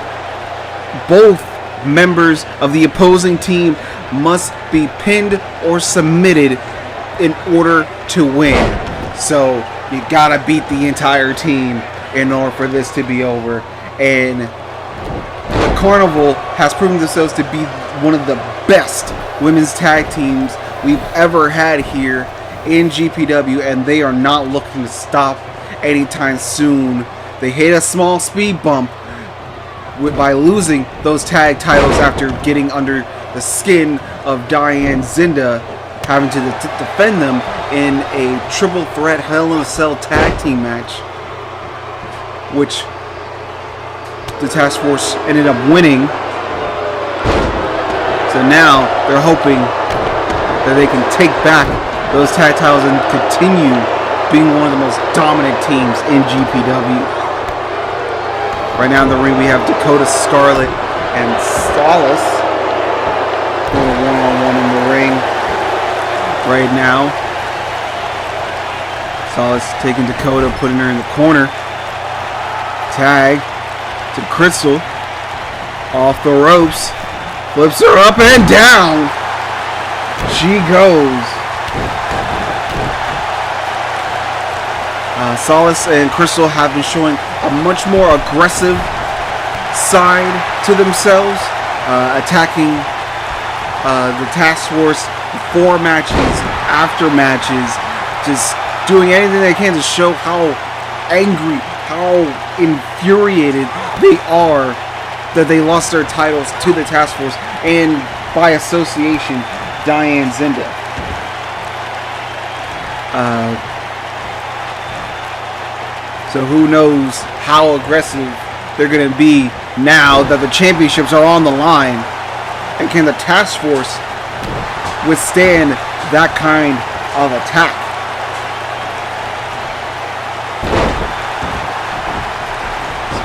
both members of the opposing team must be pinned or submitted in order to win. So you gotta beat the entire team in order for this to be over. And the Carnival has proven themselves to be one of the best women's tag teams we've ever had here in GPW, and they are not looking to stop anytime soon. They hit a small speed bump by losing those tag titles after getting under the skin of Diane Zinda, having to defend them in a triple threat Hell in a Cell tag team match, which the Task Force ended up winning. So now they're hoping that they can take back those tag titles and continue being one of the most dominant teams in GPW. Right now in the ring we have Dakota Scarlet and Solace going one-on-one in the ring right now. Solace taking Dakota, putting her in the corner. Tag to Crystal. Off the ropes. Flips her up and down. She goes. Solace and Crystal have been showing a much more aggressive side to themselves, attacking the Task Force before matches, after matches, just doing anything they can to show how angry, how infuriated they are that they lost their titles to the Task Force, and by association, Diane Zinda. So who knows how aggressive they're going to be now that the championships are on the line, and can the Task Force withstand that kind of attack?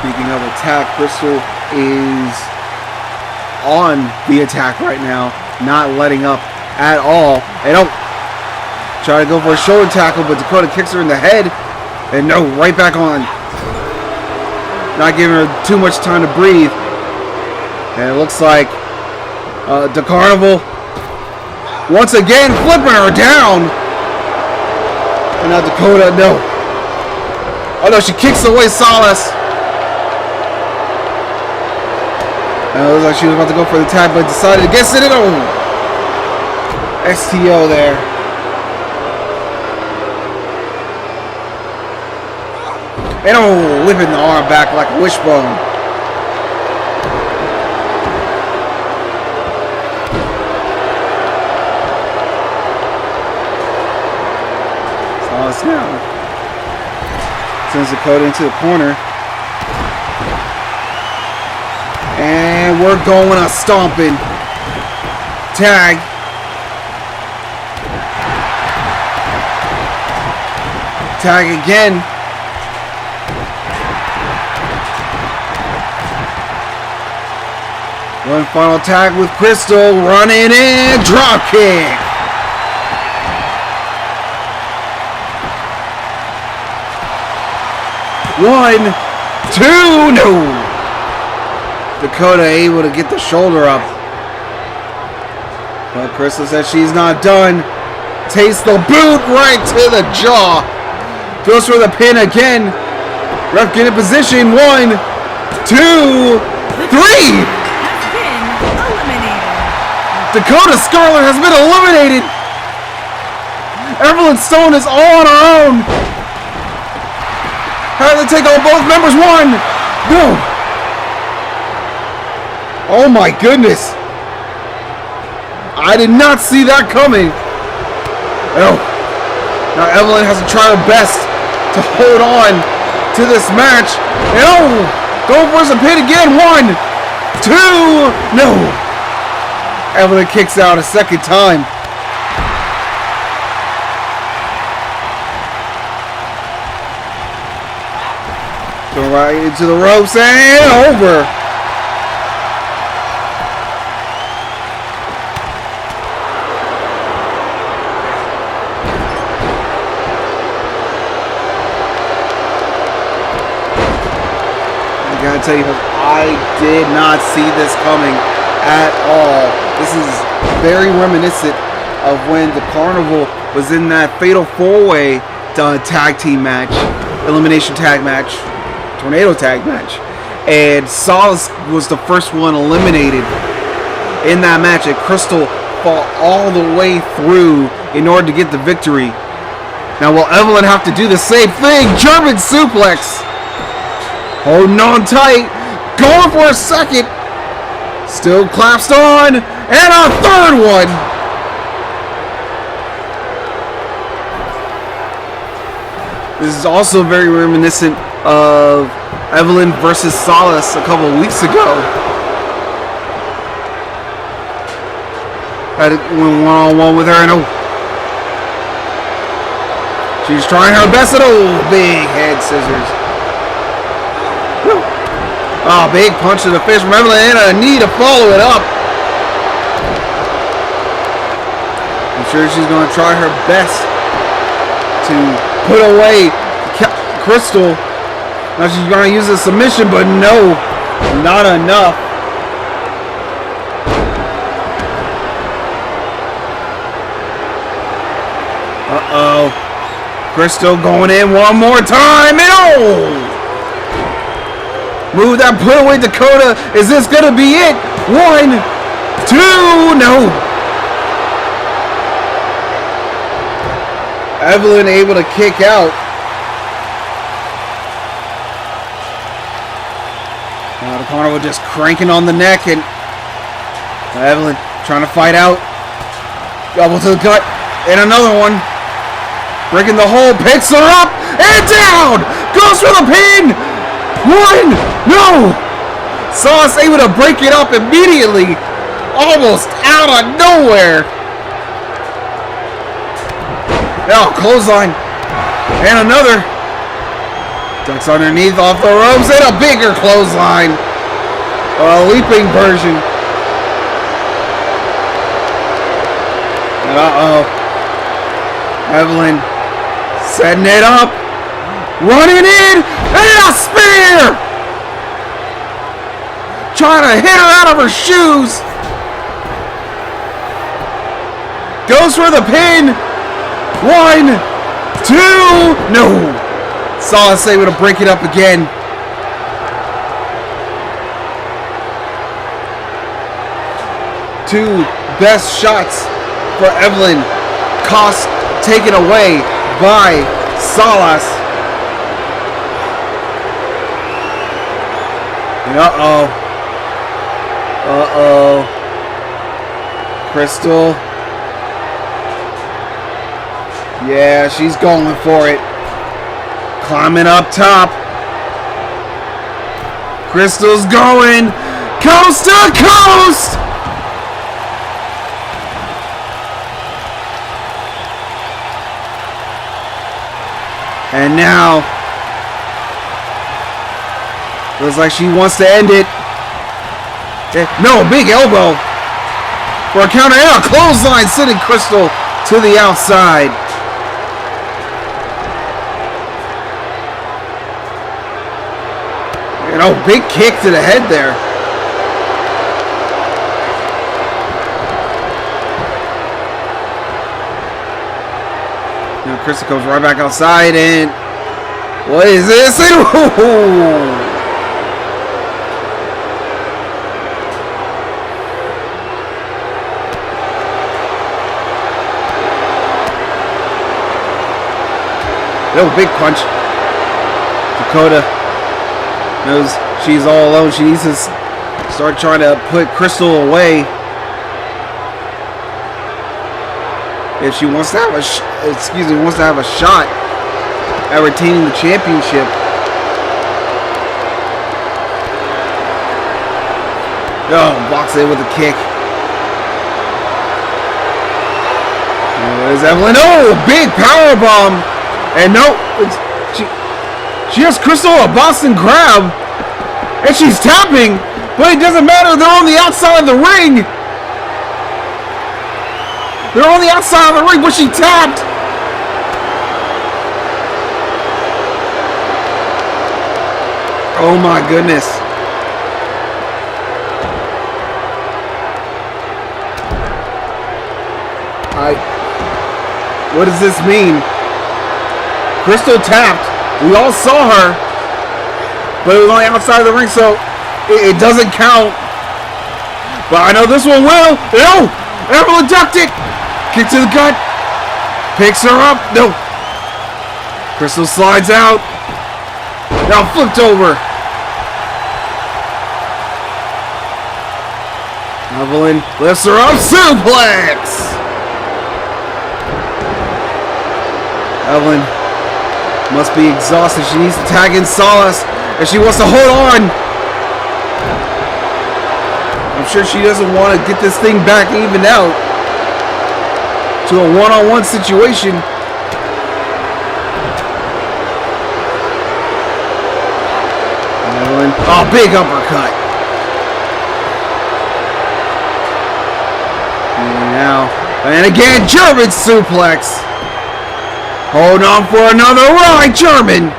Speaking of attack, Crystal is on the attack right now, not letting up at all. And try to go for a shoulder tackle, but Dakota kicks her in the head, and no, right back on. Not giving her too much time to breathe. And it looks like the Carnival once again flipping her down. And now Dakota, no. Oh no, she kicks away Solace. And it looks like she was about to go for the tag, but decided against it. STO there. And whipping the arm back like a wishbone. Solace now sends Dakota into the corner. And we're going a stomping. Tag. Tag again. One final tag with Crystal, running in, drop kick. One, two, no. Dakota able to get the shoulder up. But Crystal says she's not done. Takes the boot right to the jaw. Goes for the pin again. Ref get in position. 1, 2, 3. Dakota Scarlet has been eliminated. Evelyn Stone is all on her own. How did they take on both members? One! No! Oh my goodness! I did not see that coming. Oh. Now Evelyn has to try her best to hold on to this match. And oh! Going for some pin again. 1, 2, no! Evelyn kicks out a second time. Go right into the ropes and over. I gotta tell you, I did not see this coming at all. This is very reminiscent of when the Carnival was in that Fatal 4-Way tag team match, elimination tag match, tornado tag match, and Solace was the first one eliminated in that match, and Crystal fought all the way through in order to get the victory. Now will Evelyn have to do the same thing? German suplex, holding on tight, going for a second, still collapsed on, and a third one. This is also very reminiscent of Evelyn versus Solace a couple of weeks ago. Had it went one-on-one with her, and she's trying her best at big head scissors. Oh, big punch to the face from Evelyn, and a knee to follow it up. I'm sure she's going to try her best to put away Crystal. Now she's going to use a submission, but no, not enough. Uh-oh. Crystal going in one more time, and oh! Move that put away Dakota. Is this going to be it? 1, 2, no. Evelyn able to kick out. Now the Carnival just cranking on the neck, and Evelyn trying to fight out. Double to the gut, and another one. Breaking the hole, picks her up, and down! Goes for the pin! 1, no! Sauce able to break it up immediately, almost out of nowhere. Now clothesline, and another. Ducks underneath off the ropes, and a bigger clothesline. A leaping version. And Evelyn setting it up, running in, and a spear! Trying to hit her out of her shoes. Goes for the pin. 1, 2, no. Solace able to break it up again. Two best shots for Evelyn. Cost taken away by Solace. Uh-oh. Uh-oh. Crystal. Yeah, she's going for it. Climbing up top. Crystal's going coast to coast. And now, looks like she wants to end it. No, big elbow for a counter, and a clothesline sending Crystal to the outside. And oh, big kick to the head there. Now Crystal comes right back outside, and what is this? And, no, big punch. Dakota knows she's all alone. She needs to start trying to put Crystal away if she wants to have a shot at retaining the championship. Oh, blocks it with a kick. There's Evelyn. Oh, a big power bomb. And no, she has Crystal a Boston Crab, and she's tapping, but it doesn't matter. They're on the outside of the ring. They're on the outside of the ring, but she tapped. Oh my goodness. What does this mean? Crystal tapped. We all saw her, but it was on the outside of the ring, so it doesn't count. But I know this one will. No! Evelyn ducked it. Kick to the gut. Picks her up. No. Crystal slides out. Now flipped over. Evelyn lifts her up. Suplex. Evelyn must be exhausted. She needs to tag in Solace if she wants to hold on. I'm sure she doesn't want to get this thing back even out to a one-on-one situation. Evelyn, oh, big uppercut. And again, German suplex. Hold on for another right German.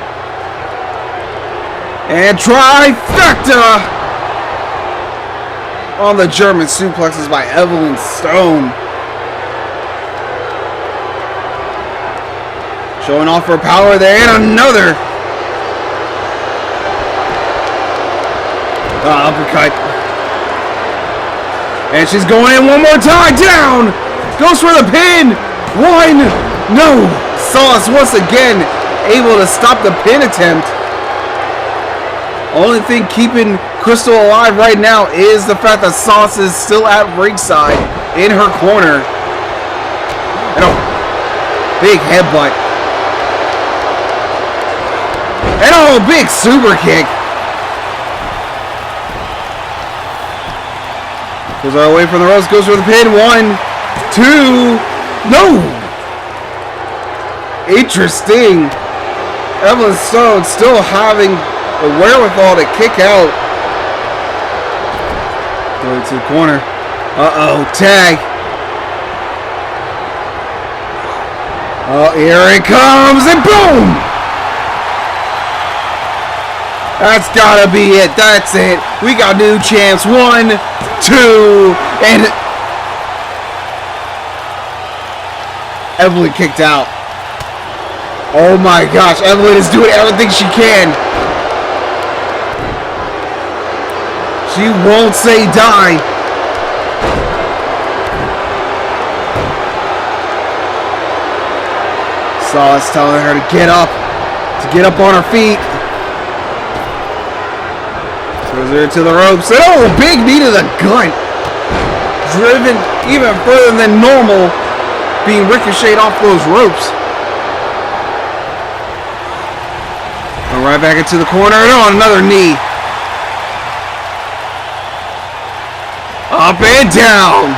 And trifecta on the German suplexes by Evelyn Stone. Showing off her power there. And another uppercut. And she's going in one more time. Down. Goes for the pin. One. No. Solace once again able to stop the pin attempt. Only thing keeping Crystal alive right now is the fact that Solace is still at ringside in her corner. And a big headbutt. And a big super kick. Goes away from the ropes, goes for the pin. 1, 2, no! Interesting. Evelyn Stone still having the wherewithal to kick out. Going to the corner. Uh-oh, tag. Oh, here it comes, and boom! That's gotta be it. That's it. We got new champs. 1, 2, and Evelyn kicked out. Oh my gosh, Evelyn is doing everything she can. She won't say die. Solace telling her to get up on her feet. Throws her to the ropes. And oh, a big knee to the gut. Driven even further than normal, being ricocheted off those ropes. And right back into the corner. And oh, another knee. Up and down.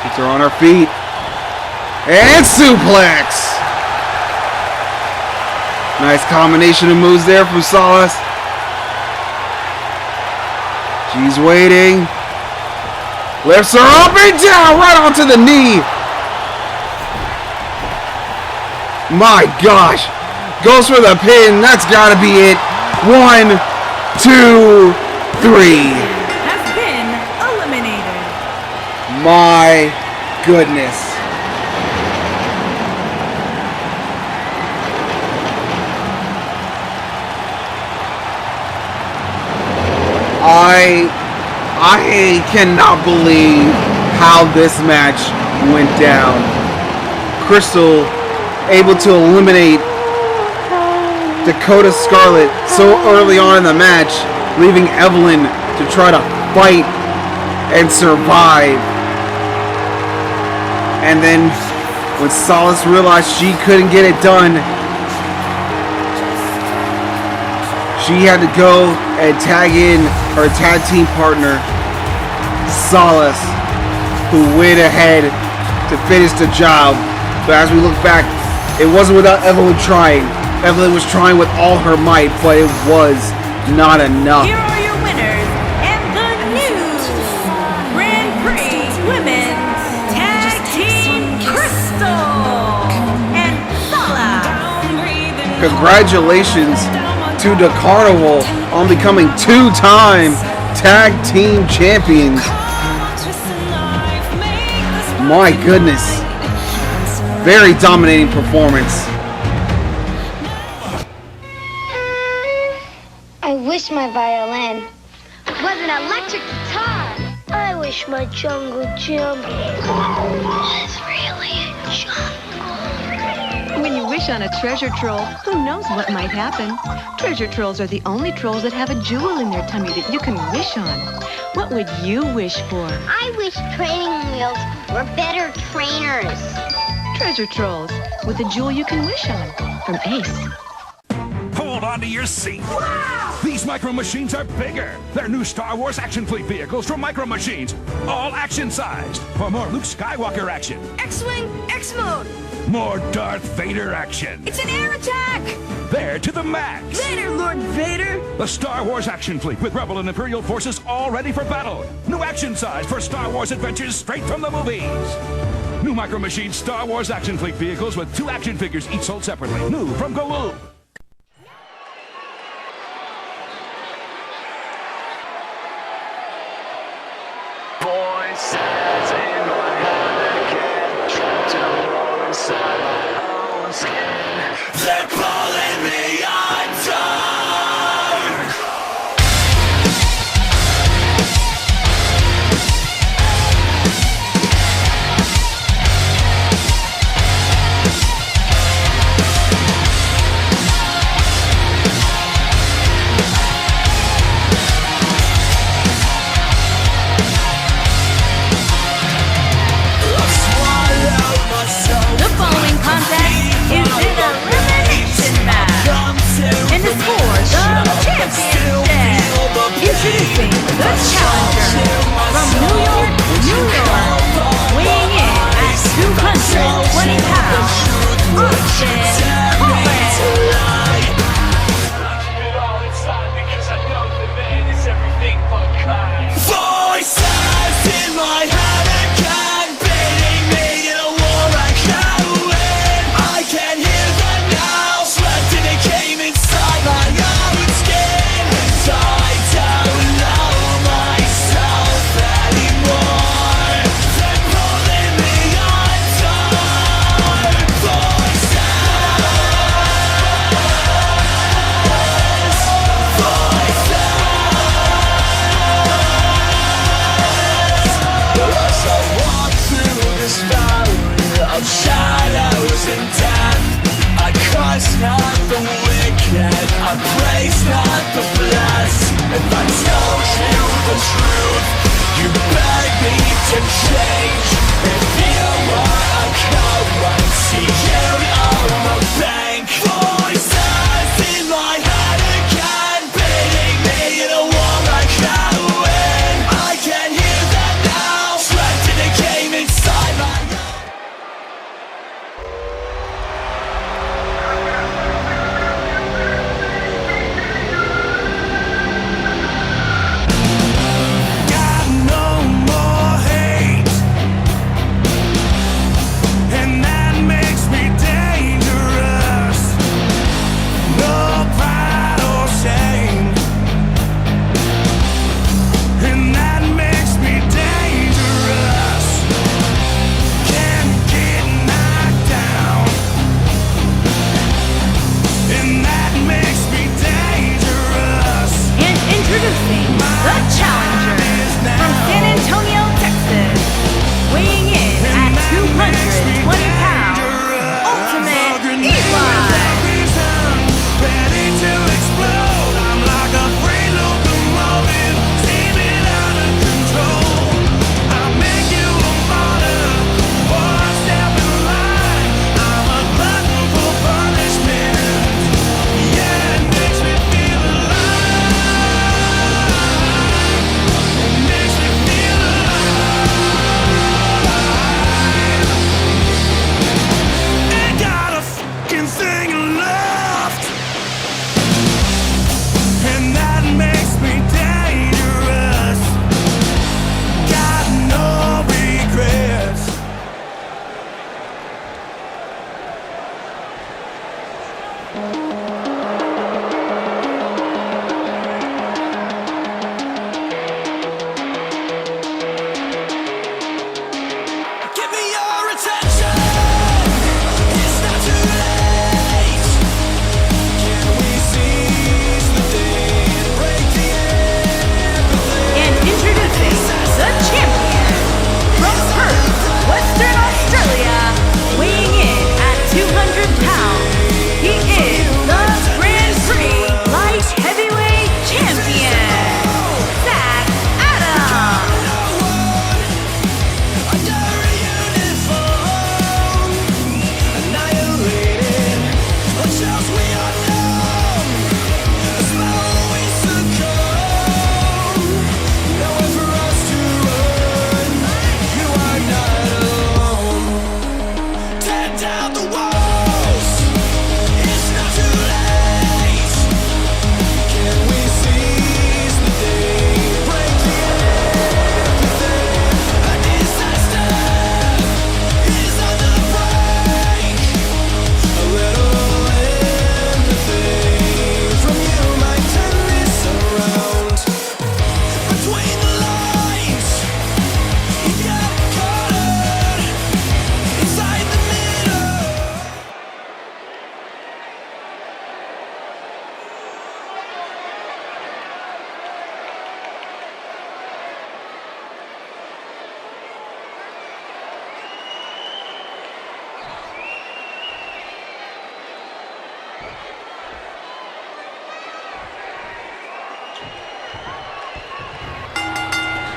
Puts her on her feet. And suplex. Nice combination of moves there from Solace. She's waiting. Lifts her up and down right onto the knee. My gosh. Goes for the pin. That's got to be it. 1, 2, 3. Has been eliminated. My goodness. I cannot believe how this match went down. Crystal able to eliminate Dakota Scarlet so early on in the match, leaving Evelyn to try to fight and survive. And then when Solace realized she couldn't get it done, she had to go and tag in her tag team partner, Solace, who went ahead to finish the job. But as we look back, it wasn't without Evelyn trying. Evelyn was trying with all her might, but it was not enough. Here are your winners and the new Grand Prix Women's Tag Team Crystal and Sala. Congratulations to the Carnival on becoming two-time tag team champions. My goodness. Very dominating performance. I wish my violin was an electric guitar. I wish my jungle gym was really a jungle. When you wish on a treasure troll, who knows what might happen? Treasure trolls are the only trolls that have a jewel in their tummy that you can wish on. What would you wish for? I wish training wheels were better trainers. Treasure trolls, with a jewel you can wish on. From Ace. Hold on to your seat. Wow! These Micro Machines are bigger. They're new Star Wars action fleet vehicles from Micro Machines, all action-sized, for more Luke Skywalker action. X-Wing, X-Mode. More Darth Vader action. It's an air attack. They're to the max. Vader, Lord Vader. The Star Wars action fleet with Rebel and Imperial forces all ready for battle. New action size for Star Wars adventures straight from the movies. New Micro Machines Star Wars action fleet vehicles with 2 action figures each sold separately. New from Galoob. Voices in my head again, trapped and warm inside my own skin. They're pulling me under. The following contest is an elimination match. And it's for the championship. Introducing the challenger from New York, weighing in at 220 pounds, Austin Holland. Voices in my head again, beating me in a war I can't win. I can hear them now, swept and it came inside my own skin. And I don't know myself anymore. They're pulling me under. As I walk through this valley of shadows and death, I curse not the wicked, I praise not the blessed. If I told you the truth, you beg me to change. If you were a currency, you'd own a bank. Voices in my head again, beating me in a war I can't win. I can hear them now, swept in a game inside my Got no more hate, and that makes me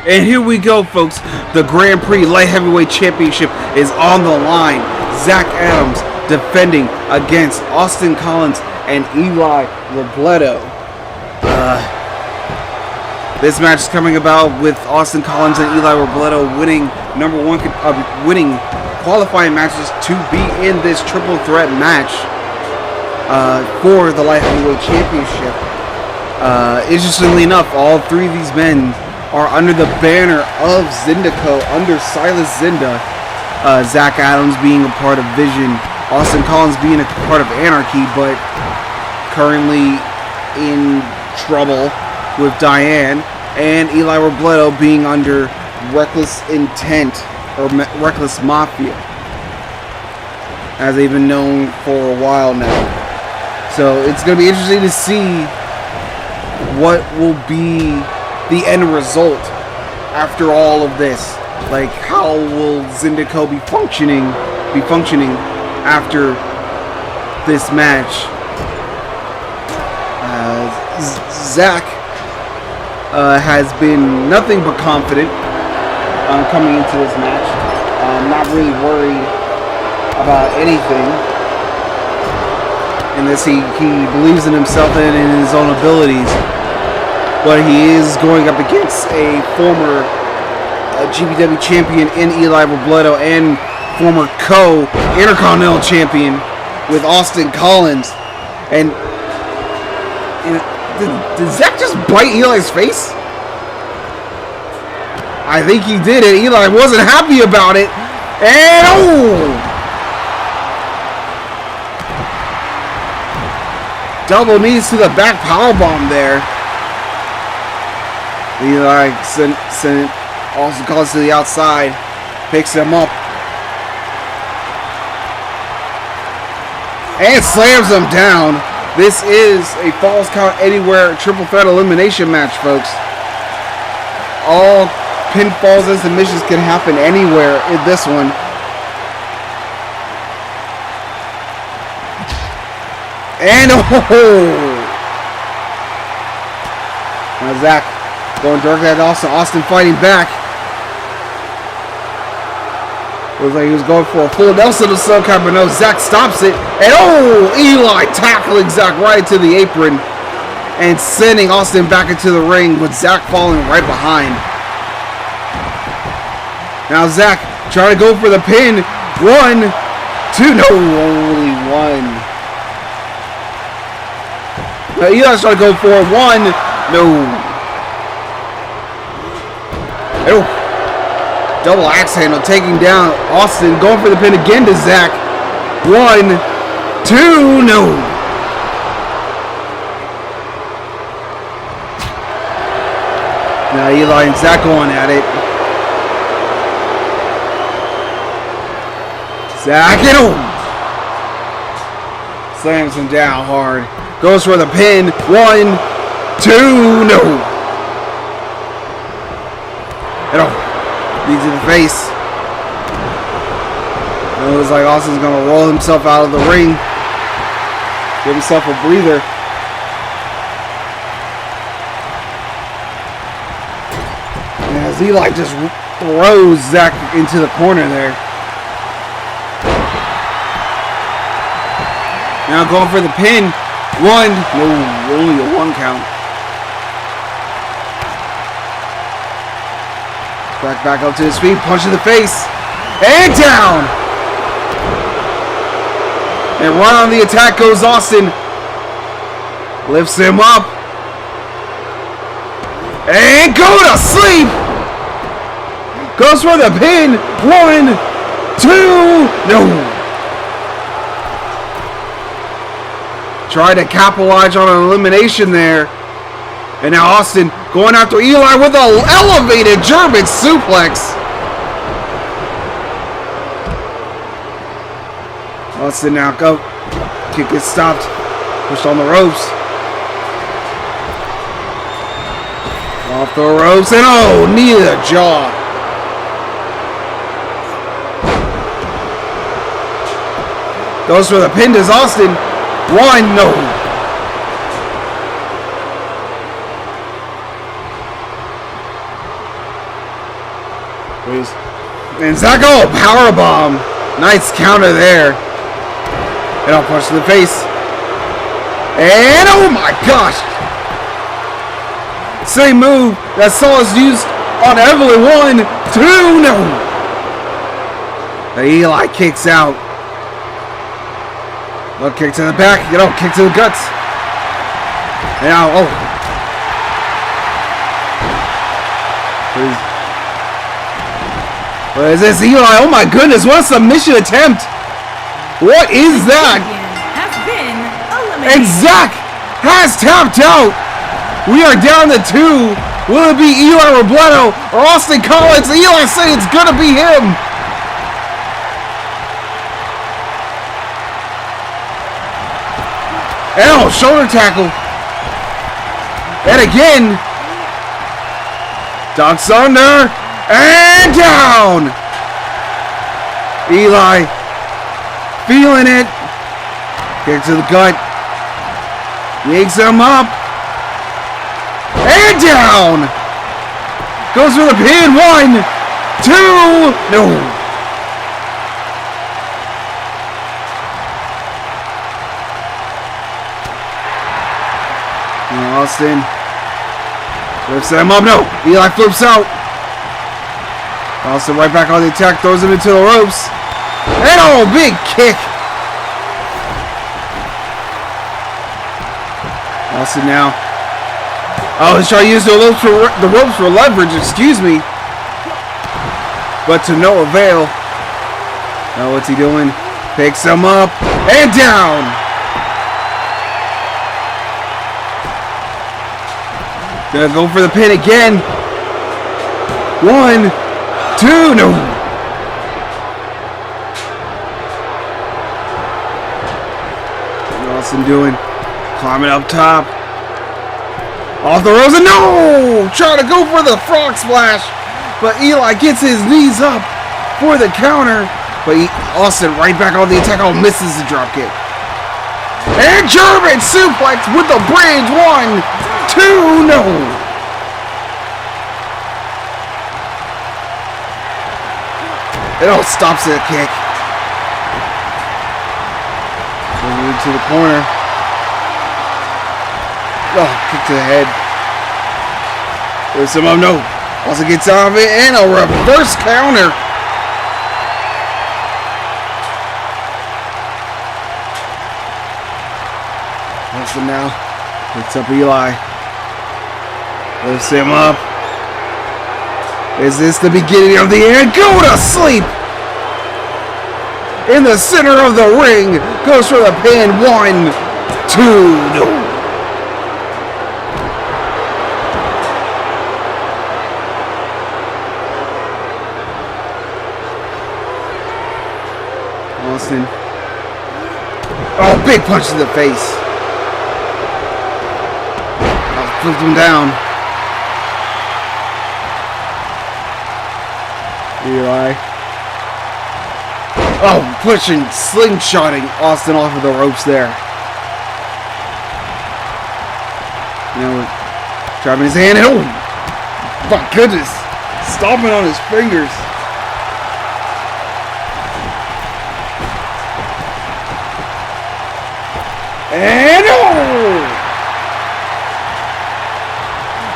And here we go, folks. The Grand Prix Light Heavyweight Championship is on the line. Zach Adams defending against Austin Collins and Eli Robledo. This match is coming about with Austin Collins and Eli Robledo winning winning qualifying matches to be in this triple threat match for the Light Heavyweight Championship. Interestingly enough, all three of these men are under the banner of Zindico, under Silas Zinda. Zach Adams being a part of Vision, Austin Collins being a part of Anarchy, but currently in trouble with Diane, and Eli Robledo being under Reckless Intent, or Reckless Mafia, as they've been known for a while now. So it's going to be interesting to see what will be the end result after all of this. Like, how will Zindico be functioning after this match? Zach has been nothing but confident coming into this match. Not really worried about anything. In this, he believes in himself and in his own abilities. But he is going up against a former GPW champion in Eli Robledo and former Intercontinental champion with Austin Collins. And did Zach just bite Eli's face? I think he did, and Eli wasn't happy about it. And double knees to the back powerbomb there. Eli sent Austin Collins to the outside, picks him up, and slams him down. This is a Falls Count Anywhere triple threat elimination match, folks. All pinfalls and submissions can happen anywhere in this one. And now Zach going directly at Austin. Austin fighting back. Looks like he was going for a full Nelson of some kind, but no, Zach stops it. And Eli tackling Zach right into the apron and sending Austin back into the ring with Zach falling right behind. Now Zach trying to go for the pin. 1, 2, no, only one. Now Eli's trying to go for 1, no. Double axe handle taking down Austin, going for the pin again to Zach. 1, 2, no. Now Eli and Zach going at it. Zach and slams him down hard. Goes for the pin. 1, 2, no. Knee to the face. It looks like Austin's going to roll himself out of the ring. Give himself a breather. And as Eli just throws Zach into the corner there. Now going for the pin. 1. No, only a 1 count. Back up to his feet, punch in the face, and down! And right on the attack goes Austin. Lifts him up. And go to sleep! Goes for the pin. 1, 2, no! Tried to capitalize on an elimination there. And now Austin going after Eli with an elevated German suplex. Austin now go. Kick is stopped. Pushed on the ropes. Off the ropes and knee to the jaw. Goes for the pin to Austin. 1, no. And Zacko, powerbomb. Nice counter there. And I'll punch to the face. And oh my gosh. Same move that Saul's used on Evelyn. 1, 2, no. Eli kicks out. Look, kick to the back. Kick to the guts. Now, What is this, Eli? Oh my goodness, what a submission attempt! What is that? Has been And Zach has tapped out! We are down to 2. Will it be Eli Robledo or Austin Collins? Eli saying it's gonna be him! And shoulder tackle. And again. Ducks under. And down! Eli feeling it. Kick to the gut. Yanks him up. And down! Goes for the pin. 1, 2, no. Austin lifts him up. No! Eli flips out. Austin right back on the attack, throws him into the ropes. And big kick. Austin now. He's trying to use the ropes for leverage, excuse me. But to no avail. Now what's he doing? Picks him up and down. Gonna go for the pin again. 1, 2, no. What's Austin doing? Climbing up top. Off the ropes and no! Trying to go for the frog splash. But Eli gets his knees up for the counter. But Austin right back on the attack. Misses the drop kick. And German suplex with the bridge. 1, 2, no. It stops at a kick. To the corner. Kick to the head. There's some no. Also gets out of it and a reverse counter. Austin now picks up Eli. Lifts him up. Is this the beginning of the end? Go to sleep! In the center of the ring. Goes for the pin. 1, 2, no. Austin. Big punch to the face. Flipped him down. Eli. Pushing, slingshotting Austin off of the ropes there. Grabbing his hand and my goodness. Stomping on his fingers. And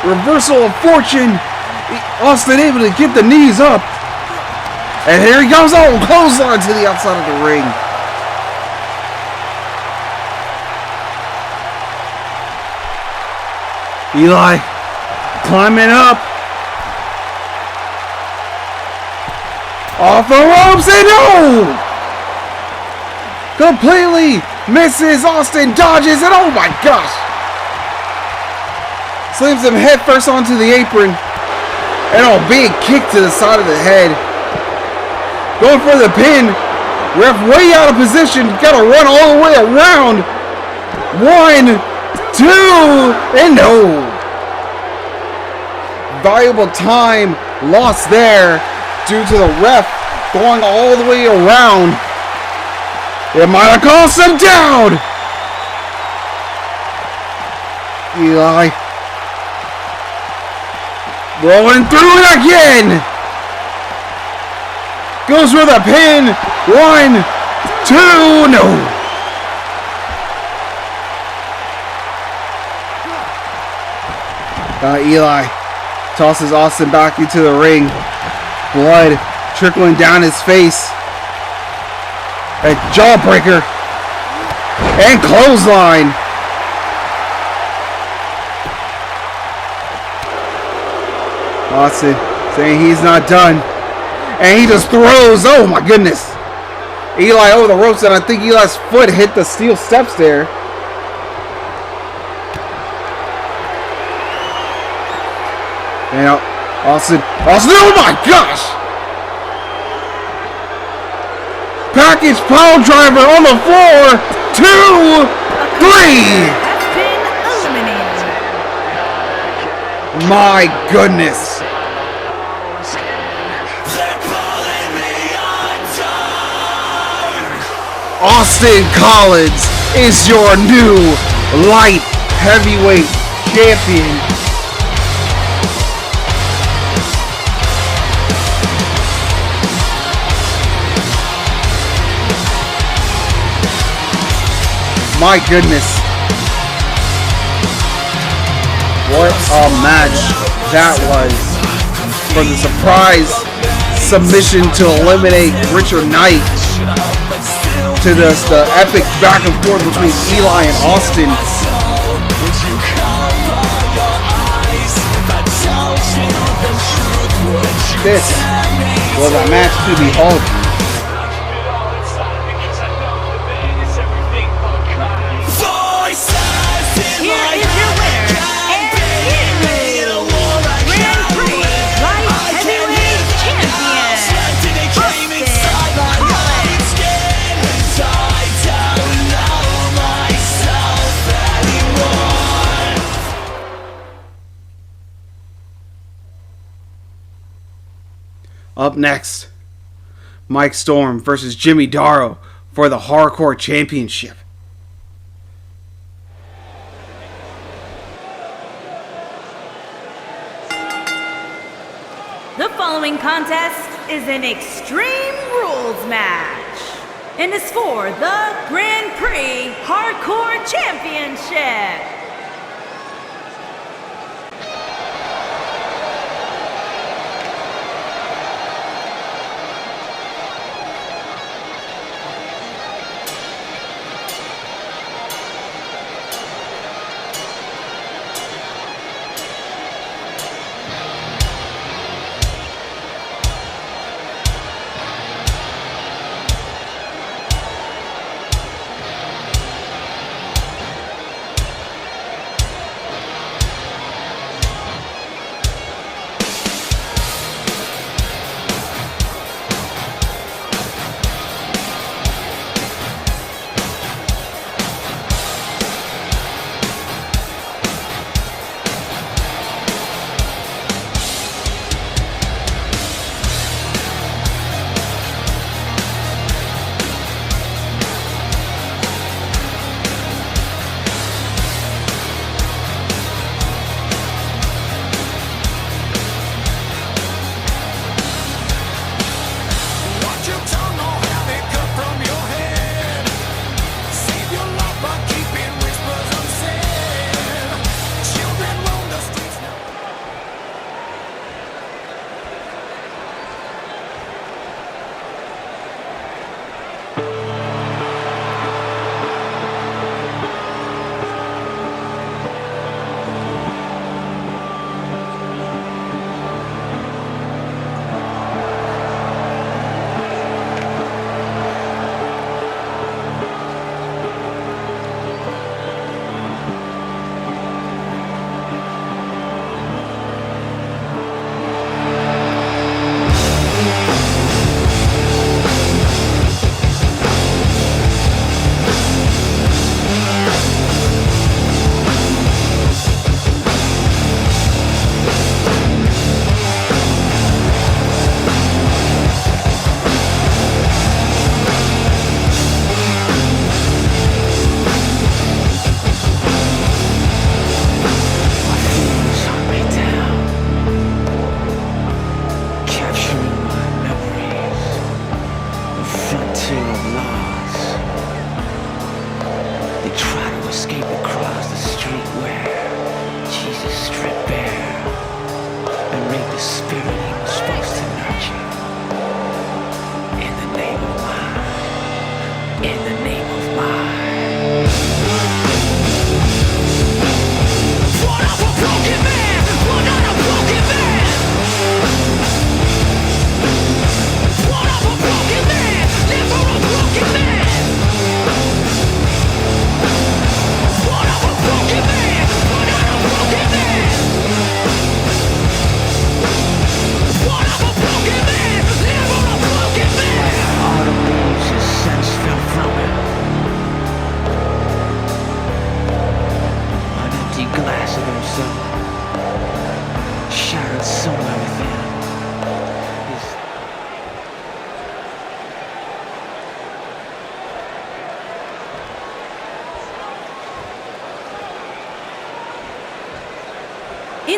reversal of fortune. Austin able to get the knees up. And here he goes. Clothesline to the outside of the ring. Eli climbing up. Off the ropes and completely misses. Austin dodges and oh my gosh. Slams him head first onto the apron. And big kick to the side of the head. Going for the pin. Ref way out of position. Gotta run all the way around. 1, 2, and no. Valuable time lost there due to the ref going all the way around. It might have cost him down. Eli rolling through it again. Goes for the pin. 1, 2, no. Eli tosses Austin back into the ring. Blood trickling down his face. A jawbreaker. And clothesline. Austin saying he's not done. And he just throws. Oh my goodness. Eli over the ropes, and I think Eli's foot hit the steel steps there. And Austin, oh my gosh! Package power driver on the floor. 2, 3. My goodness. Austin Collins is your new light heavyweight champion. My goodness. What a match that was. For the surprise submission to eliminate Richard Knight, to the epic back and forth between Eli and Austin. This was a match to behold. Up next, Mike Storm versus Jimmy Darrow for the Hardcore Championship. The following contest is an Extreme Rules match and is for the Grand Prix Hardcore Championship.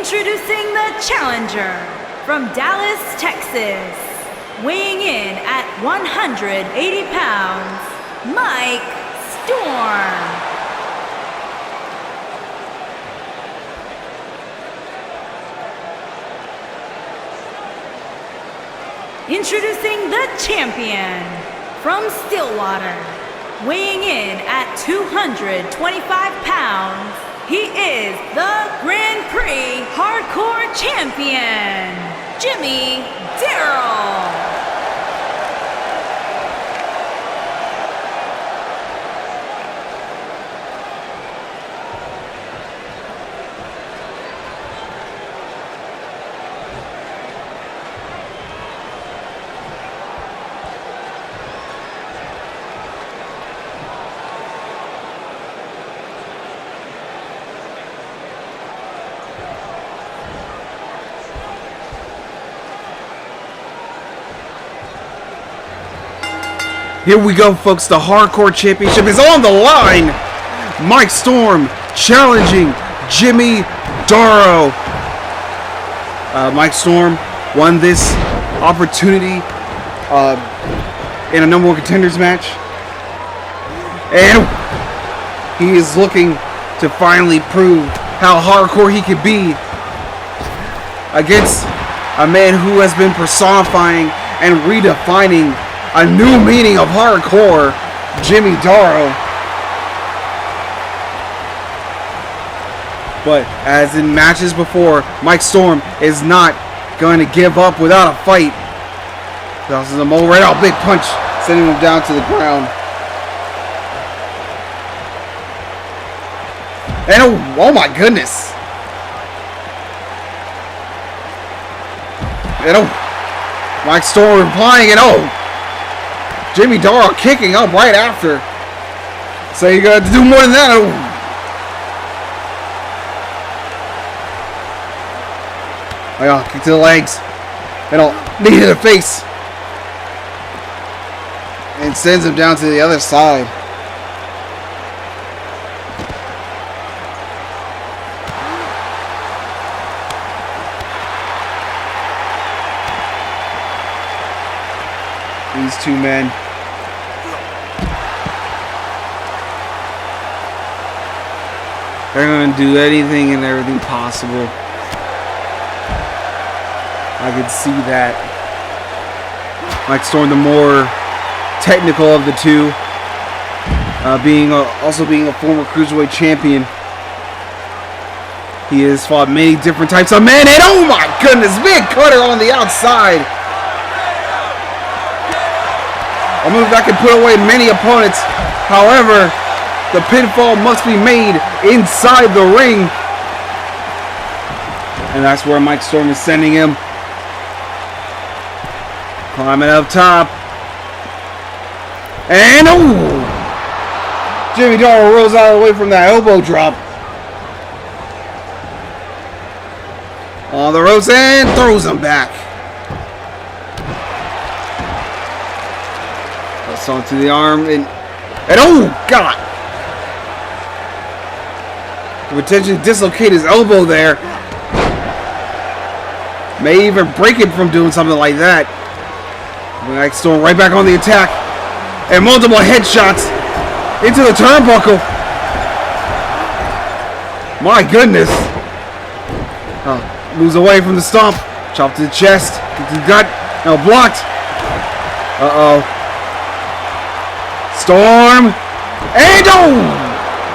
Introducing the challenger from Dallas, Texas, weighing in at 180 pounds, Mike Storm. Introducing the champion from Stillwater, weighing in at 225 pounds, he is the Grand Prix Hardcore Champion, Jimmy Darrell. Here we go, folks. The Hardcore Championship is on the line. Mike Storm challenging Jimmy Darrow. Mike Storm won this opportunity in a number one contenders match. And he is looking to finally prove how hardcore he could be against a man who has been personifying and redefining a new meaning of hardcore, Jimmy Darrow. But as in matches before, Mike Storm is not going to give up without a fight. Tosses him over, right out, big punch, sending him down to the ground. And oh my goodness. And Mike Storm replying, and Jimmy Darrow kicking up right after. So you got to do more than that. Kick to the legs. And knee to the face. And sends him down to the other side. These two men. They're going to do anything and everything possible. I could see that. Mike Storm, the more technical of the two, also being a former Cruiserweight champion. He has fought many different types of men, and oh my goodness, big cutter on the outside. A move that can put away many opponents. However, the pinfall must be made inside the ring. And that's where Mike Storm is sending him. Climbing up top. And Jimmy Darrow rolls out of the way from that elbow drop. On the ropes and throws him back. Onto the arm and oh God! Potentially dislocate his elbow there. May even break him from doing something like that. Mike Storm right back on the attack. And multiple headshots into the turnbuckle. My goodness. Moves away from the stomp. Chop to the chest. To the gut. Now blocked. Storm, and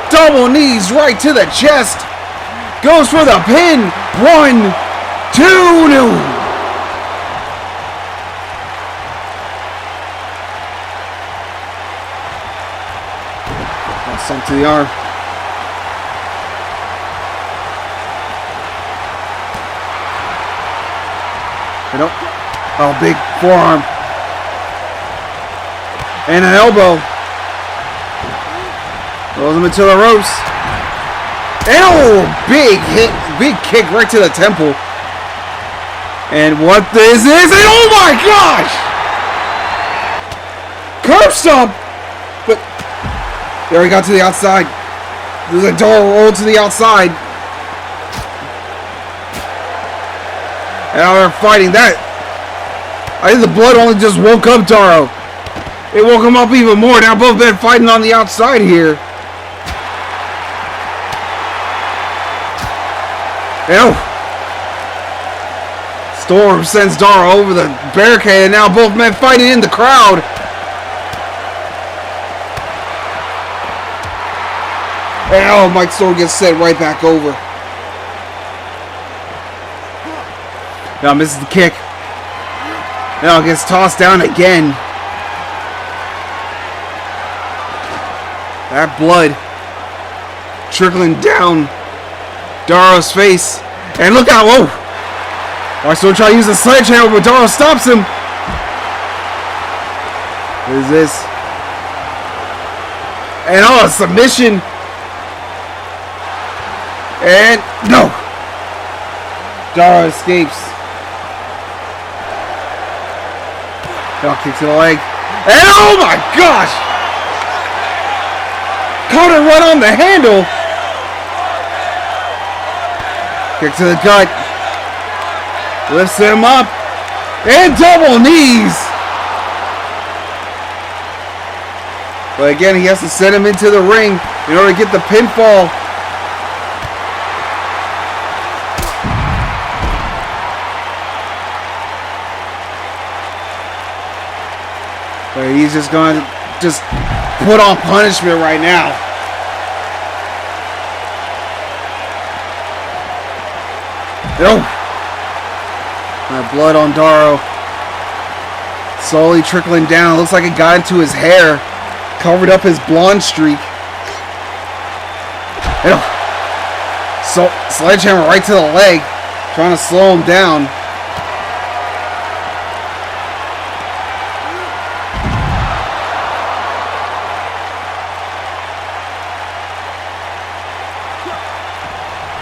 double knees right to the chest. Goes for the pin. 1, 2, no. Sunk to the arm. And big forearm. And an elbow. Throws him into the ropes. And big hit, big kick right to the temple. And what this is, and oh my gosh! Curb stomp! But there he got to the outside. There's a door roll to the outside. And now they're fighting that. I think the blood only just woke up Daro. It woke him up even more. Now both men fighting on the outside here. And Storm sends Daro over the barricade, and now both men fighting in the crowd. And Mike Storm gets sent right back over. Now misses the kick. Now gets tossed down again. That blood trickling down Daro's face. And look out, whoa! Mike Storm trying to use a sledgehammer, but Daro stops him. What is this? And a submission. And no! Daro escapes. Now kick to the leg. And oh my gosh! Caught it right on the handle. Kick to the gut. Lifts him up. And double knees. But again, he has to send him into the ring in order to get the pinfall. But he's just going to put on punishment right now. Oh. That blood on Daro. Slowly trickling down. Looks like it got into his hair. Covered up his blonde streak. So, sledgehammer right to the leg. Trying to slow him down.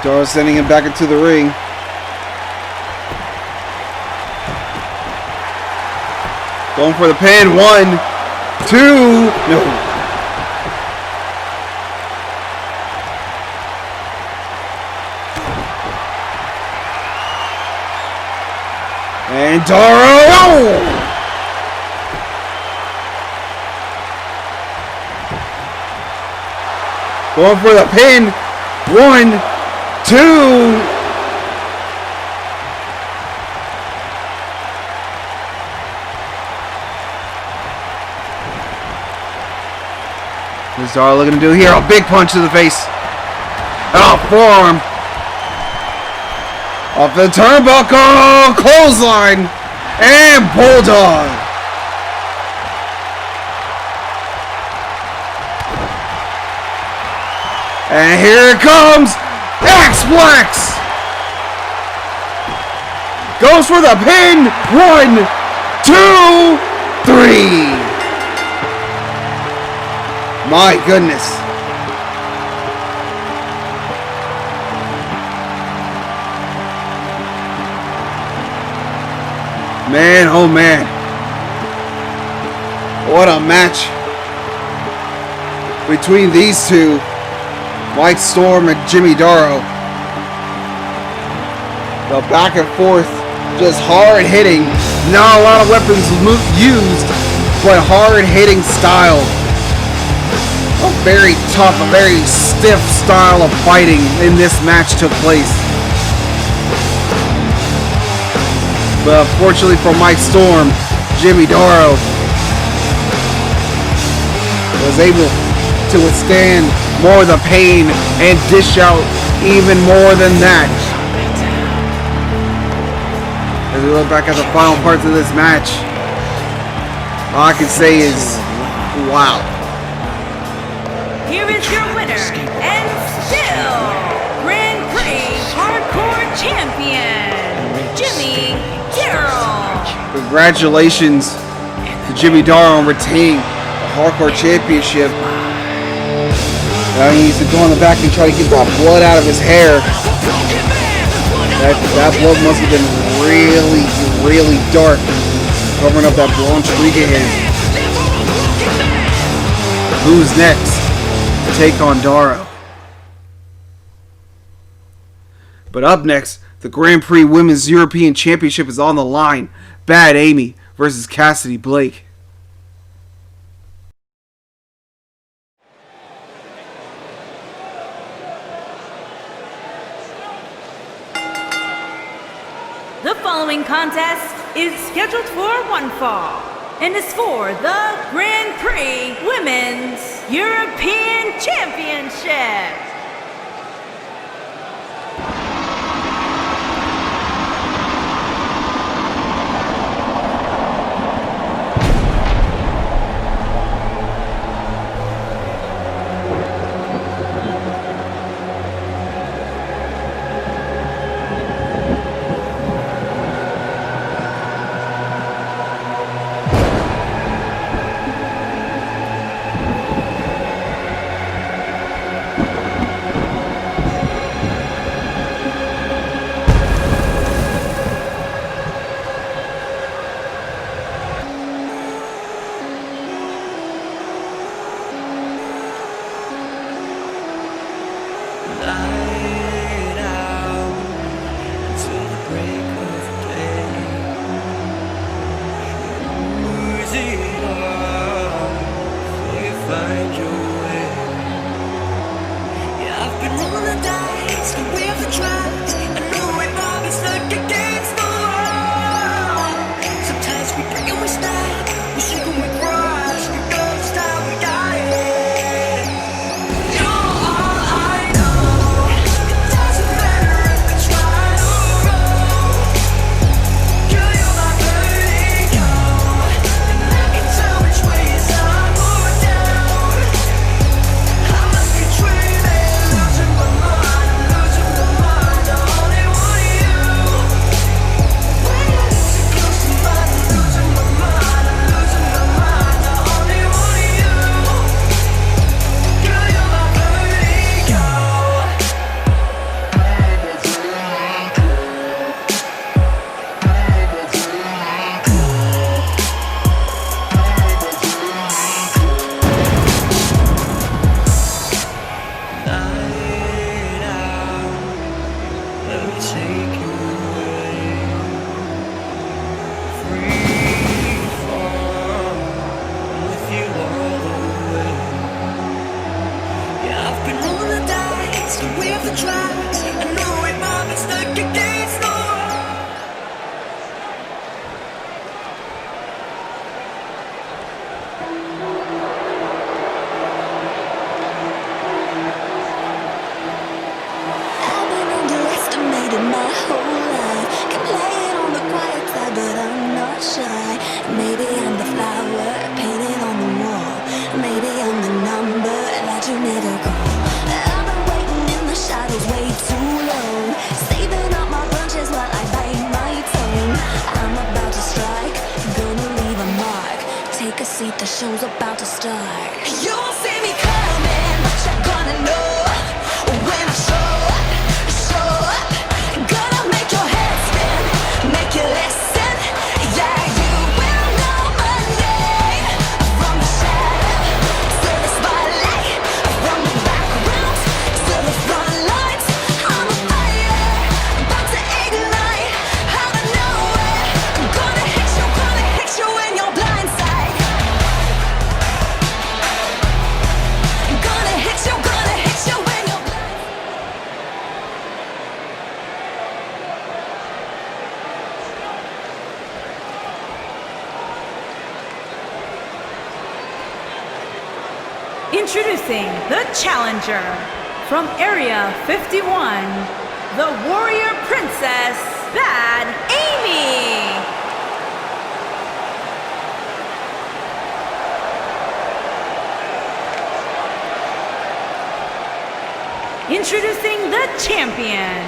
Daro sending him back into the ring. Going for the pin. 1, 2. No. And Daro. Going for the pin. 1, 2. What's Daro looking to do here? A big punch to the face. Oh, forearm. Off the turnbuckle. Clothesline. And Bulldog. And here it comes. X-Plex. Goes for the pin. 1, 2, 3. My goodness. Man, oh man. What a match between these two. Mike Storm and Jimmy Daro. The back and forth, just hard hitting. Not a lot of weapons used, but hard hitting style. A very tough, a very stiff style of fighting in this match took place. But unfortunately for Mike Storm, Jimmy Daro was able to withstand more of the pain and dish out even more than that. As we look back at the final parts of this match, all I can say is, wow. Here is your winner, and still Grand Prix Hardcore Champion, Jimmy Daro. Congratulations to Jimmy Daro on retaining the Hardcore Championship. Now he needs to go in the back and try to get that blood out of his hair. That blood must have been really, really dark, covering up that blonde streak of his. Who's next to take on Daro? But up next, The Grand Prix Women's European Championship is on the line. Bad Amy versus Cassidy Blake. The following contest is scheduled for one fall and is for the Grand Prix Women's European Championship. The show's about to start. You'll see me coming, but you're gonna know when I show up. Gonna make your head spin, make you listen. Yeah, you will know my name. From the shadow to the spotlight, from the background to the front lines. I'm a fire, about to ignite. Out of nowhere, I'm gonna hit you in your blind side. Introducing the challenger from Area 51, the Warrior Princess, Bad Amy. Introducing the champion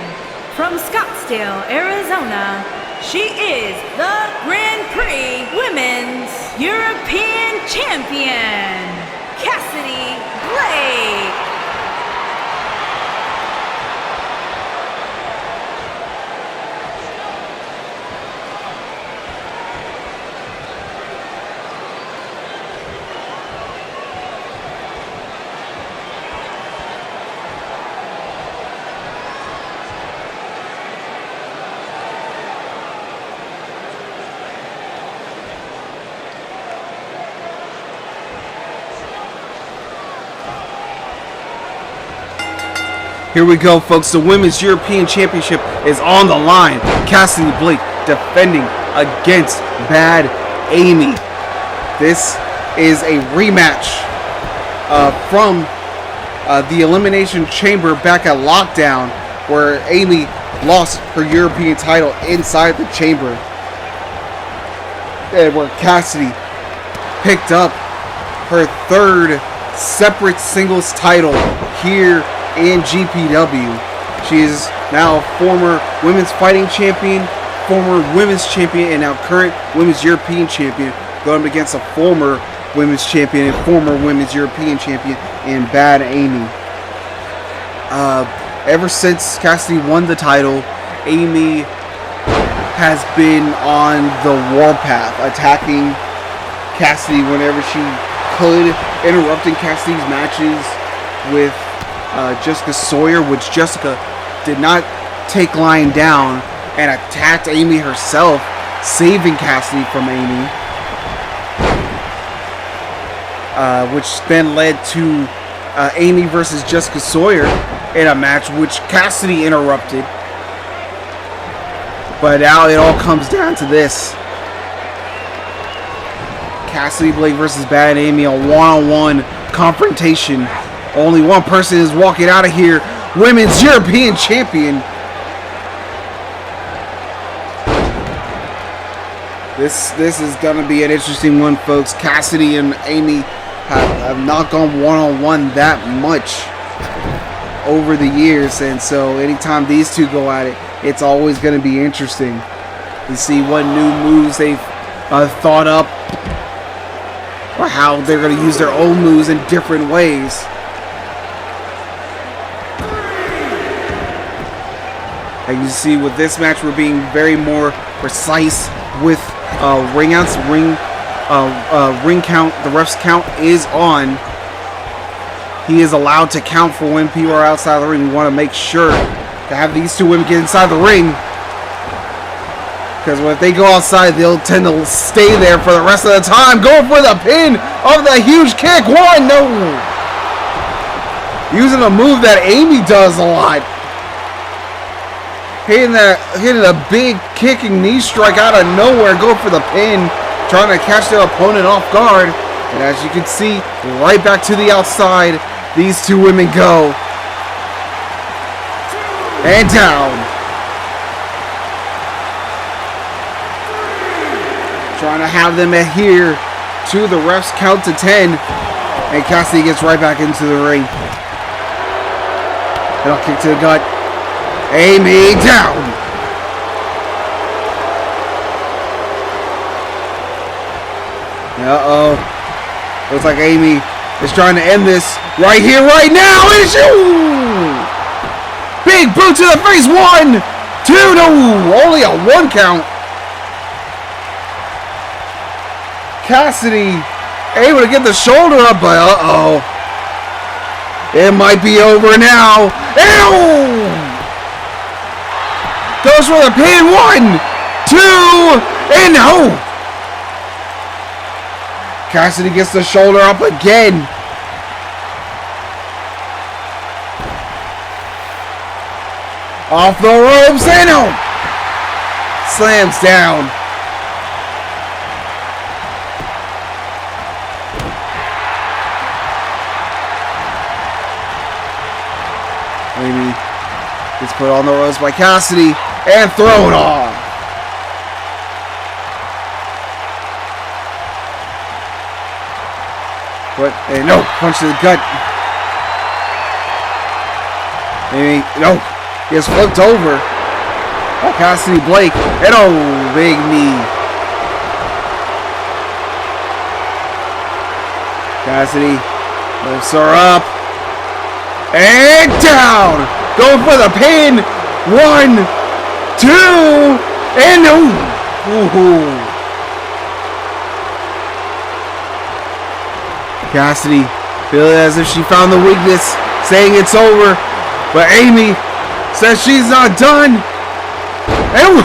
from Scottsdale, Arizona. She is the Grand Prix Women's European Champion, Cassidy Blake. Here we go, folks. The Women's European Championship is on the line. Cassidy Blake defending against Bad Amy. This is a rematch from the Elimination Chamber back at Lockdown, where Amy lost her European title inside the chamber, and where Cassidy picked up her third separate singles title here in GPW. She is now former women's fighting champion, former women's champion, and now current women's European champion, going up against a former women's champion and former women's European champion in Bad Amy. Ever since Cassidy won the title, Amy has been on the warpath, attacking Cassidy whenever she could, interrupting Cassidy's matches with Jessica Sawyer, which Jessica did not take lying down and attacked Amy herself, saving Cassidy from Amy, which then led to Amy versus Jessica Sawyer in a match which Cassidy interrupted. But now it all comes down to this. Cassidy Blake versus Bad Amy, a one-on-one confrontation. Only one person is walking out of here, Women's European Champion. This is going to be an interesting one, folks. Cassidy and Amy have not gone one-on-one that much over the years, and so anytime these two go at it, it's always going to be interesting to see what new moves they've thought up, or how they're going to use their own moves in different ways. As you see with this match, we're being very more precise with ring outs. Ring count. The ref's count is on. He is allowed to count for when people are outside the ring. We want to make sure to have these two women get inside the ring, because if they go outside, they'll tend to stay there for the rest of the time. Going for the pin of the huge kick. One, no. Using a move that Amy does a lot. Hitting a big kicking knee strike out of nowhere. Go for the pin, trying to catch their opponent off guard. And as you can see, right back to the outside, these two women go. And down. Trying to have them adhere to the ref's count to 10. And Cassidy gets right back into the ring. And I'll kick to the gut. Amy down. Uh-oh. Looks like Amy is trying to end this right here, right now. And big boot to the face. 1, 2, no. Only a 1 count. Cassidy able to get the shoulder up, but uh-oh. It might be over now. Ew! Goes for the pin. 1, 2, and no! Cassidy gets the shoulder up again. Off the ropes, and no! Slams down. Amy gets put on the ropes by Cassidy and thrown on. But no, punch to the gut. Amy, no, he gets flipped over by Cassidy Blake. And oh, big knee. Cassidy lifts her up. And down. Going for the pin. 1, 2, and no. Ooh. Cassidy feeling as if she found the weakness, saying it's over. But Amy says she's not done. And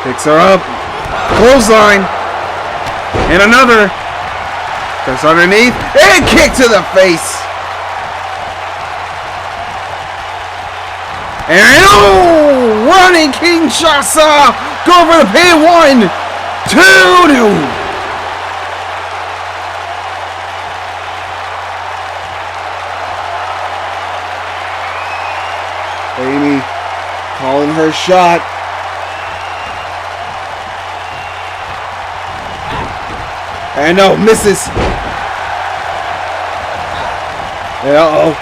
picks her up. Clothesline. And another. Goes underneath and kick to the face. And oh, running Kinshasa. Go for the pin. 1, 2. Amy calling her shot. And no, misses. Uh-oh.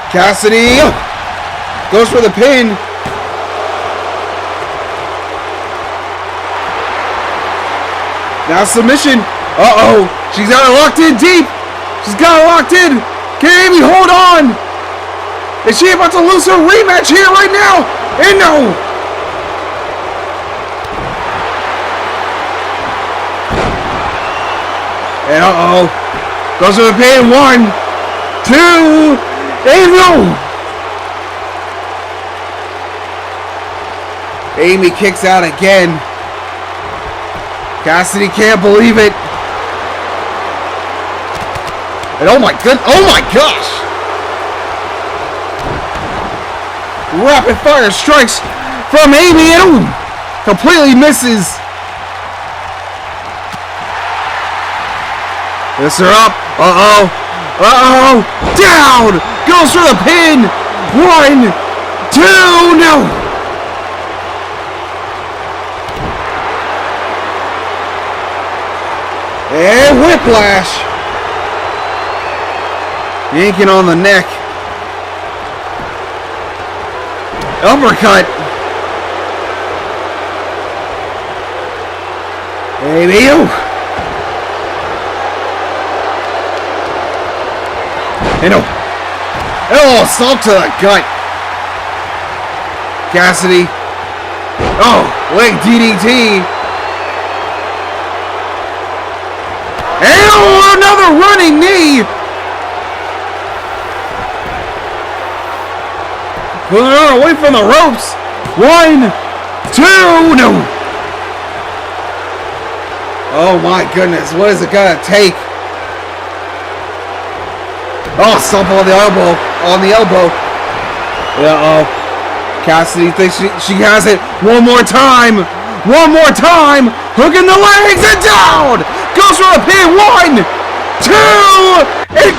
Cassidy goes for the pin. Now submission. Uh-oh. She's got it locked in deep. She's got it locked in. Can Amy hold on? Is she about to lose her rematch here right now? And no! And uh-oh. Goes to the pin. 1, 2, and no! Amy kicks out again. Cassidy can't believe it. And oh my gosh! Rapid fire strikes from Amy and completely misses. Lifts her up. Uh-oh. Uh-oh. Down. Goes for the pin. 1, 2. No. And whiplash. Yanking on the neck. Uppercut. Amy. And oh, assault to the gut. Cassidy. Oh, leg DDT. And oh, another running knee. Pulling her away from the ropes. 1, 2, no. Oh my goodness, what is it gonna take? Oh, stomp on the elbow. Uh-oh. Cassidy thinks she has it. One more time. Hooking the legs and down. Goes for the pin. 1, 2, and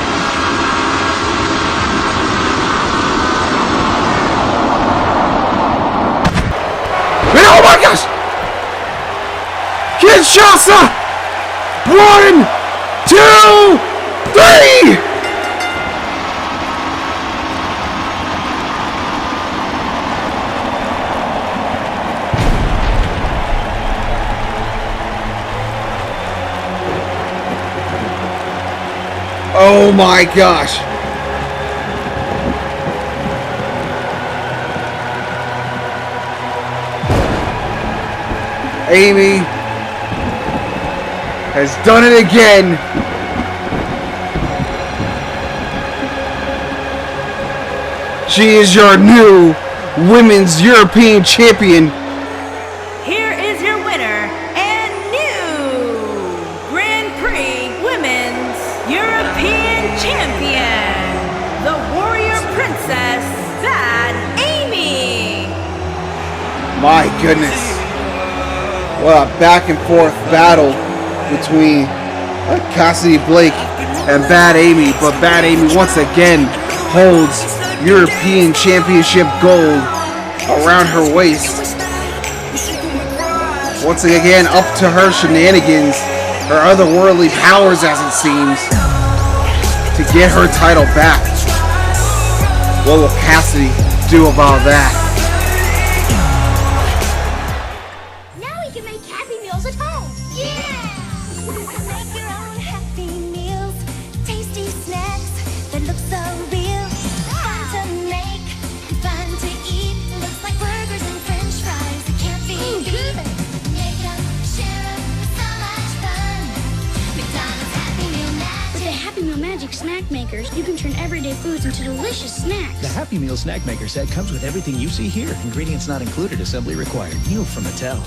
oh my gosh! Kinshasa! 1, 2, 3! Oh my gosh! Amy has done it again. She is your new Women's European Champion. Here is your winner and new Grand Prix Women's European Champion, the Warrior Princess, Bad Amy. My goodness. What a back and forth battle between Cassidy Blake and Bad Amy. But Bad Amy once again holds European Championship gold around her waist. Once again, up to her shenanigans, her otherworldly powers as it seems, to get her title back. What will Cassidy do about that? Snack makers, you can turn everyday foods into delicious snacks. The Happy Meal Snack Maker set comes with everything you see here. Ingredients not included, assembly required. New from Mattel.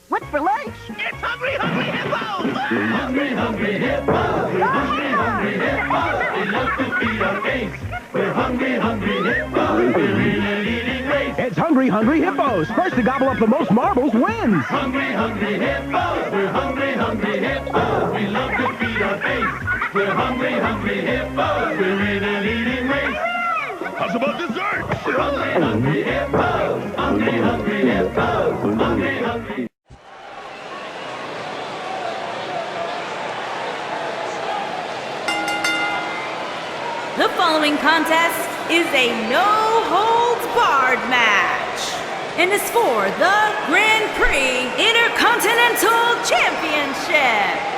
What's for lunch? It's Hungry Hungry Hippos! Hungry, hungry hippos. We're hungry, hungry hippos. We love to feed our face. We're hungry, hungry hippos. We're in a leading race. It's Hungry Hungry Hippos. First to gobble up the most marbles wins. Hungry, hungry hippos. We're hungry, hungry hippos. We love to feed our face. We're hungry, hungry hippos. We're in a leading race. How's about dessert? We're hungry, hungry hippos. Hungry, hungry hippos. Hungry, hungry. The following contest is a no-holds-barred match and is for the Grand Prix Intercontinental Championship.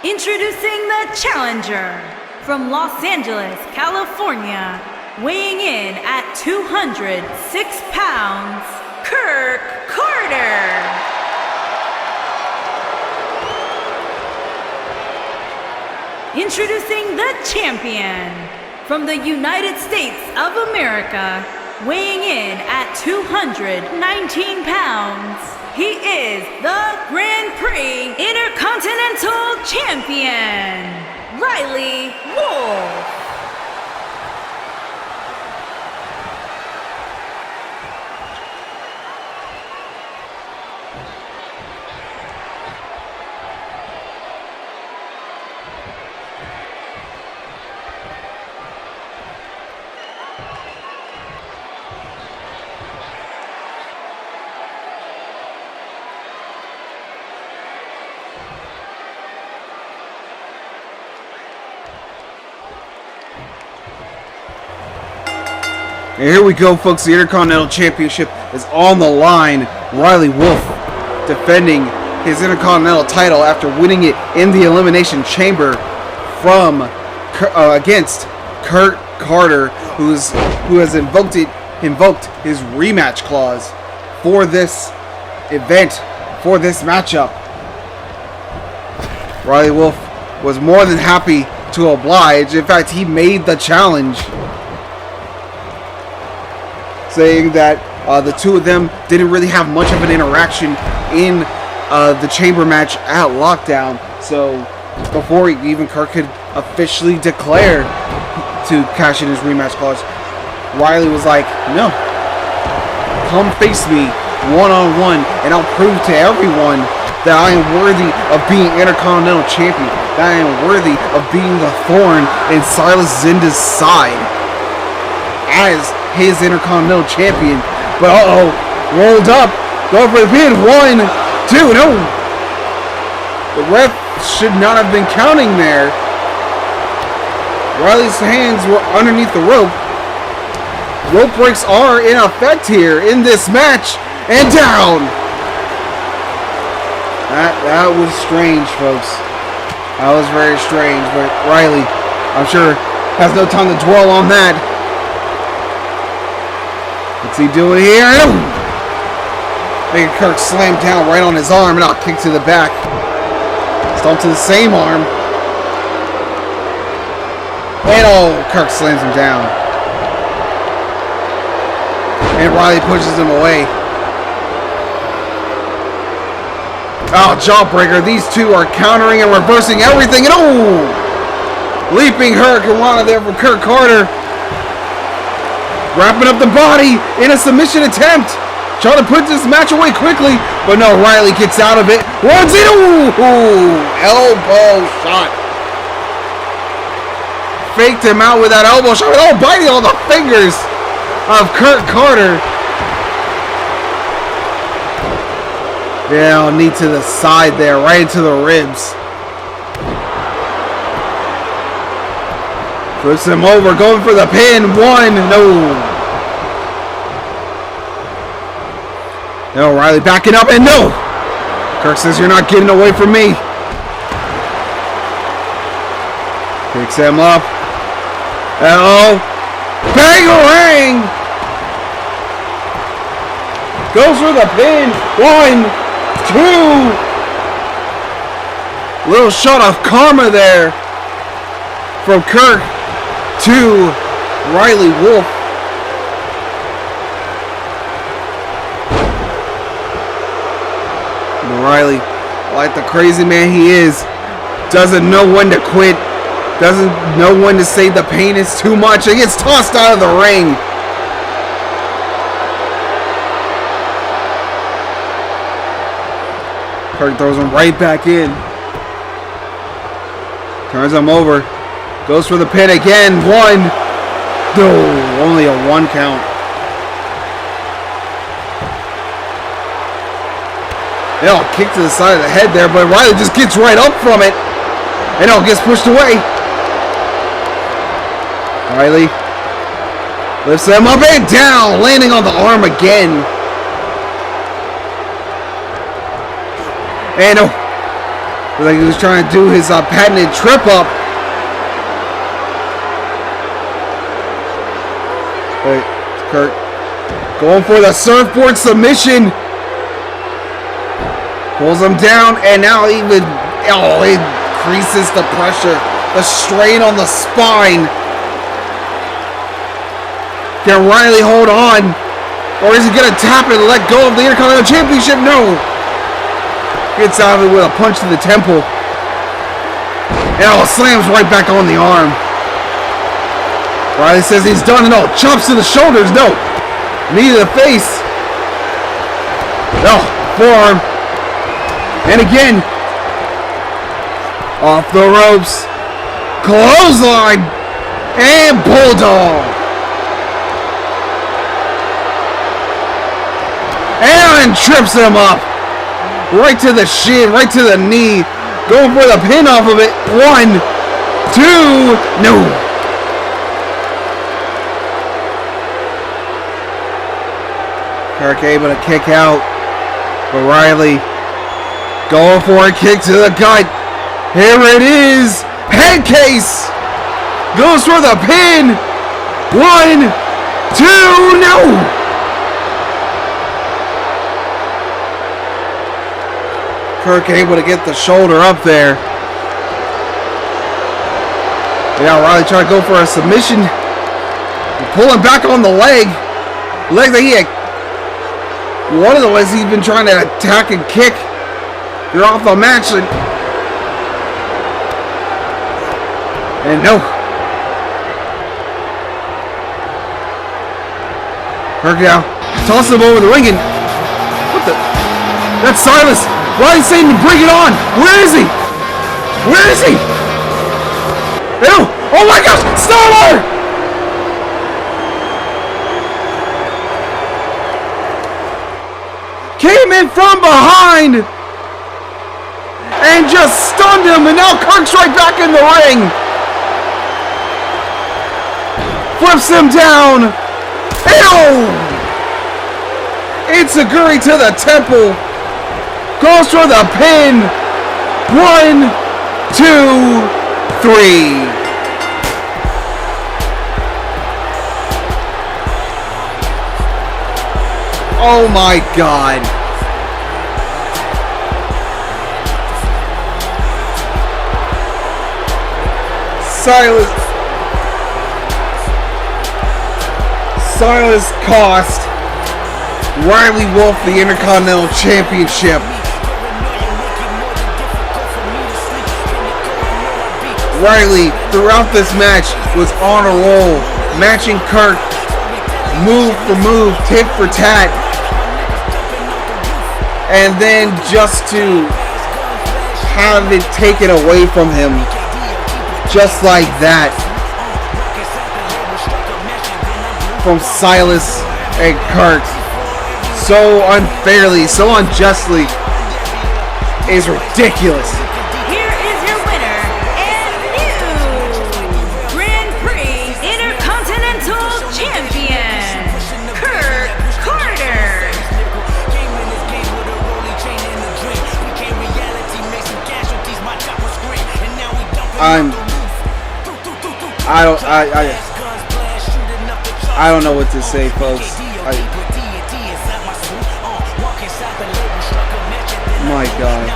Introducing the challenger from Los Angeles, California, weighing in at 206 pounds, Kirk Carter. Introducing the champion from the United States of America, weighing in at 219 pounds, he is the Grand Prix free Intercontinental Champion, Riley Wolf. And here we go, folks. The Intercontinental Championship is on the line. Riley Wolf defending his Intercontinental title after winning it in the Elimination Chamber from against Kurt Carter, who has invoked his rematch clause for this event, for this matchup. Riley Wolf was more than happy to oblige. In fact, he made the challenge, saying that the two of them didn't really have much of an interaction in the chamber match at Lockdown. So before even Kirk could officially declare to cash in his rematch clause, Riley was like, no, come face me one-on-one and I'll prove to everyone that I am worthy of being Intercontinental Champion, that I am worthy of being the thorn in Silas Zinda's side as his Intercontinental Champion. But rolled up, going for the pin. 1, 2, no. The ref should not have been counting there. Riley's hands were underneath the rope. Rope breaks are in effect here in this match, and down. That was strange, folks. That was very strange, but Riley, I'm sure, has no time to dwell on that. What's he doing here? Making Kirk slam down right on his arm, and I'll kick to the back. Stomp to the same arm. And Kirk slams him down. And Riley pushes him away. Jawbreaker. These two are countering and reversing everything. And leaping Hurricanrana there from Kurt Carter. Wrapping up the body in a submission attempt. Trying to put this match away quickly. But no, Riley gets out of it. Runs in. Elbow shot. Faked him out with that elbow shot. Biting all the fingers of Kurt Carter. Yeah, knee to the side there, right into the ribs. Flips him over, going for the pin. 1, no. No, Riley backing up, and no. Kirk says, you're not getting away from me. Picks him up. Bang-a-rang! Goes for the pin. 1, 2. Little shot of karma there from Kirk to Riley Wolf. And Riley, like the crazy man he is, doesn't know when to quit. Doesn't know when to say the pain is too much. He gets tossed out of the ring. Kirk throws him right back in. Turns him over. Goes for the pin again. 1. No, only a 1 count. Kick to the side of the head there, but Riley just gets right up from it. And gets pushed away. Riley lifts him up and down, landing on the arm again. And like he was trying to do his patented trip up. But Kurt going for the surfboard submission. Pulls him down, and now even it increases the pressure, the strain on the spine. Can Riley hold on? Or is he going to tap and let go of the Intercontinental Championship? No. Gets out of it with a punch to the temple. And slams right back on the arm. Riley says he's done. No, chops to the shoulders. No. Knee to the face. No, forearm. And again. Off the ropes. Clothesline. And bulldog. And trips him up. Right to the shin, right to the knee. Going for the pin off of it. 1, 2, no. Kirk able to kick out. But Riley going for a kick to the gut. Here it is. Head case. Goes for the pin. 1, 2, no. Kirk able to get the shoulder up there. Yeah, Riley trying to go for a submission. Pulling back on the leg. Leg that he had. One of the legs he's been trying to attack and kick. You're off the match. And no. Kirk now. Toss him over the ring and. What the? That's Silas. Riley's saying to bring it on. Where is he? Where is he? Ew. Oh my gosh. Starler! Came in from behind and just stunned him, and now Kirk's right back in the ring. Flips him down. Ew! It's a Guri to the temple. Goes for the pin. 1, 2, 3. Oh my God. Silas cost Riley Wolf the Intercontinental Championship. Riley, throughout this match, was on a roll, matching Kirk move for move, tit for tat, and then just to have it taken away from him, just like that, from Silas and Kirk, so unfairly, so unjustly, is ridiculous. I don't know what to say, folks. My God.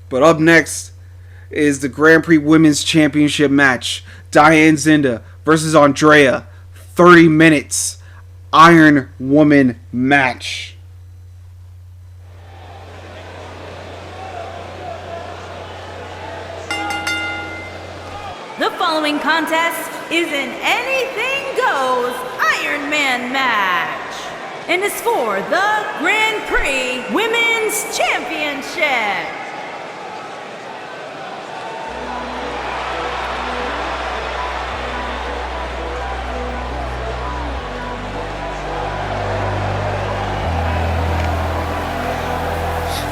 But up next is the Grand Prix Women's Championship match. Diane Zinda versus Andrea. 30 minutes. Iron Woman match. The following contest is an anything goes Iron Man match and is for the Grand Prix Women's Championship.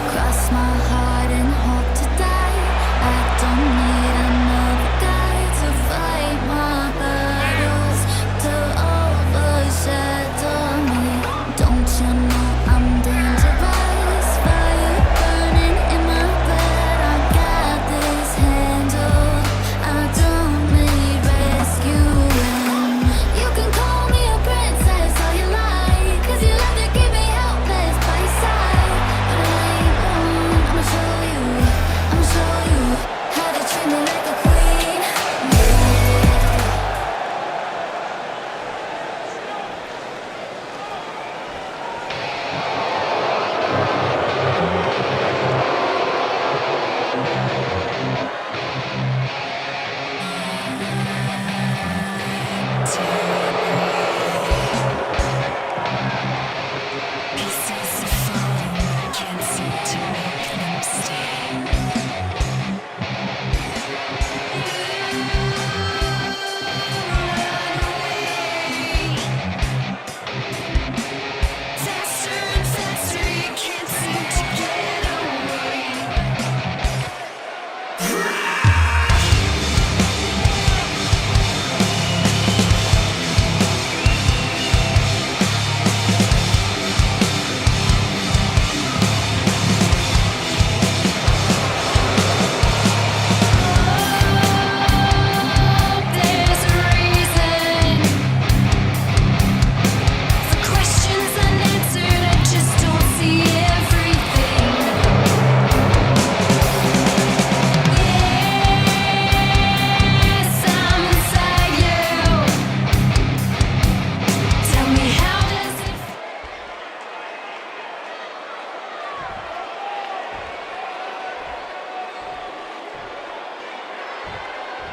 Cross my heart and hope to die. I don't need another guy to fight my battles, to overshadow me. Don't you know I'm dangerous?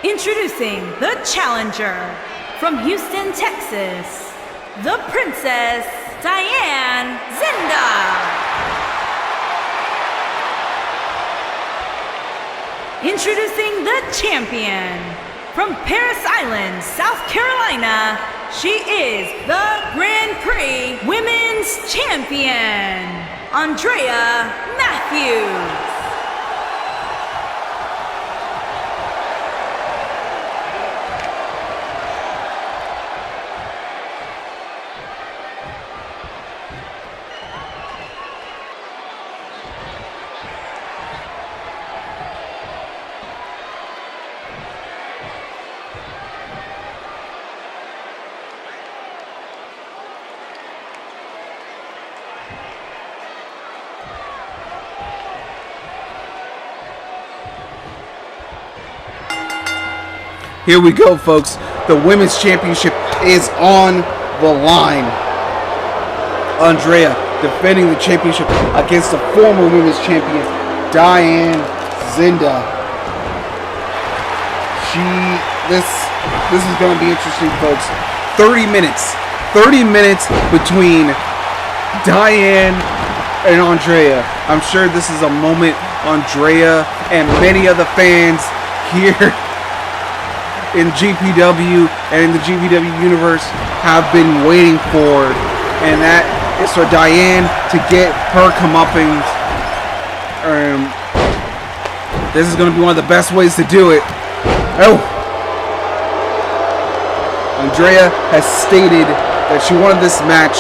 Introducing the challenger from Houston, Texas, the Princess Diane Zinda. Introducing the champion from Paris Island, South Carolina, she is the Grand Prix Women's Champion, Andrea Matthews. Here we go, folks. The Women's Championship is on the line. Andrea defending the championship against the former Women's Champion, Diane Zinda. This is going to be interesting, folks. 30 minutes. 30 minutes between Diane and Andrea. I'm sure this is a moment Andrea and many of the fans here in GPW and in the GPW universe have been waiting for, and that is for Diane to get her comeuppance. This is going to be one of the best ways to do it. Oh, Andrea has stated that she wanted this match.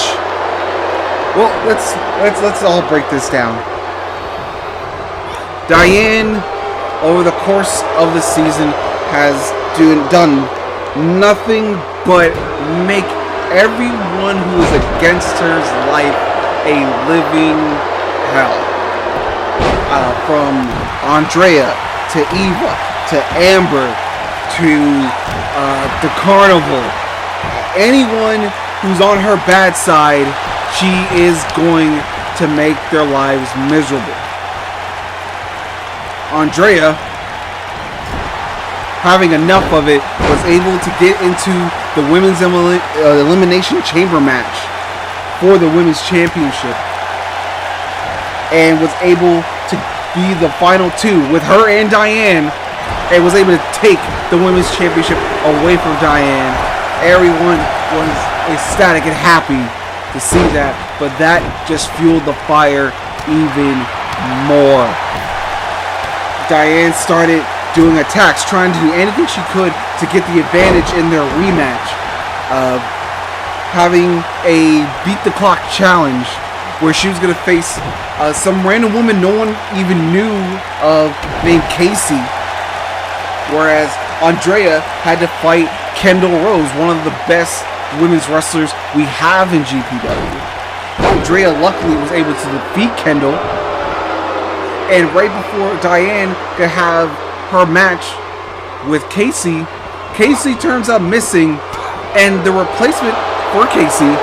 Well, let's all break this down. Diane, over the course of the season, has done nothing but make everyone who is against her's life a living hell. From Andrea to Eva to Amber to the Carnival, anyone who's on her bad side, she is going to make their lives miserable. Andrea, having enough of it, was able to get into the women's elimination chamber match for the women's championship, and was able to be the final two with her and Diane, and was able to take the women's championship away from Diane. Everyone was ecstatic and happy to see that, but that just fueled the fire even more. Diane started doing attacks, trying to do anything she could to get the advantage in their rematch. Having a beat the clock challenge where she was going to face some random woman no one even knew of named Casey. Whereas Andrea had to fight Kendall Rose, one of the best women's wrestlers we have in GPW. Andrea luckily was able to defeat Kendall, and right before Diane could have her match with Casey, Casey turns up missing, and the replacement for Casey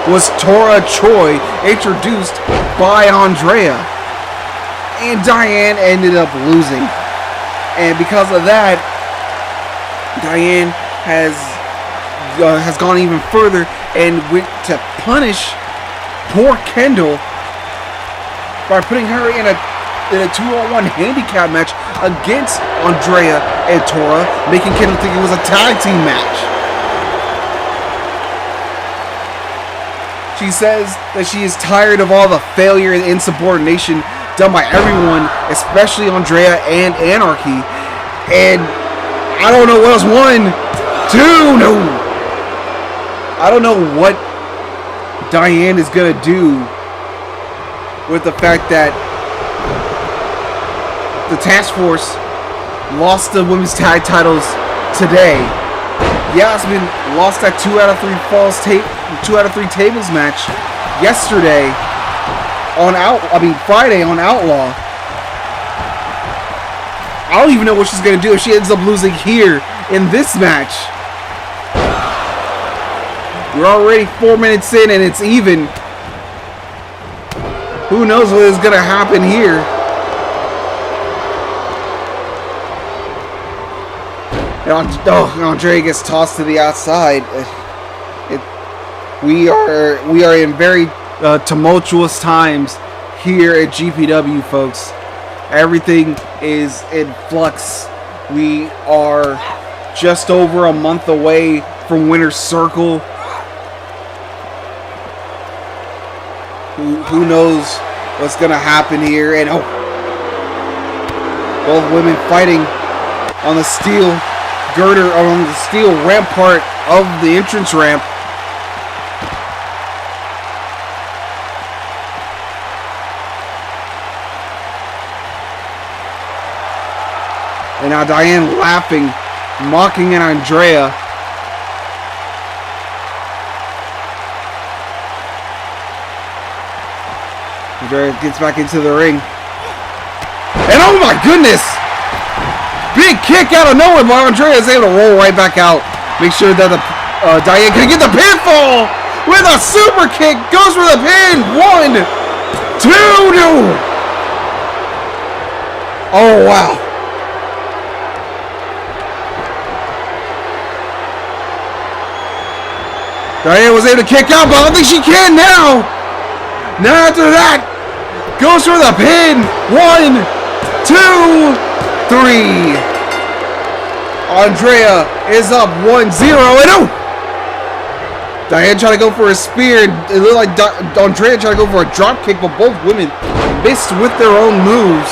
was Tora Choi, introduced by Andrea, and Diane ended up losing. And because of that, Diane has gone even further and went to punish poor Kendall by putting her in a 2-on-1 handicap match against Andrea and Tora, making Kendall think it was a tag team match. She says that she is tired of all the failure and insubordination done by everyone, especially Andrea and Anarchy. And I don't know what else. 1, 2, no. I don't know what Diane is gonna do with the fact that the task force lost the women's tag titles today. Yasmin lost that 2 out of 3 tables match yesterday on Friday on Outlaw. I don't even know what she's gonna do if she ends up losing here in this match. We're already 4 minutes in and it's even. Who knows what is gonna happen here? And Andrea gets tossed to the outside. We are in very tumultuous times here at GPW, folks. Everything is in flux. We are just over a month away from Winter Circle. Who knows what's gonna happen here? And both women fighting on the steel girder, on the steel rampart of the entrance ramp. And now Diane laughing, mocking at Andrea. Andrea gets back into the ring. And oh my goodness! Big kick out of nowhere, but Andrea is able to roll right back out. Make sure that Diane can get the pinfall with a super kick. Goes for the pin. 1, 2, no! Oh wow. Diane was able to kick out, but I don't think she can now. Now after that, goes for the pin. 1, 2, 3. Andrea is up 1-0. And Diane tried to go for a spear. It looked like Andrea tried to go for a drop kick, but both women missed with their own moves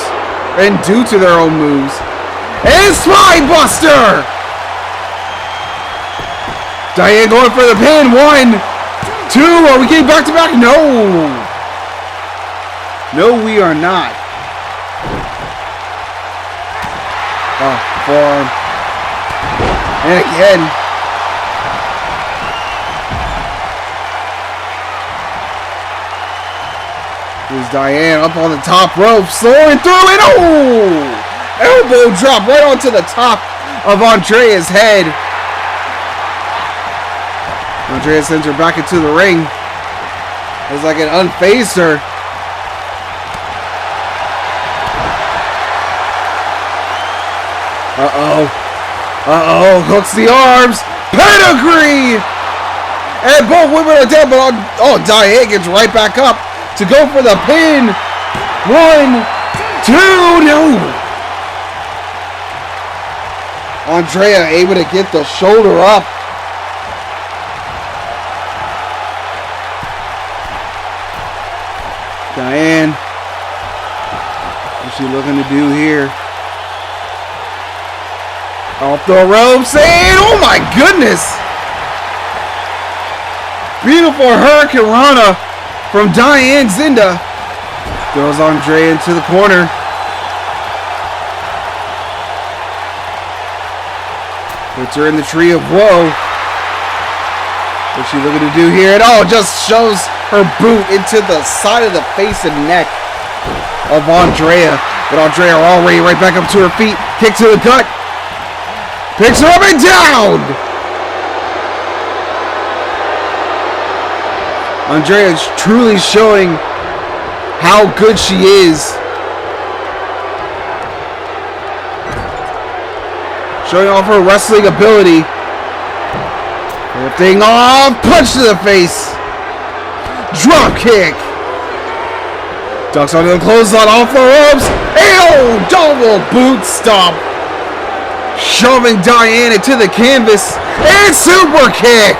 and due to their own moves. And Spine Buster! Diane going for the pin. 1, 2. Are we getting back to back? No. No, we are not. Oh, forearm. And again. Here's Diane up on the top rope, soaring through it. Oh! Elbow drop right onto the top of Andrea's head. Andrea sends her back into the ring. It's like it unfazed her. Hooks the arms. Pedigree! And both women are down, but Diane gets right back up to go for the pin. 1, 2, no! Andrea able to get the shoulder up. Diane, what's she looking to do here? Off the ropes, and oh my goodness! Beautiful Hurricane Rana from Diane Zinda. Throws Andrea into the corner. Puts her in the tree of woe. What's she looking to do here? Just shows her boot into the side of the face and neck of Andrea. But Andrea already right back up to her feet. Kick to the gut. Picks her up and down. Andrea is truly showing how good she is. Showing off her wrestling ability. Lifting off. Punch to the face. Drop kick. Ducks onto the clothesline off the ropes. Ew! Double boot stomp. Shoving Diane into the canvas. And super kick.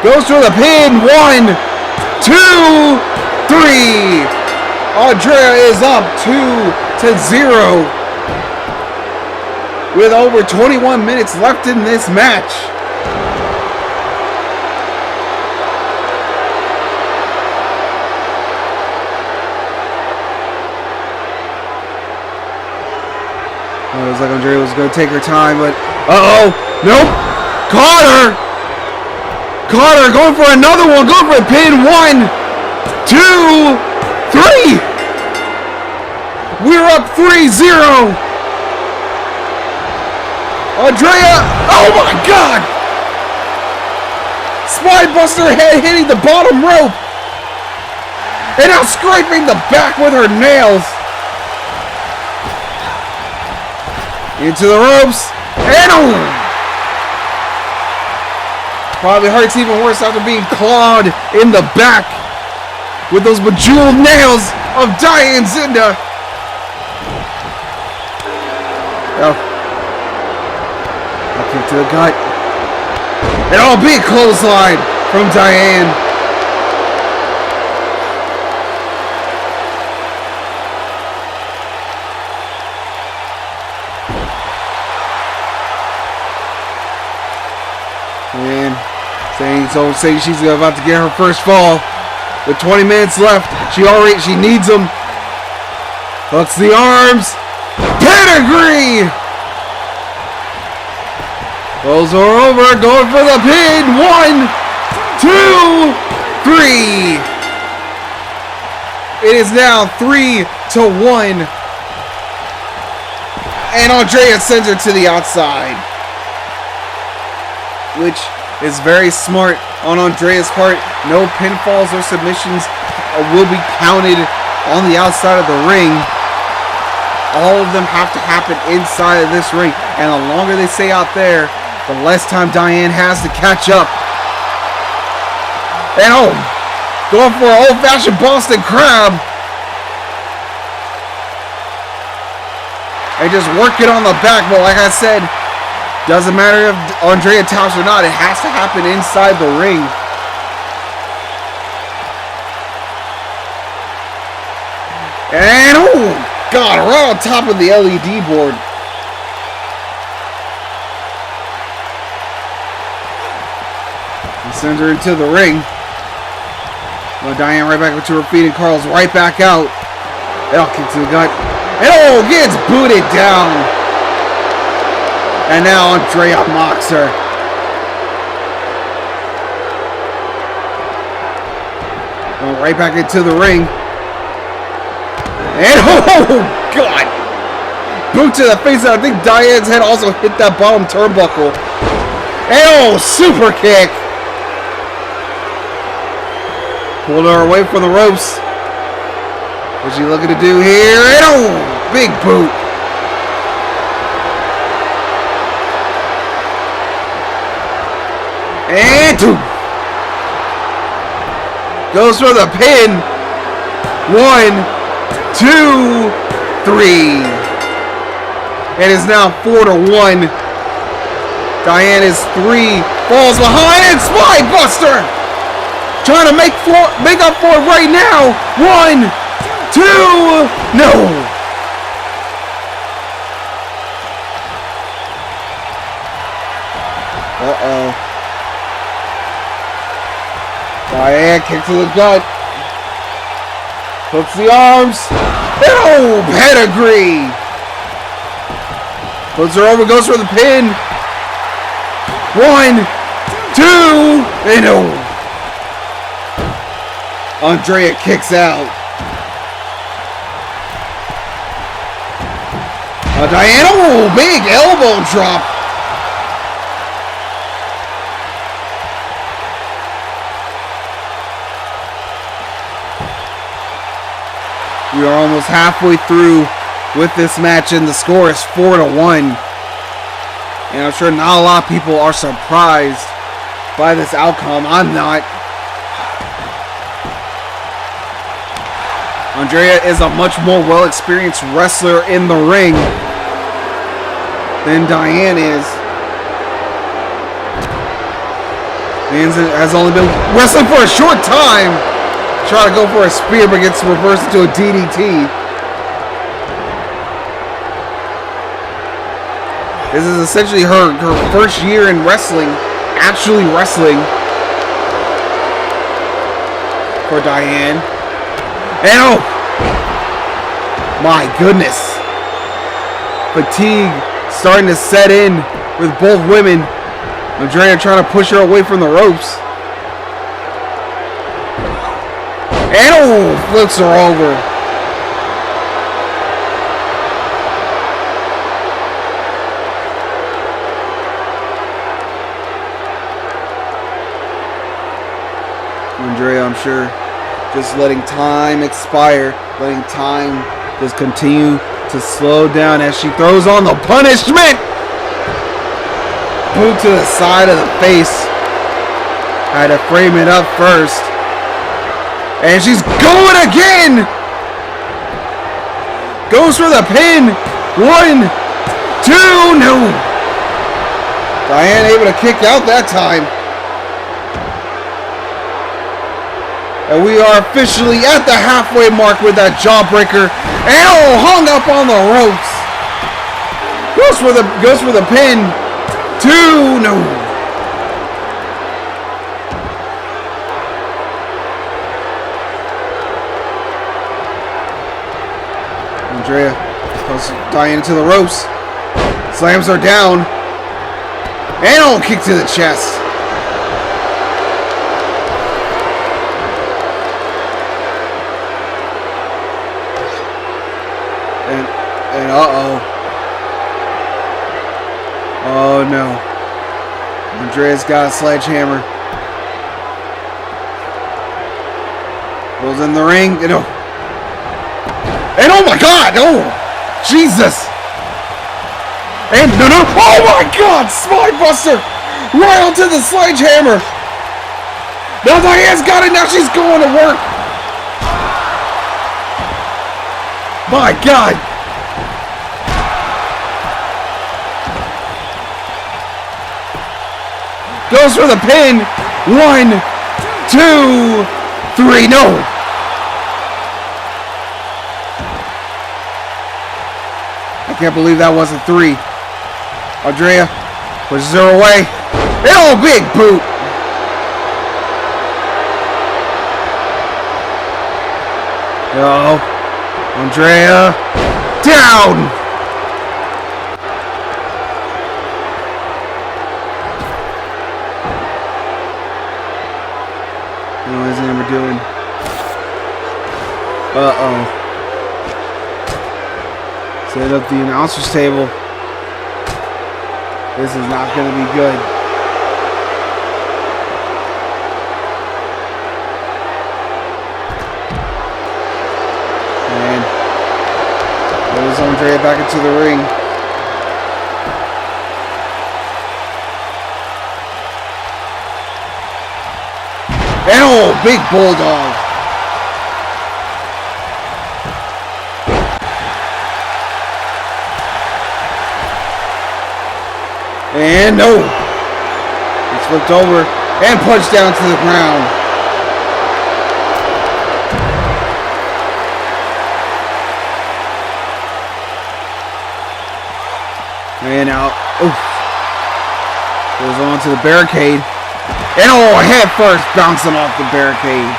Goes for the pin. 1, 2, 3. Andrea is up 2-0. With over 21 minutes left in this match. It was like Andrea was going to take her time, but nope. Caught her, going for another one, going for a pin. 1, 2, 3. We're up 3-0. Andrea, oh my God! Spine Buster head hitting the bottom rope. And now scraping the back with her nails. Into the ropes. And probably hurts even worse after being clawed in the back with those bejeweled nails of Diane Zinda. I'll kick to the gut. And big clothesline from Diane. And saying she's about to get her first fall. With 20 minutes left, she needs them. Hooks the arms. Pedigree. Rolls her over, going for the pin. 1, 2, 3. It is now 3-1. And Andrea sends her to the outside, which is very smart on Andrea's part. No pinfalls or submissions will be counted on the outside of the ring. All of them have to happen inside of this ring. And the longer they stay out there, the less time Diane has to catch up. And going for an old-fashioned Boston Crab. And just work it on the back. But like I said, doesn't matter if Andrea taps or not, it has to happen inside the ring. And God, right on top of the LED board. He sends her into the ring. Well, Diane right back to her feet, and Carl's right back out. And kick to the gut. And gets booted down. And now Andrea mocks her. Going right back into the ring. And God! Boot to the face. I think Diane's head also hit that bottom turnbuckle. And super kick. Pulled her away from the ropes. What's she looking to do here? And big boot. And 2. Goes for the pin. 1, 2, 3. It is now 4-1. Diane is 3. Falls behind and spine buster. Trying to make up for it right now. 1, 2. No. Diane kick to the gut. Hooks the arms. And pedigree. Puts her over, goes for the pin. 1, 2, and Andrea kicks out. Diane, big elbow drop. We are almost halfway through with this match, and the score is 4-1. And I'm sure not a lot of people are surprised by this outcome. I'm not. Andrea is a much more well-experienced wrestler in the ring than Diane is. Diane has only been wrestling for a short time. Try to go for a spear, but gets reversed into a DDT. This is essentially her first year in wrestling, actually wrestling for Diane. And my goodness. Fatigue starting to set in with both women. Andrea trying to push her away from the ropes. And flips her over. Andrea, I'm sure, just letting time expire, letting time just continue to slow down as she throws on the punishment. boot to the side of the face. Had to frame it up first. And she's going again. Goes for the pin. 1, 2, no. Diane able to kick out that time. And we are officially at the halfway mark with that jawbreaker. And hung up on the ropes. Goes for the pin. 2, no. Andrea pulls Diane into the ropes. Slams her down. And kick to the chest. And uh-oh. Oh no. Andrea's got a sledgehammer. Goes in the ring. And oh my god! Oh! Jesus! And no! Oh my god! Spinebuster! Right onto the sledgehammer! Now Diane's got it! Now she's going to work! My god! Goes for the pin! 1, 2, 3, no! I can't believe that wasn't 3. Andrea pushes her away. And big boot! Andrea down! What is Amber doing? Uh-oh. Set up the announcer's table. This is not going to be good. And there's Andrea back into the ring. And big bulldog. And no. It's flipped over and punched down to the ground. And out. Goes on to the barricade. And head first bouncing off the barricade.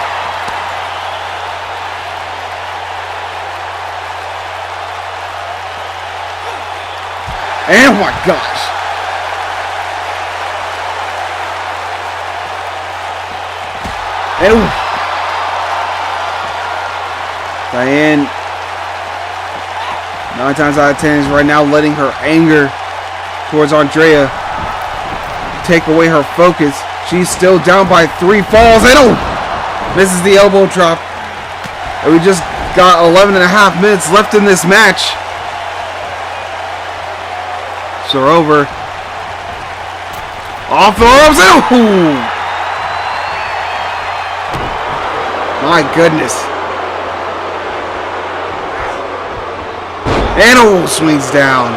And oh my gosh. And Diane, 9 times out of 10 is right now letting her anger towards Andrea take away her focus. She's still down by 3 falls. And misses the elbow drop. And we just got 11.5 minutes left in this match. So over. Off the ropes. And my goodness. And swings down.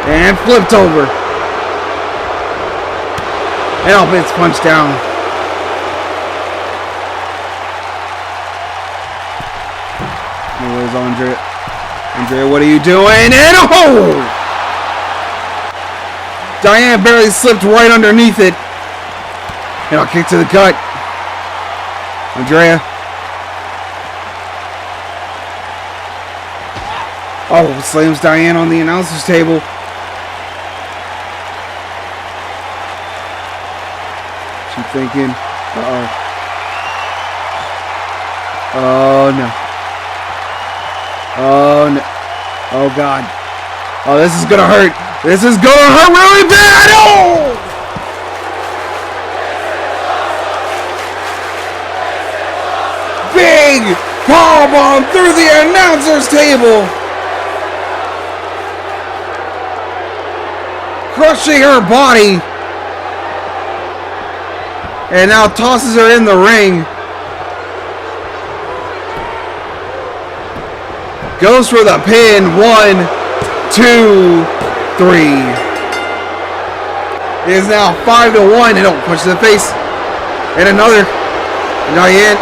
And flipped over. And it's punched down. Where's Andrea? Andrea, what are you doing? And Diane barely slipped right underneath it. And I'll kick to the gut. Andrea. Slams Diane on the announcer's table. She's thinking, oh no. Oh no. Oh god. Oh, this is gonna hurt. This is gonna hurt really bad. Oh! big powerbomb through the announcer's table. Crushing her body. And now tosses her in the ring. Goes for the pin. 1, 2, 3. It is now 5-1. And punch to the face. And another. Diane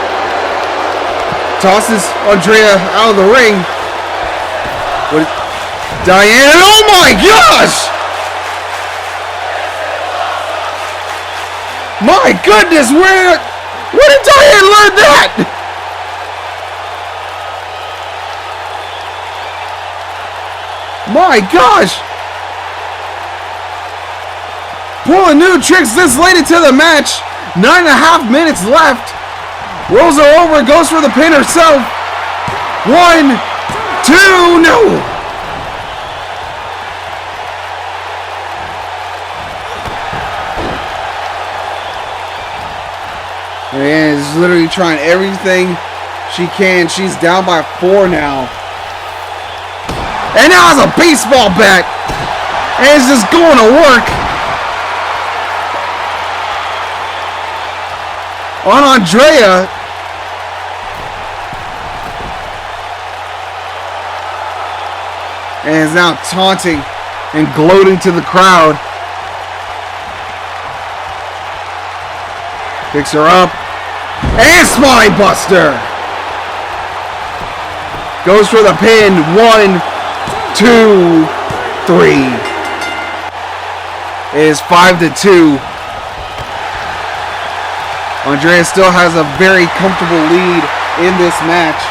tosses Andrea out of the ring. Diane. Oh my gosh! My goodness, where did Diane learn that? My gosh. Pulling new tricks this late into the match. 9.5 minutes left. Rolls her over, goes for the pin herself. 1, 2, no. And is literally trying everything she can. She's down by 4 now. And now has a baseball bat. And it's just going to work. On Andrea. And is now taunting and gloating to the crowd. Picks her up. And Spine Buster. Goes for the pin. 1, 2, 3. It is 5-2. Andrea still has a very comfortable lead in this match.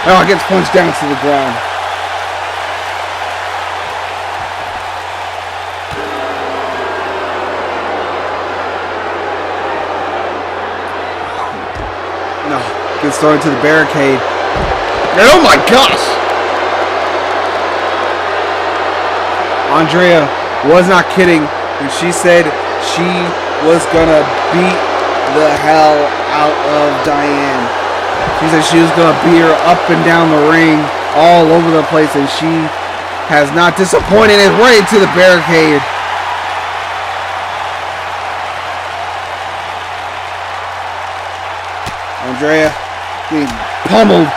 Oh, gets punched down to the ground. No, gets thrown to the barricade. And oh my gosh! Andrea was not kidding when she said she was gonna beat the hell out of Diane. She said she was gonna beat her up and down the ring, all over the place, and she has not disappointed. It right to the barricade. Andrea being pummeled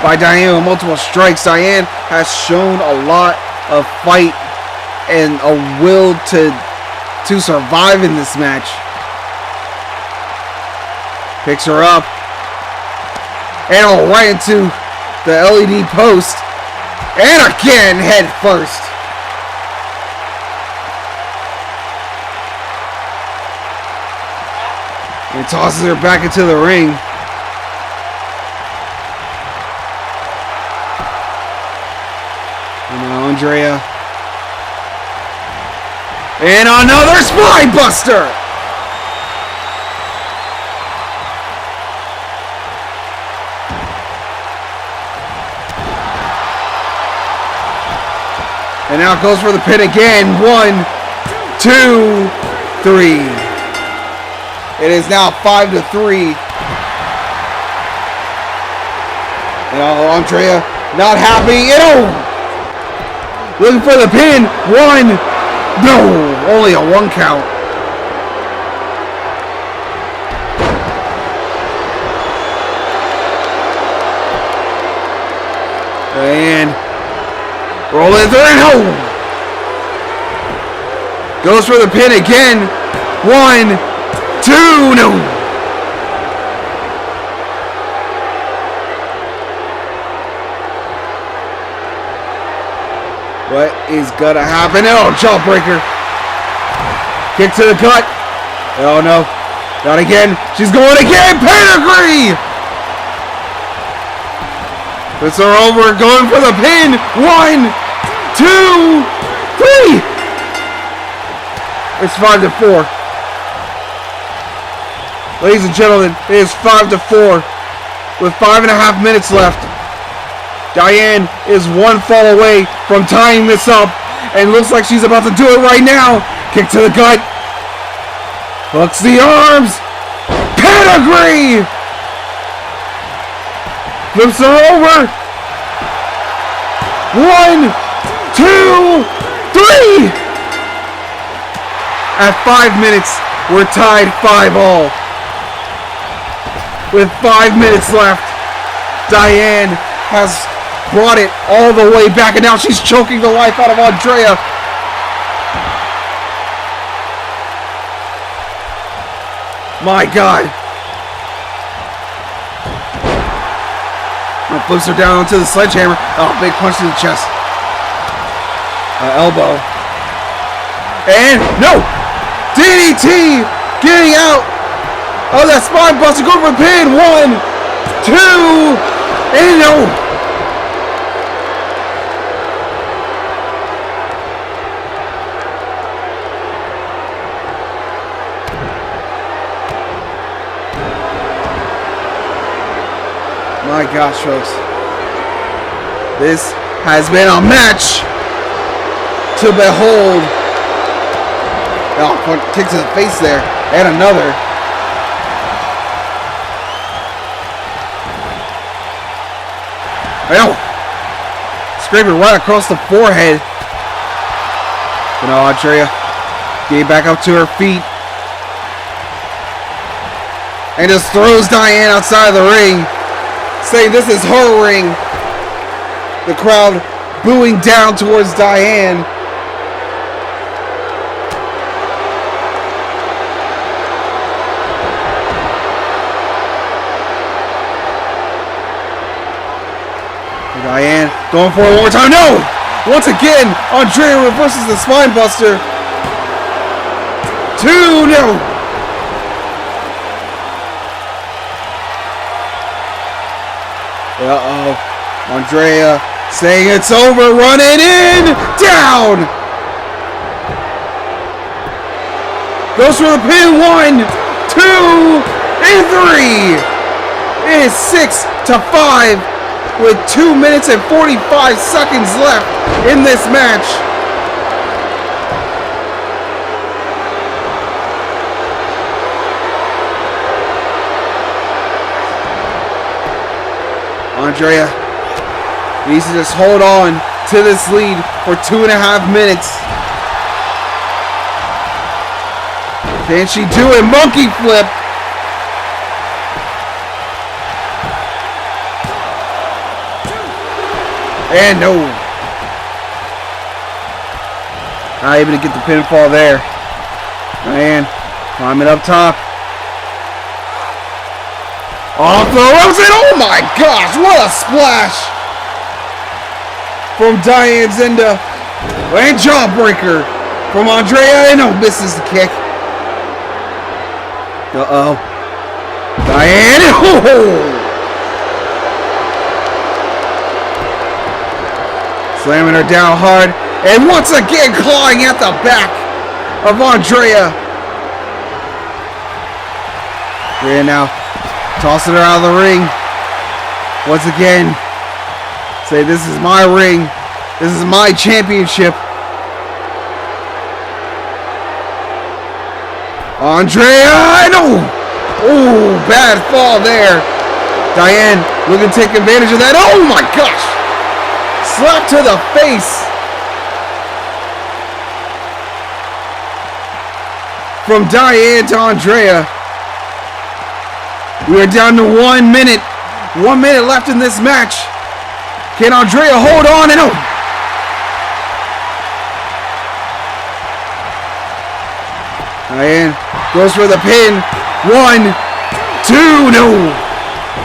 by Diane with multiple strikes. Diane has shown a lot of fight and a will to survive in this match. Picks her up. And right into the LED post. And again, head first. And tosses her back into the ring. And now Andrea. And another Spine Buster! And now goes for the pin again. 1, 2, 3. It is now 5-3. And Andrea not happy. Looking for the pin. 1. No, only a 1 count. And rolling through and home. Goes for the pin again. 1, 2, no. What is gonna happen? Oh, jawbreaker. Kick to the gut. Oh no. Not again. She's going again. Pedigree. Puts her over. Going for the pin. 1, 2, 3. It's 5-4. Ladies and gentlemen, it is 5-4 with 5.5 minutes left. Diane is 1 fall away from tying this up, and looks like she's about to do it right now. Kick to the gut. Hooks the arms. Pedigree! Flips her over. 1, 2, 3! At 5 minutes, we're tied 5-all. With 5 minutes left, Diane has brought it all the way back, and now she's choking the life out of Andrea. My God. Flips her down onto the sledgehammer. Oh, big punch to the chest. Elbow. And no! DDT getting out of that spine buster. Go for a pin. 1, 2, and no! My gosh, folks. This has been a match to behold. Oh, kick to the face there. And another. Oh! Scraping right across the forehead. You know, Andrea getting back up to her feet. And just throws Diane outside of the ring. Saying this is her ring. The crowd booing down towards Diane. Diane going for it one more time. No! Once again, Andrea reverses the spine buster. 2, no! Uh-oh. Andrea saying it's over. Running in. Down. Goes for the pin. 1, 2, and 3. It is 6-5 with 2 minutes and 45 seconds left in this match. Andrea needs to just hold on to this lead for 2.5 minutes. Can she do it? Monkey flip. And no. Not able to get the pinfall there. Diane climbing up top. Off the ropes, and oh my gosh, what a splash from Diane's Enda. And jawbreaker from Andrea, and oh, misses the kick. Uh-oh. Diane, oh! Slamming her down hard, and once again clawing at the back of Andrea. Here now. Tossing her out of the ring. Once again. Say, this is my ring. This is my championship. Andrea, no! Oh, bad fall there. Diane looking to take advantage of that. Oh my gosh! Slap to the face. From Diane to Andrea. We are down to 1 minute. 1 minute left in this match. Can Andrea hold on? And oh! Diane goes for the pin. 1, 2, no!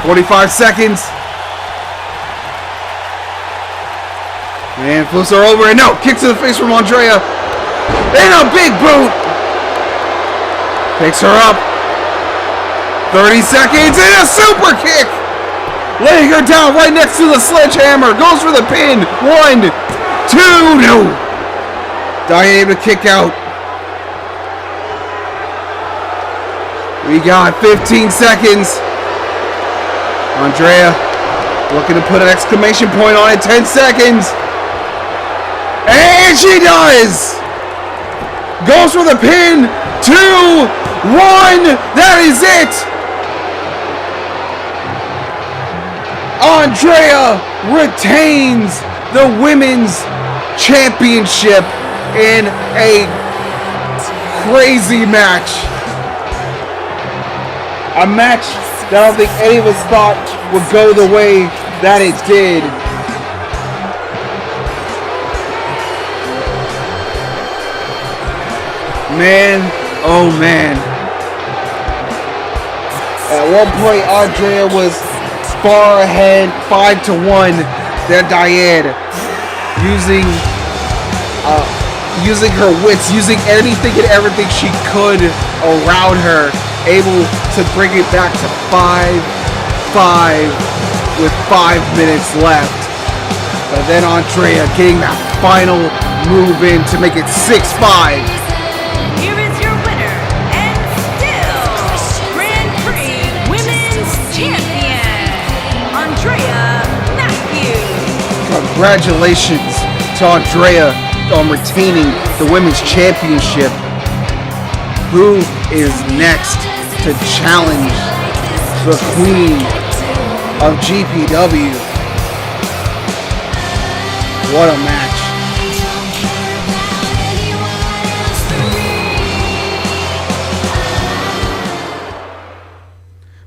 45 seconds. And flips her over, and no! Kick to the face from Andrea. And a big boot! Picks her up. 30 seconds, and a super kick! Laying her down right next to the sledgehammer. Goes for the pin. 1, 2, no! Diane able to kick out. We got 15 seconds. Andrea looking to put an exclamation point on it. 10 seconds. And she does! Goes for the pin. 2, 1. That is it! Andrea retains the women's championship in a crazy match. A match that I don't think any of us thought would go the way that it did. Man, oh man. At one point, Andrea was far ahead, 5-1, than Diane, using her wits, using anything and everything she could around her, able to bring it back to 5-5 with 5 minutes left. But then Andrea getting that final move in to make it 6-5. Here is your winner, and still Grand Prix Women's Champion, Andrea Matthews. Congratulations to Andrea on retaining the Women's Championship. Who is next to challenge the Queen of GPW? What a match.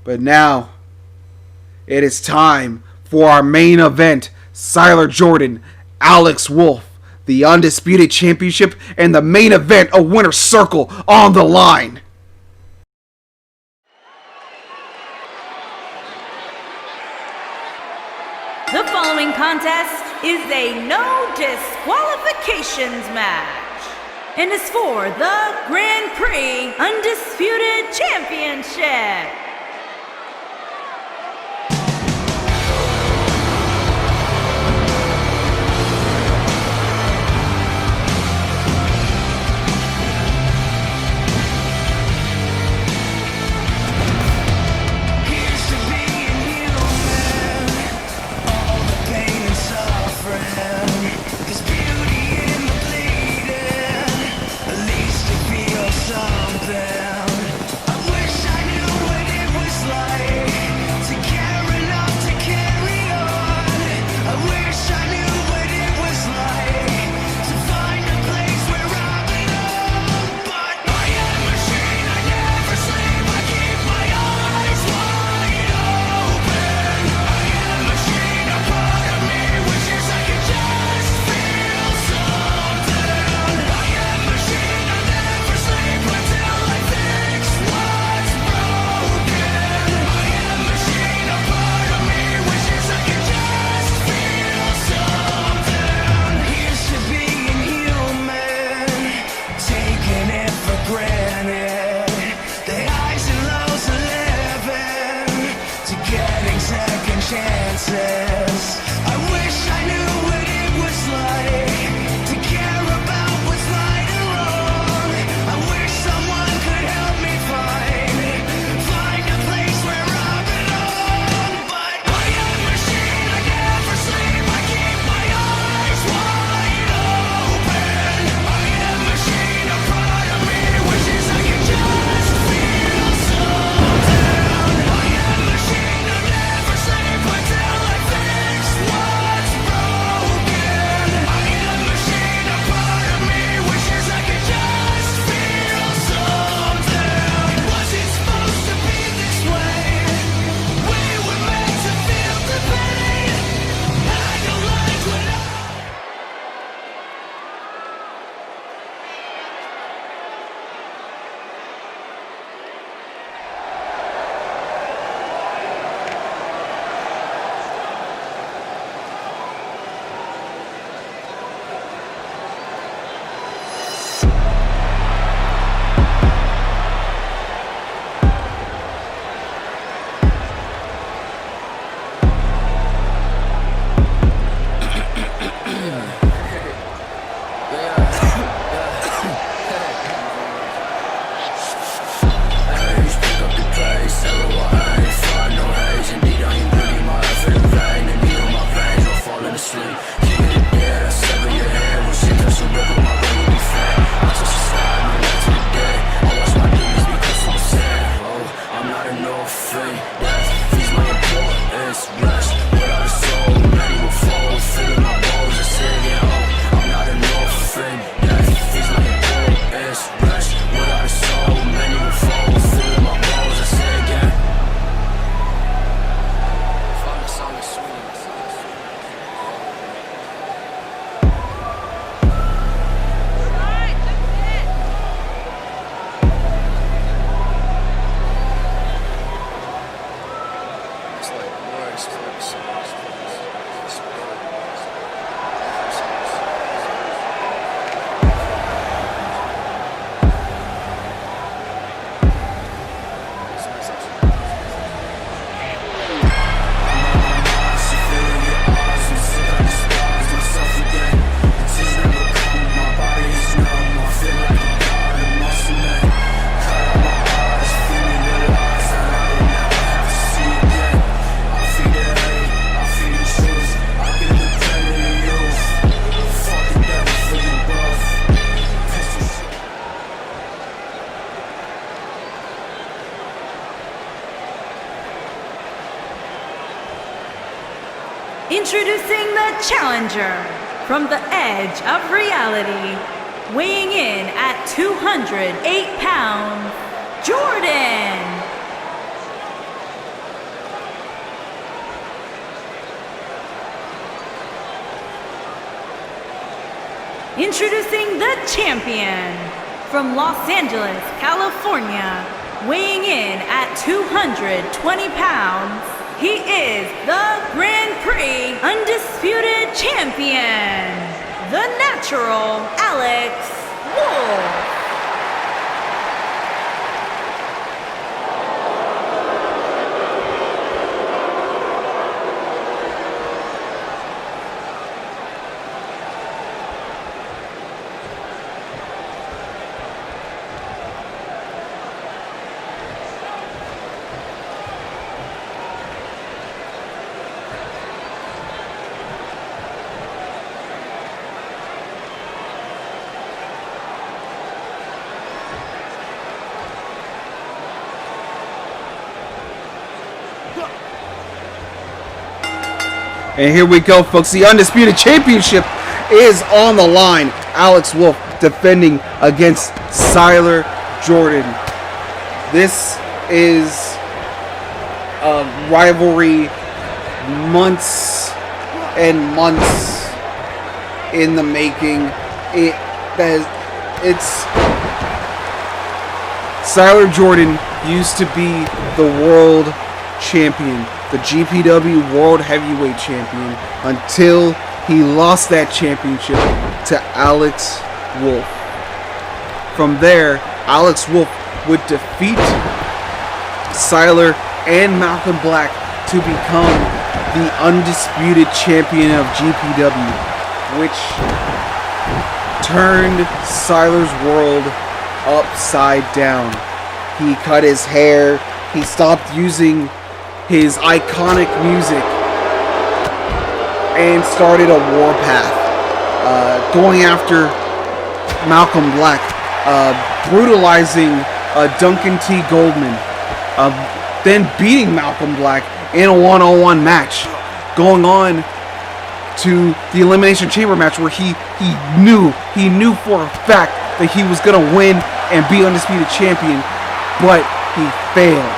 But now, it is time for our main event. Siler Jordan, Alex Wolf, the Undisputed Championship, and the main event, a winner's circle on the line. The following contest is a no disqualifications match and is for the Grand Prix Undisputed Championship. challenger from the edge of reality, weighing in at 208 pounds, Jordan. Introducing the champion from Los Angeles, California, weighing in at 220 pounds, he is the Grand Prix Undisputed Champion, the Natural Alex Wolf. And here we go, folks. The Undisputed Championship is on the line. Alex Wolf defending against Siler Jordan. This is a rivalry months and months in the making. Siler Jordan used to be the world champion, the GPW World Heavyweight Champion, until he lost that championship to Alex Wolf. From there, Alex Wolf would defeat Siler and Malcolm Black to become the undisputed champion of GPW, which turned Siler's world upside down. He cut his hair, he stopped using his iconic music, and started a warpath, going after Malcolm Black, brutalizing Duncan T. Goldman, then beating Malcolm Black in a one-on-one match, going on to the Elimination Chamber match where he knew for a fact that he was going to win and be undisputed champion, but he failed.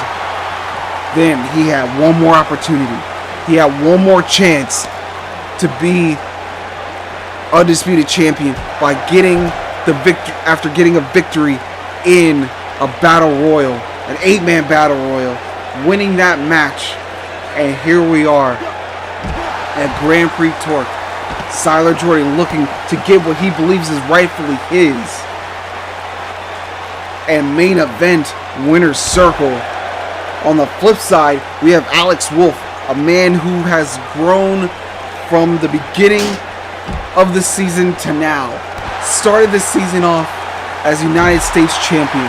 Then he had one more opportunity. He had one more chance to be undisputed champion by getting the victory after getting a victory in a battle royal, an 8-man battle royal, winning that match. And here we are at Grand Prix Torque. Siler Jordan looking to get what he believes is rightfully his. And main event winner's circle. On the flip side, we have Alex Wolf, a man who has grown from the beginning of the season to now. Started the season off as United States champion,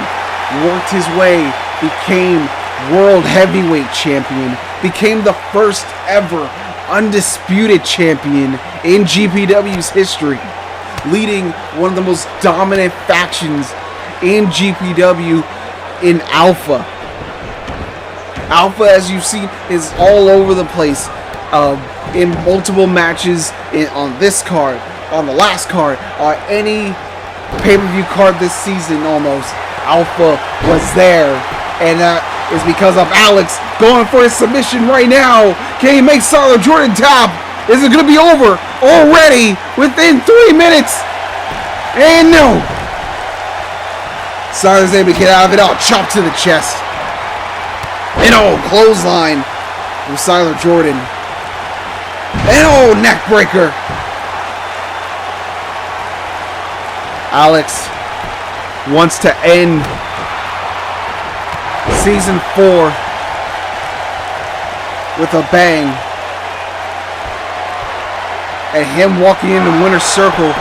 worked his way, became World Heavyweight Champion, became the first ever undisputed champion in GPW's history, leading one of the most dominant factions in GPW in Alpha. Alpha, as you've seen, is all over the place, in multiple matches on this card, on the last card, on any pay-per-view card this season almost. Alpha was there, and that is because of Alex going for his submission right now. Can he make Siler Jordan tap? Is it going to be over already within 3 minutes? And no! Siler's able to get out of it all, chopped to the chest. And clothesline from Siler Jordan. And neck breaker. Alex wants to end Season 4 with a bang. And him walking in the winner's circle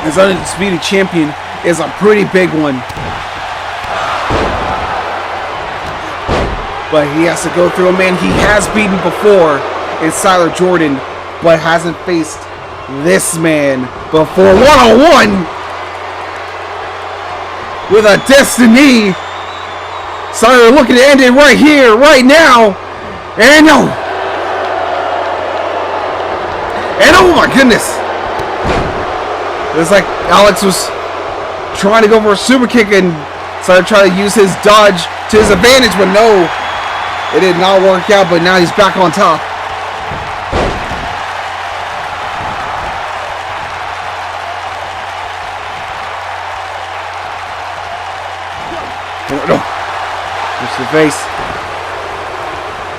as undisputed champion is a pretty big one. But he has to go through a man he has beaten before in Siler Jordan, but hasn't faced this man before one-on-one with a Destiny. Siler looking to end it right here, right now. And no. And oh my goodness! It's like Alex was trying to go for a super kick and started trying to use his dodge to his advantage, but no, it did not work out, but now he's back on top. No. Push the face.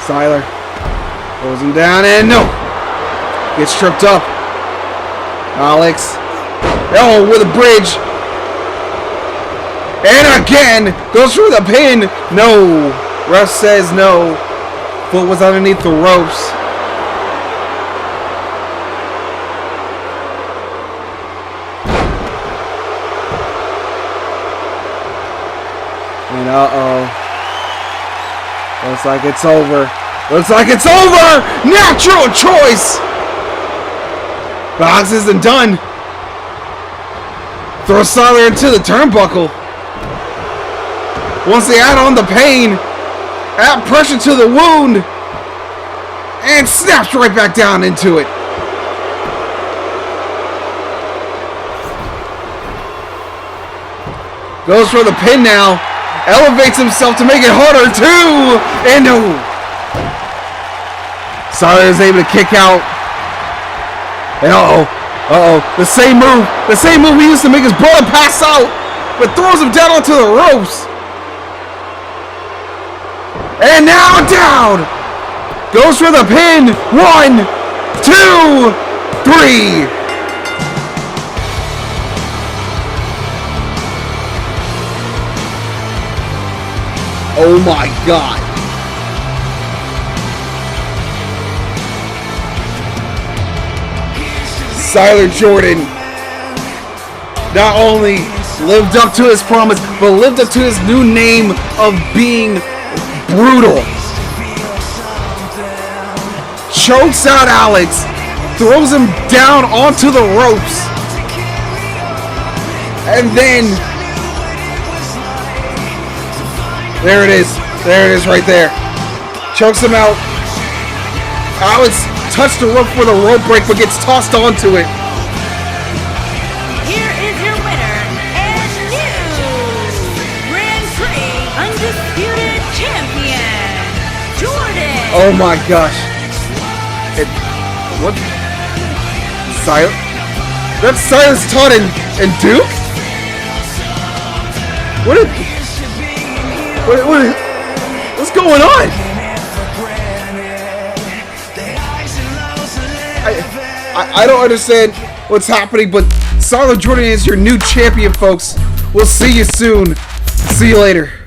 Siler pulls him down and no. Gets tripped up. Alex. Oh, with a bridge. And again, goes through the pin. No. Ref says no. Foot was underneath the ropes. And looks like it's over. Looks like it's over! Natural choice! But Alex isn't done. Throws Siler into the turnbuckle. Once they add on the pain, add pressure to the wound, and snaps right back down into it. Goes for the pin now. Elevates himself to make it harder too. And no. Siler is able to kick out. And the same move he used to make his brother pass out, but throws him down onto the ropes. And now down. Goes for the pin. 1, 2, 3. Oh my God. Siler Jordan not only lived up to his promise, but lived up to his new name of being brutal. Chokes out Alex, throws him down onto the ropes, and then there it is. There it is right there. Chokes him out. Alex touched the rope for the rope break, but gets tossed onto it. Here is your winner and new Grand Prix Undisputed Champion, Jordan. Oh my gosh. What? Siler? That's Silas Todd and Duke? What's going on? I don't understand what's happening, but Siler Jordan is your new champion, folks. We'll see you soon. See you later.